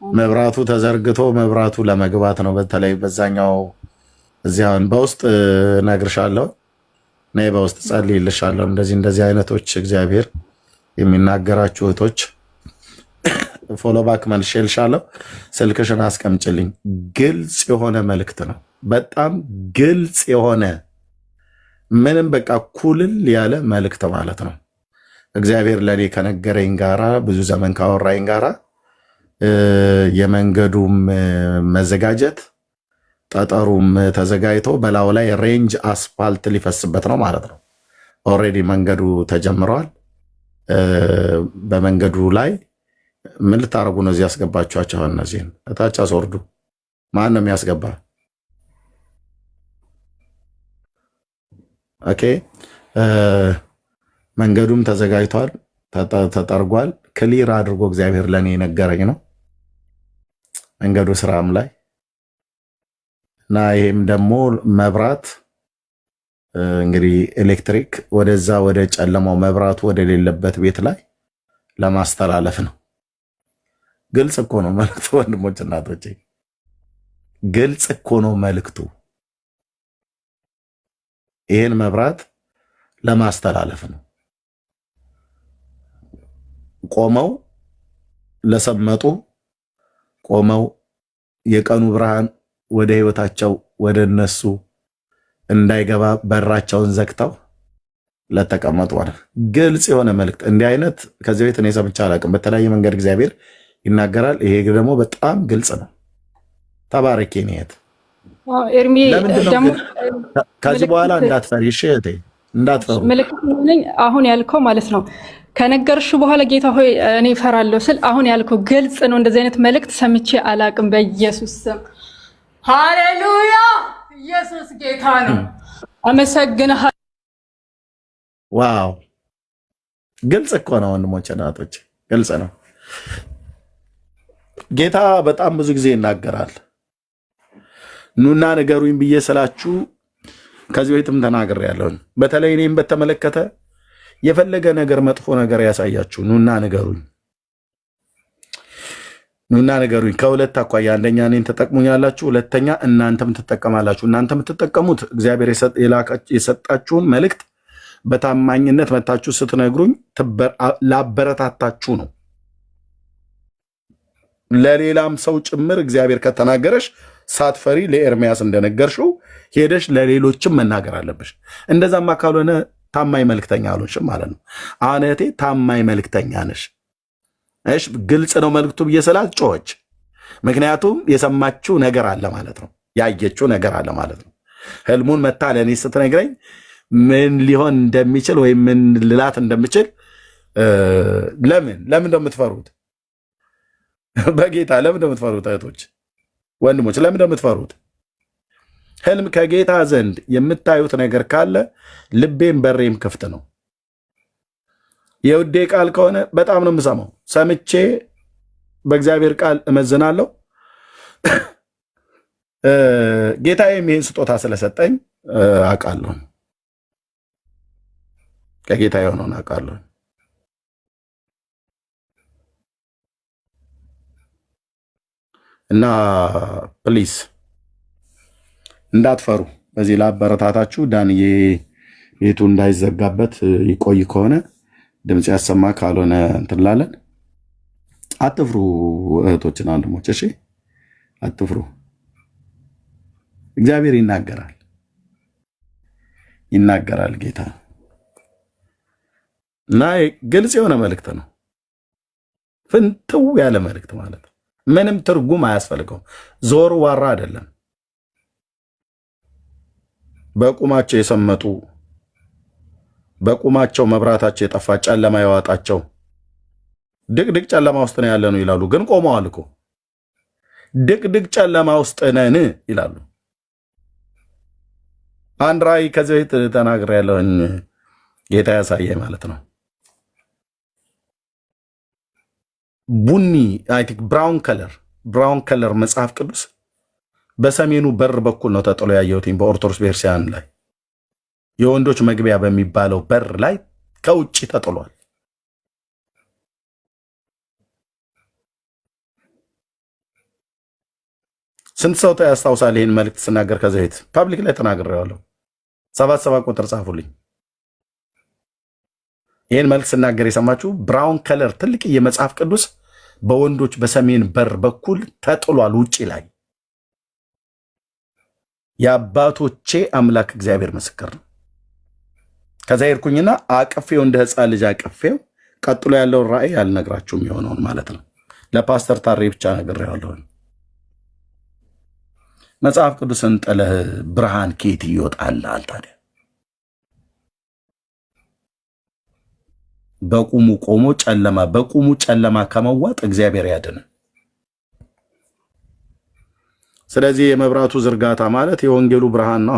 መብራቱ ተዘርግቶ መብራቱ ለመግባት ነው። በተለይ በዛኛው እዚያን በውስጥ ነግርሻለሁ፣ ነይ በውስጥ ጸልይልሻለሁ። እንደዚህ አይነቶች እግዚአብሔር የሚናገራችሁ እህቶች ፎሎ ባክ መልሼልሻለሁ። ስልክሽን አስቀምጭልኝ። ግልጽ የሆነ መልእክት ነው። በጣም ግልጽ የሆነ ምንም በቃ ኩልል ያለ መልእክት ማለት ነው። እግዚአብሔር ለኔ ከነገረኝ ጋራ ብዙ ዘመን ካወራኝ ጋራ የመንገዱም መዘጋጀት ጠጠሩም ተዘጋጅቶ በላዩ ላይ ሬንጅ አስፓልት ሊፈስበት ነው ማለት ነው። ኦልሬዲ መንገዱ ተጀምረዋል። በመንገዱ ላይ ምን ልታረጉ ነው? እዚህ ያስገባችኋቸው እነዚህን እታች አስወርዱ። ማን ነው የሚያስገባ? ኦኬ መንገዱም ተዘጋጅቷል፣ ተጠርጓል። ክሊር አድርጎ እግዚአብሔር ለኔ የነገረኝ ነው መንገዱ ስራም ላይ እና ይሄም ደግሞ መብራት እንግዲህ ኤሌክትሪክ ወደዛ ወደ ጨለማው መብራቱ ወደ ሌለበት ቤት ላይ ለማስተላለፍ ነው። ግልጽ እኮ ነው መልእክቱ ወንድሞች እናቶቼ፣ ግልጽ እኮ ነው መልእክቱ። ይህን መብራት ለማስተላለፍ ነው። ቆመው ለሰመጡ ቆመው የቀኑ ብርሃን ወደ ህይወታቸው ወደ እነሱ እንዳይገባ በራቸውን ዘግተው ለተቀመጡ ግልጽ የሆነ መልእክት። እንዲህ አይነት ከዚህ ቤት እኔ ሰምቼ አላውቅም። በተለያየ መንገድ እግዚአብሔር ይናገራል። ይሄ ደግሞ በጣም ግልጽ ነው። ተባረኬ ነየት ኤርሚ ደግሞ ከዚህ በኋላ እንዳትፈሪ፣ እሺ እህቴ እንዳትፈሩ። ምልክት ነኝ አሁን ያልከው ማለት ነው። ከነገርሽ በኋላ ጌታ ሆይ እኔ እፈራለሁ ስል አሁን ያልከው ግልጽ ነው። እንደዚህ አይነት መልእክት ሰምቼ አላውቅም። በኢየሱስ ስም ሃሌሉያ። ኢየሱስ ጌታ ነው። አመሰግናለሁ። ዋው ግልጽ እኮ ነው ወንድሞቼ እናቶች፣ ግልጽ ነው። ጌታ በጣም ብዙ ጊዜ ይናገራል። ኑና ንገሩኝ ብዬ ስላችሁ ከዚህ በፊትም ተናግሬያለሁ። በተለይ እኔም በተመለከተ የፈለገ ነገር መጥፎ ነገር ያሳያችሁ ኑና ንገሩኝ፣ ኑና ንገሩኝ። ከሁለት አኳያ፣ አንደኛ እኔን ተጠቅሙኛላችሁ፣ ሁለተኛ እናንተም ትጠቀማላችሁ። እናንተ የምትጠቀሙት እግዚአብሔር የሰጣችሁን መልእክት በታማኝነት መታችሁ ስትነግሩኝ ላበረታታችሁ ነው። ለሌላም ሰው ጭምር እግዚአብሔር ከተናገረሽ ሳትፈሪ ለኤርሚያስ እንደነገርሽው ሄደሽ ለሌሎችም መናገር አለብሽ። እንደዛማ ካልሆነ ታማኝ መልክተኛ አልሆንሽም ማለት ነው። አሁን እህቴ ታማኝ መልክተኛ ነሽ። እሺ ግልጽ ነው መልክቱ ብዬ ስላት ጮኸች። ምክንያቱም የሰማችው ነገር አለ ማለት ነው፣ ያየችው ነገር አለ ማለት ነው። ህልሙን መታ ለእኔ ስትነግረኝ ምን ሊሆን እንደሚችል ወይም ምን ልላት እንደምችል ለምን እንደምትፈሩት በጌታ ለምን እንደምትፈሩት እህቶች ወንድሞች ለምን እንደምትፈሩት? ህልም ከጌታ ዘንድ የምታዩት ነገር ካለ ልቤም በሬም ክፍት ነው። የውዴ ቃል ከሆነ በጣም ነው የምሰማው። ሰምቼ በእግዚአብሔር ቃል እመዝናለሁ። ጌታዬም ይህን ስጦታ ስለሰጠኝ አውቃለሁ። ከጌታ የሆነውን አውቃለሁ። እና ፕሊስ እንዳትፈሩ። በዚህ ላበረታታችሁ። ዳንዬ ቤቱ እንዳይዘጋበት ይቆይ ከሆነ ድምፅ ያሰማ፣ ካልሆነ እንትላለን። አትፍሩ እህቶችን ወንድሞች፣ እሺ አትፍሩ። እግዚአብሔር ይናገራል ጌታ። እና ግልጽ የሆነ መልእክት ነው፣ ፍንትው ያለ መልእክት ማለት ነው። ምንም ትርጉም አያስፈልገው። ዞር ዋራ አይደለም። በቁማቸው የሰመጡ በቁማቸው መብራታቸው የጠፋ ጨለማ የዋጣቸው ድቅድቅ ጨለማ ውስጥ ነው ያለነው ይላሉ፣ ግን ቆመዋል እኮ። ድቅድቅ ጨለማ ውስጥ ነን ይላሉ። አንድ ራእይ ከዚህ በፊት ተናግሬያለሁኝ፣ ጌታ ያሳየኝ ማለት ነው። ቡኒ ብራውን ከለር መጽሐፍ ቅዱስ በሰሜኑ በር በኩል ነው ተጥሎ ያየሁት። በኦርቶዶክስ ቤተክርስቲያን ላይ የወንዶች መግቢያ በሚባለው በር ላይ ከውጭ ተጥሏል። ስንት ሰው ያስታውሳል? ይህን መልእክት ስናገር ከዚህ በፊት ፓብሊክ ላይ ተናግሬዋለሁ። 77 ቁጥር ጻፉልኝ። ይህን መልእክት ስናገር የሰማችሁ ብራውን ከለር ትልቅ የመጽሐፍ ቅዱስ በወንዶች በሰሜን በር በኩል ተጥሏል ውጪ ላይ። የአባቶቼ አምላክ እግዚአብሔር ምስክር ነው። ከዛ ሄድኩኝና አቅፌው እንደ ሕፃን ልጅ አቅፌው፣ ቀጥሎ ያለውን ራእይ አልነግራችሁም የሆነውን ማለት ነው። ለፓስተር ታሬ ብቻ ነግሬዋለሁ። መጽሐፍ ቅዱስን ጥለህ ብርሃን ከየት ይወጣልሃል ታዲያ? በቁሙ ቆሞ በቁሙ ጨለማ ከመዋጥ እግዚአብሔር ያድን። ስለዚህ የመብራቱ ዝርጋታ ማለት የወንጌሉ ብርሃን ነው።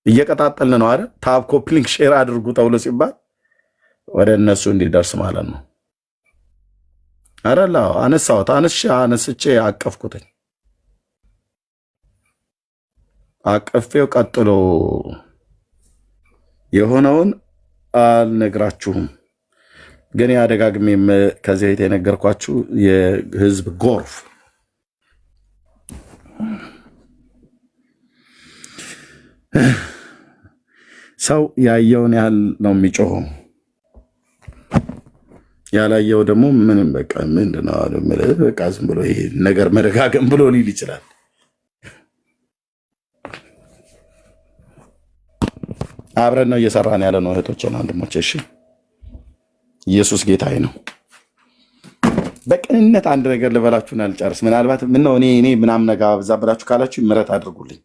እየቀጣጠልን ነው አይደል? ታብ ኮፕሊንግ ሼር አድርጉ ተብሎ ሲባል ወደ እነሱ እንዲደርስ ማለት ነው። አረላ አነስቼ አቀፍኩትኝ። አቀፌው ቀጥሎ የሆነውን አልነግራችሁም፣ ግን ያደጋግሜም ከዚህ ቤት የነገርኳችሁ የህዝብ ጎርፍ ሰው ያየውን ያህል ነው የሚጮኸው። ያላየው ደግሞ ምንም በቃ ምንድነው አለ በቃ ዝም ብሎ ይሄ ነገር መደጋገም ብሎ ሊል ይችላል። አብረን ነው እየሰራን ያለ ነው እህቶቼና ወንድሞቼ። እሺ ኢየሱስ ጌታዬ ነው። በቅንነት አንድ ነገር ልበላችሁን አልጨርስ። ምናልባት ምነው እኔ ምናምን ነገር አብዛብላችሁ ካላችሁ ምሕረት አድርጉልኝ።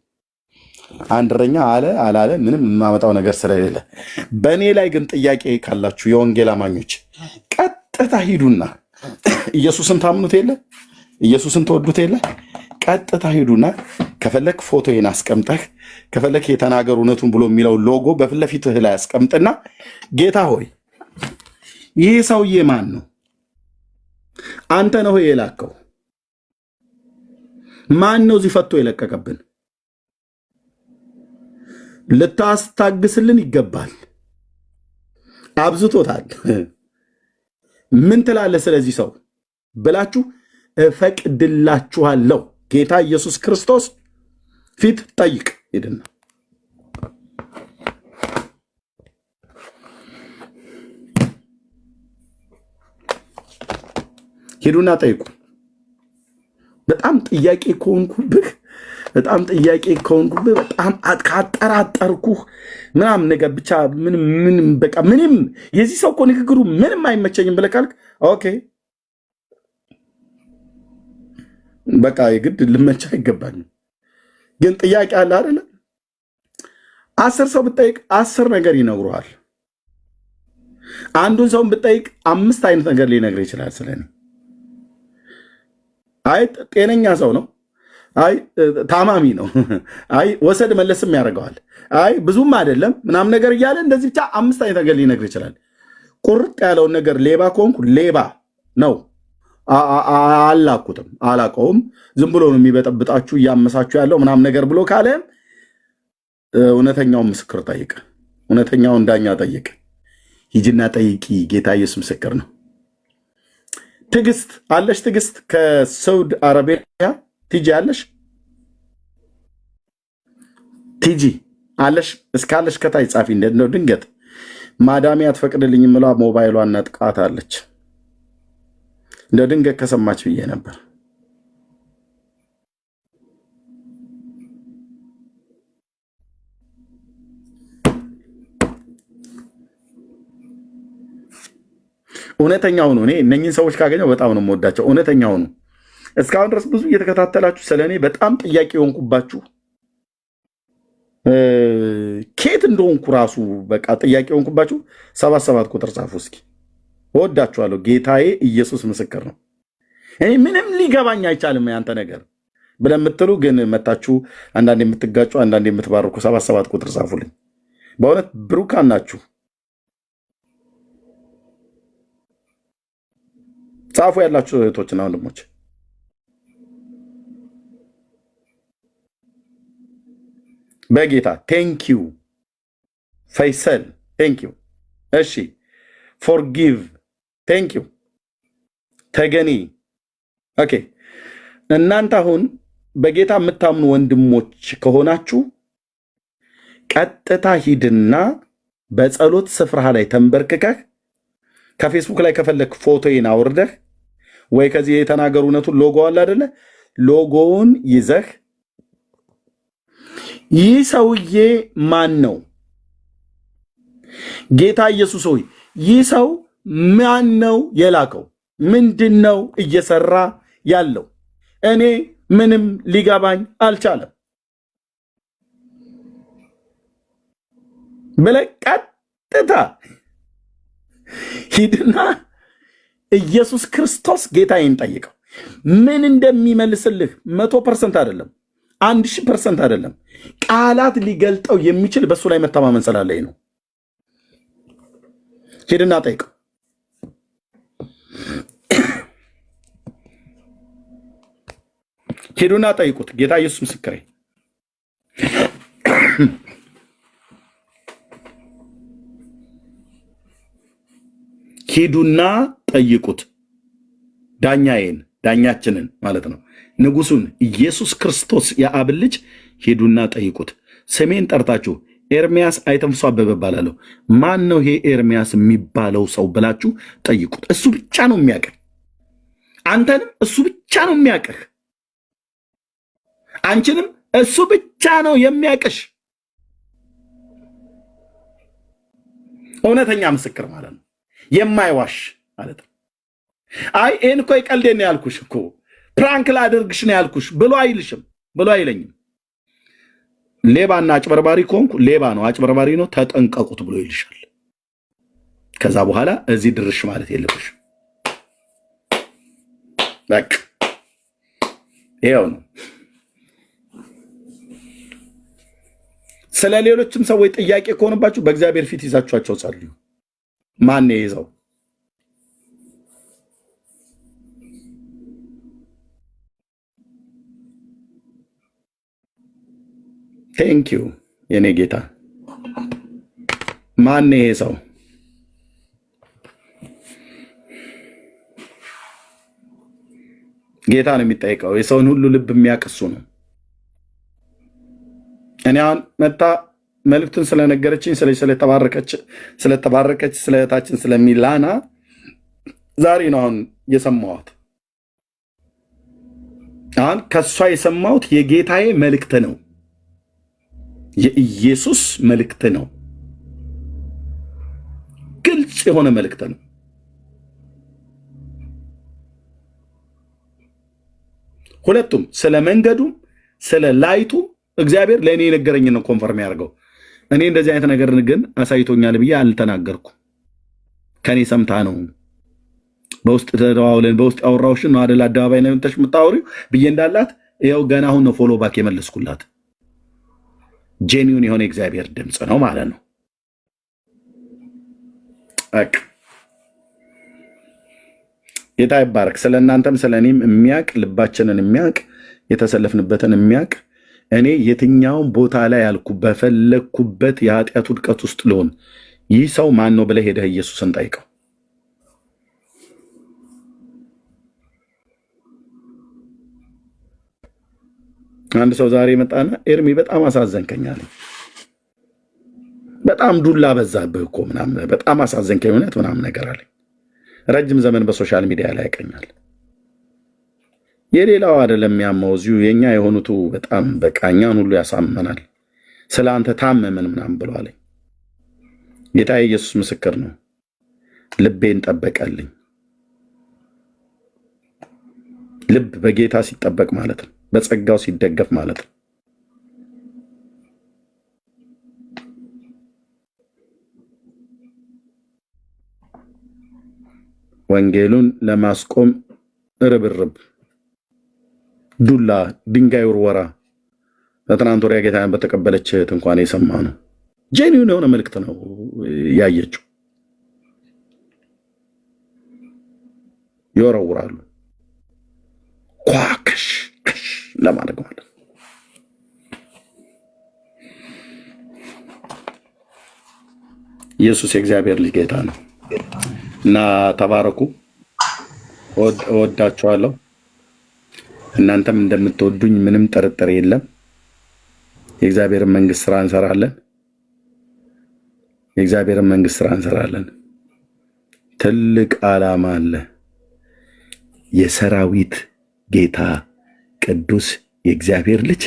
አንድ እረኛ አለ አላለ ምንም የማመጣው ነገር ስለሌለ፣ በእኔ ላይ ግን ጥያቄ ካላችሁ የወንጌል አማኞች ቀጥታ ሂዱና ኢየሱስን ታምኑት የለ ኢየሱስን ተወዱት የለ ቀጥታ ሂዱና ከፈለክ ፎቶዬን አስቀምጠህ ከፈለክ የተናገሩ እውነቱን ብሎ የሚለው ሎጎ በፊት ለፊትህ ላይ አስቀምጥና ጌታ ሆይ ይህ ሰውዬ ማን ነው? አንተ ነው የላከው? ማን ነው እዚህ ፈቶ የለቀቀብን? ልታስታግስልን ይገባል። አብዝቶታል። ምን ትላለህ ስለዚህ ሰው ብላችሁ እፈቅድላችኋለሁ። ጌታ ኢየሱስ ክርስቶስ ፊት ጠይቅ። ሄዱና ጠይቁ። በጣም ጥያቄ ከሆንኩብህ በጣም ካጠራጠርኩህ ምናምን ነገር ብቻ ምንም በቃ ምንም የዚህ ሰው እኮ ንግግሩ ምንም አይመቸኝም ብለህ ካልክ ኦኬ በቃ የግድ ልመቻ አይገባኝም። ግን ጥያቄ አለ አይደለ? 10 ሰው ብጠይቅ 10 ነገር ይነግሩሃል። አንዱን ሰው ብጠይቅ 5 አይነት ነገር ሊነግር ይችላል ስለኔ። አይ ጤነኛ ሰው ነው፣ አይ ታማሚ ነው፣ አይ ወሰድ መለስም ያደርገዋል፣ አይ ብዙም አይደለም ምናምን ነገር እያለ እንደዚህ ብቻ 5 አይነት ነገር ሊነግር ይችላል። ቁርጥ ያለውን ነገር ሌባ ከሆንኩ ሌባ ነው አላኩትም አላቀውም ዝም ብሎ ነው የሚበጠብጣችሁ እያመሳችሁ ያለው ምናምን ነገር ብሎ ካለ እውነተኛውን ምስክር ጠይቅ፣ እውነተኛውን ዳኛ ጠይቅ። ሂጂና ጠይቂ። ጌታ ኢየሱስ ምስክር ነው። ትዕግስት አለሽ? ትዕግስት ከሳውዲ አረቢያ ቲጂ አለሽ? ቲጂ አለሽ? እስካለሽ ከታይ ጻፊ። እንደው ድንገት ማዳሚ አትፈቅድልኝም ብላ ሞባይሏን ነጥቃት አለች። እንደው ድንገት ከሰማች ብዬ ነበር። እውነተኛው ነው። እኔ እነኚህን ሰዎች ካገኘው በጣም ነው የምወዳቸው። እውነተኛው ነው። እስካሁን ድረስ ብዙ እየተከታተላችሁ ስለኔ በጣም ጥያቄ የሆንኩባችሁ ኬት እንደሆንኩ ራሱ በቃ ጥያቄ የሆንኩባችሁ 77 ቁጥር ጻፉ እስኪ። እወዳችኋለሁ። ጌታዬ ኢየሱስ ምስክር ነው። እኔ ምንም ሊገባኝ አይቻልም ያንተ ነገር ብለን የምትሉ ግን መታችሁ አንዳንድ የምትጋጩ አንዳንድ የምትባርኩ 77 ቁጥር ጻፉልኝ። በእውነት ብሩካን ናችሁ። ጻፉ ያላችሁ እህቶችና ወንድሞች። በጌታ ቴንኪዩ ፈይሰል ቴንኪዩ። እሺ ፎርጊቭ ቴንኪዩ ተገኒ። ኦኬ እናንተ አሁን በጌታ የምታምኑ ወንድሞች ከሆናችሁ ቀጥታ ሂድና በጸሎት ስፍራ ላይ ተንበርክከህ ከፌስቡክ ላይ ከፈለክ ፎቶዬን አውርደህ ወይ ከዚህ የተናገሩ እውነቱን ሎጎ አለ አይደለ? ሎጎውን ይዘህ ይህ ሰውዬ ማን ነው? ጌታ ኢየሱስ ሆይ ይህ ሰው ማን ነው የላከው? ምንድን ነው እየሰራ ያለው? እኔ ምንም ሊገባኝ አልቻለም ብለህ ቀጥታ ሂድና ኢየሱስ ክርስቶስ ጌታዬን ጠይቀው። ምን እንደሚመልስልህ 100% አይደለም፣ 1000% አይደለም፣ ቃላት ሊገልጠው የሚችል በሱ ላይ መተማመን ስላለኝ ነው። ሂድና ጠይቀው። ሂዱና ጠይቁት። ጌታ ኢየሱስ ምስክሬ። ሂዱና ጠይቁት። ዳኛዬን ዳኛችንን ማለት ነው ንጉሱን ኢየሱስ ክርስቶስ የአብ ልጅ ሂዱና ጠይቁት። ስሜን ጠርታችሁ ኤርሚያስ አይተንፍሶ አበበ እባላለሁ፣ ማን ነው ይሄ ኤርሚያስ የሚባለው ሰው ብላችሁ ጠይቁት። እሱ ብቻ ነው የሚያውቅህ። አንተንም እሱ ብቻ ነው የሚያውቅህ። አንቺንም እሱ ብቻ ነው የሚያውቅሽ። እውነተኛ ምስክር ማለት ነው፣ የማይዋሽ ማለት ነው። አይ ይህን እኮ የቀልዴን ነው ያልኩሽ እኮ ፕራንክ ላደርግሽ ነው ያልኩሽ ብሎ አይልሽም፣ ብሎ አይለኝም። ሌባና አጭበርባሪ ከሆንኩ ሌባ ነው አጭበርባሪ ነው ተጠንቀቁት ብሎ ይልሻል። ከዛ በኋላ እዚህ ድርሽ ማለት የለብሽ። በቃ ይኸው ነው። ስለ ሌሎችም ሰዎች ጥያቄ ከሆነባችሁ በእግዚአብሔር ፊት ይዛችኋቸው ጸልዩ። ማን ይዘው ቴንኪዩ የኔ ጌታ። ማን ይሄ ሰው? ጌታ ነው የሚጠይቀው። የሰውን ሁሉ ልብ የሚያቅሱ ነው። እኔ አሁን መታ መልእክቱን ስለነገረችኝ ስለተባረከች ስለ እህታችን ስለሚላና ዛሬ ነው አሁን የሰማሁት። አሁን ከእሷ የሰማሁት የጌታዬ መልእክት ነው፣ የኢየሱስ መልእክት ነው፣ ግልጽ የሆነ መልእክት ነው። ሁለቱም ስለ መንገዱም ስለ ላይቱ እግዚአብሔር ለእኔ የነገረኝን ነው ኮንፈርም ያደርገው። እኔ እንደዚህ አይነት ነገር ግን አሳይቶኛል ብዬ አልተናገርኩም። ከኔ ሰምታ ነው በውስጥ ተደዋውለን በውስጥ ያወራውሽን ነው አይደል አደባባይ ነው እንተሽ የምታወሪው ብዬ እንዳላት ይኸው ገና አሁን ነው ፎሎ ባክ የመለስኩላት። ጄኒውን የሆነ እግዚአብሔር ድምፅ ነው ማለት ነው። አክ ጌታ ይባረክ። ስለ እናንተም ስለ እኔም የሚያቅ ልባችንን የሚያቅ የተሰለፍንበትን የሚያቅ እኔ የትኛውን ቦታ ላይ ያልኩ በፈለግኩበት የኃጢአት ውድቀት ውስጥ ልሆን ይህ ሰው ማን ነው ብለህ ሄደህ ኢየሱስን ጠይቀው። አንድ ሰው ዛሬ መጣና ኤርሚ በጣም አሳዘንከኛል፣ በጣም ዱላ በዛብህ እኮ ምናምን፣ በጣም አሳዘንከኝ እውነት ምናምን ነገር አለኝ። ረጅም ዘመን በሶሻል ሚዲያ ላይ ያቀኛል። የሌላው አይደለም ያመው እዚሁ የኛ የሆኑቱ በጣም በቃኛን ሁሉ ያሳመናል። ስለ አንተ ታመመን ምናምን ብሎ አለኝ። ጌታ ኢየሱስ ምስክር ነው። ልቤን ጠበቀልኝ። ልብ በጌታ ሲጠበቅ ማለት ነው፣ በጸጋው ሲደገፍ ማለት ነው። ወንጌሉን ለማስቆም ርብርብ፣ ዱላ፣ ድንጋይ ውርወራ በትናንት ወዲያ ጌታን በተቀበለች እህት እንኳን የሰማ ነው። ጄኒውን የሆነ መልእክት ነው ያየችው። ይወረውራሉ ኳክሽ ለማድረግ ማለት ነው። ኢየሱስ የእግዚአብሔር ልጅ ጌታ ነው እና ተባረኩ። እወዳችኋለሁ። እናንተም እንደምትወዱኝ ምንም ጥርጥር የለም። የእግዚአብሔርን መንግስት ስራ እንሰራለን። የእግዚአብሔርን መንግስት ስራ እንሰራለን። ትልቅ ዓላማ አለ። የሰራዊት ጌታ ቅዱስ የእግዚአብሔር ልጅ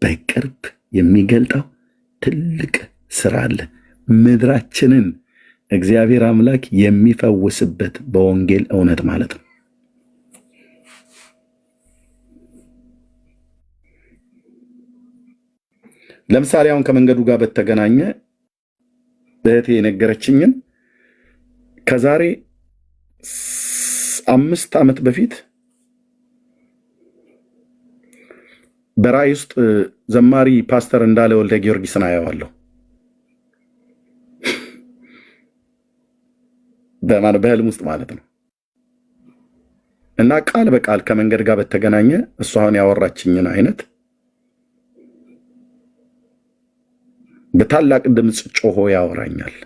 በቅርብ የሚገልጠው ትልቅ ስራ አለ። ምድራችንን እግዚአብሔር አምላክ የሚፈውስበት በወንጌል እውነት ማለት ነው። ለምሳሌ አሁን ከመንገዱ ጋር በተገናኘ እህቴ የነገረችኝን ከዛሬ 5 ዓመት በፊት በራእይ ውስጥ ዘማሪ ፓስተር እንዳለ ወልደ ጊዮርጊስን አየዋለሁ። በህልም ውስጥ ማለት ነው። እና ቃል በቃል ከመንገድ ጋር በተገናኘ እሷ አሁን ያወራችኝን አይነት በታላቅ ድምፅ ጮሆ ያወራኛል።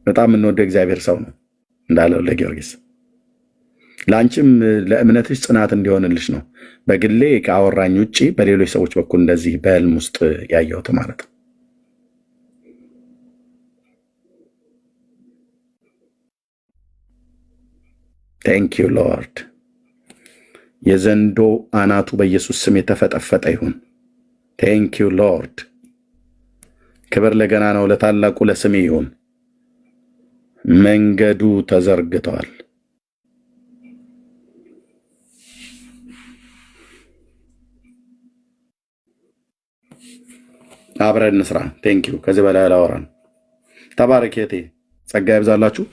በጣም እንወደ እግዚአብሔር ሰው ነው እንዳለ ወልደ ጊዮርጊስ። ለአንቺም ለእምነትሽ ጽናት እንዲሆንልሽ ነው። በግሌ ከአወራኝ ውጭ በሌሎች ሰዎች በኩል እንደዚህ በህልም ውስጥ ያየሁት ማለት ነው። ቴንክ ዩ ሎርድ። የዘንዶ አናቱ በኢየሱስ ስም የተፈጠፈጠ ይሁን። ቴንክ ዩ ሎርድ። ክብር ለገና ነው ለታላቁ ለስሜ ይሁን። መንገዱ ተዘርግተዋል። አብረን እንስራ። ቴንክ ዩ። ከዚህ በላይ አላወራም። ተባረክ እህቴ፣ ጸጋ ይብዛላችሁ።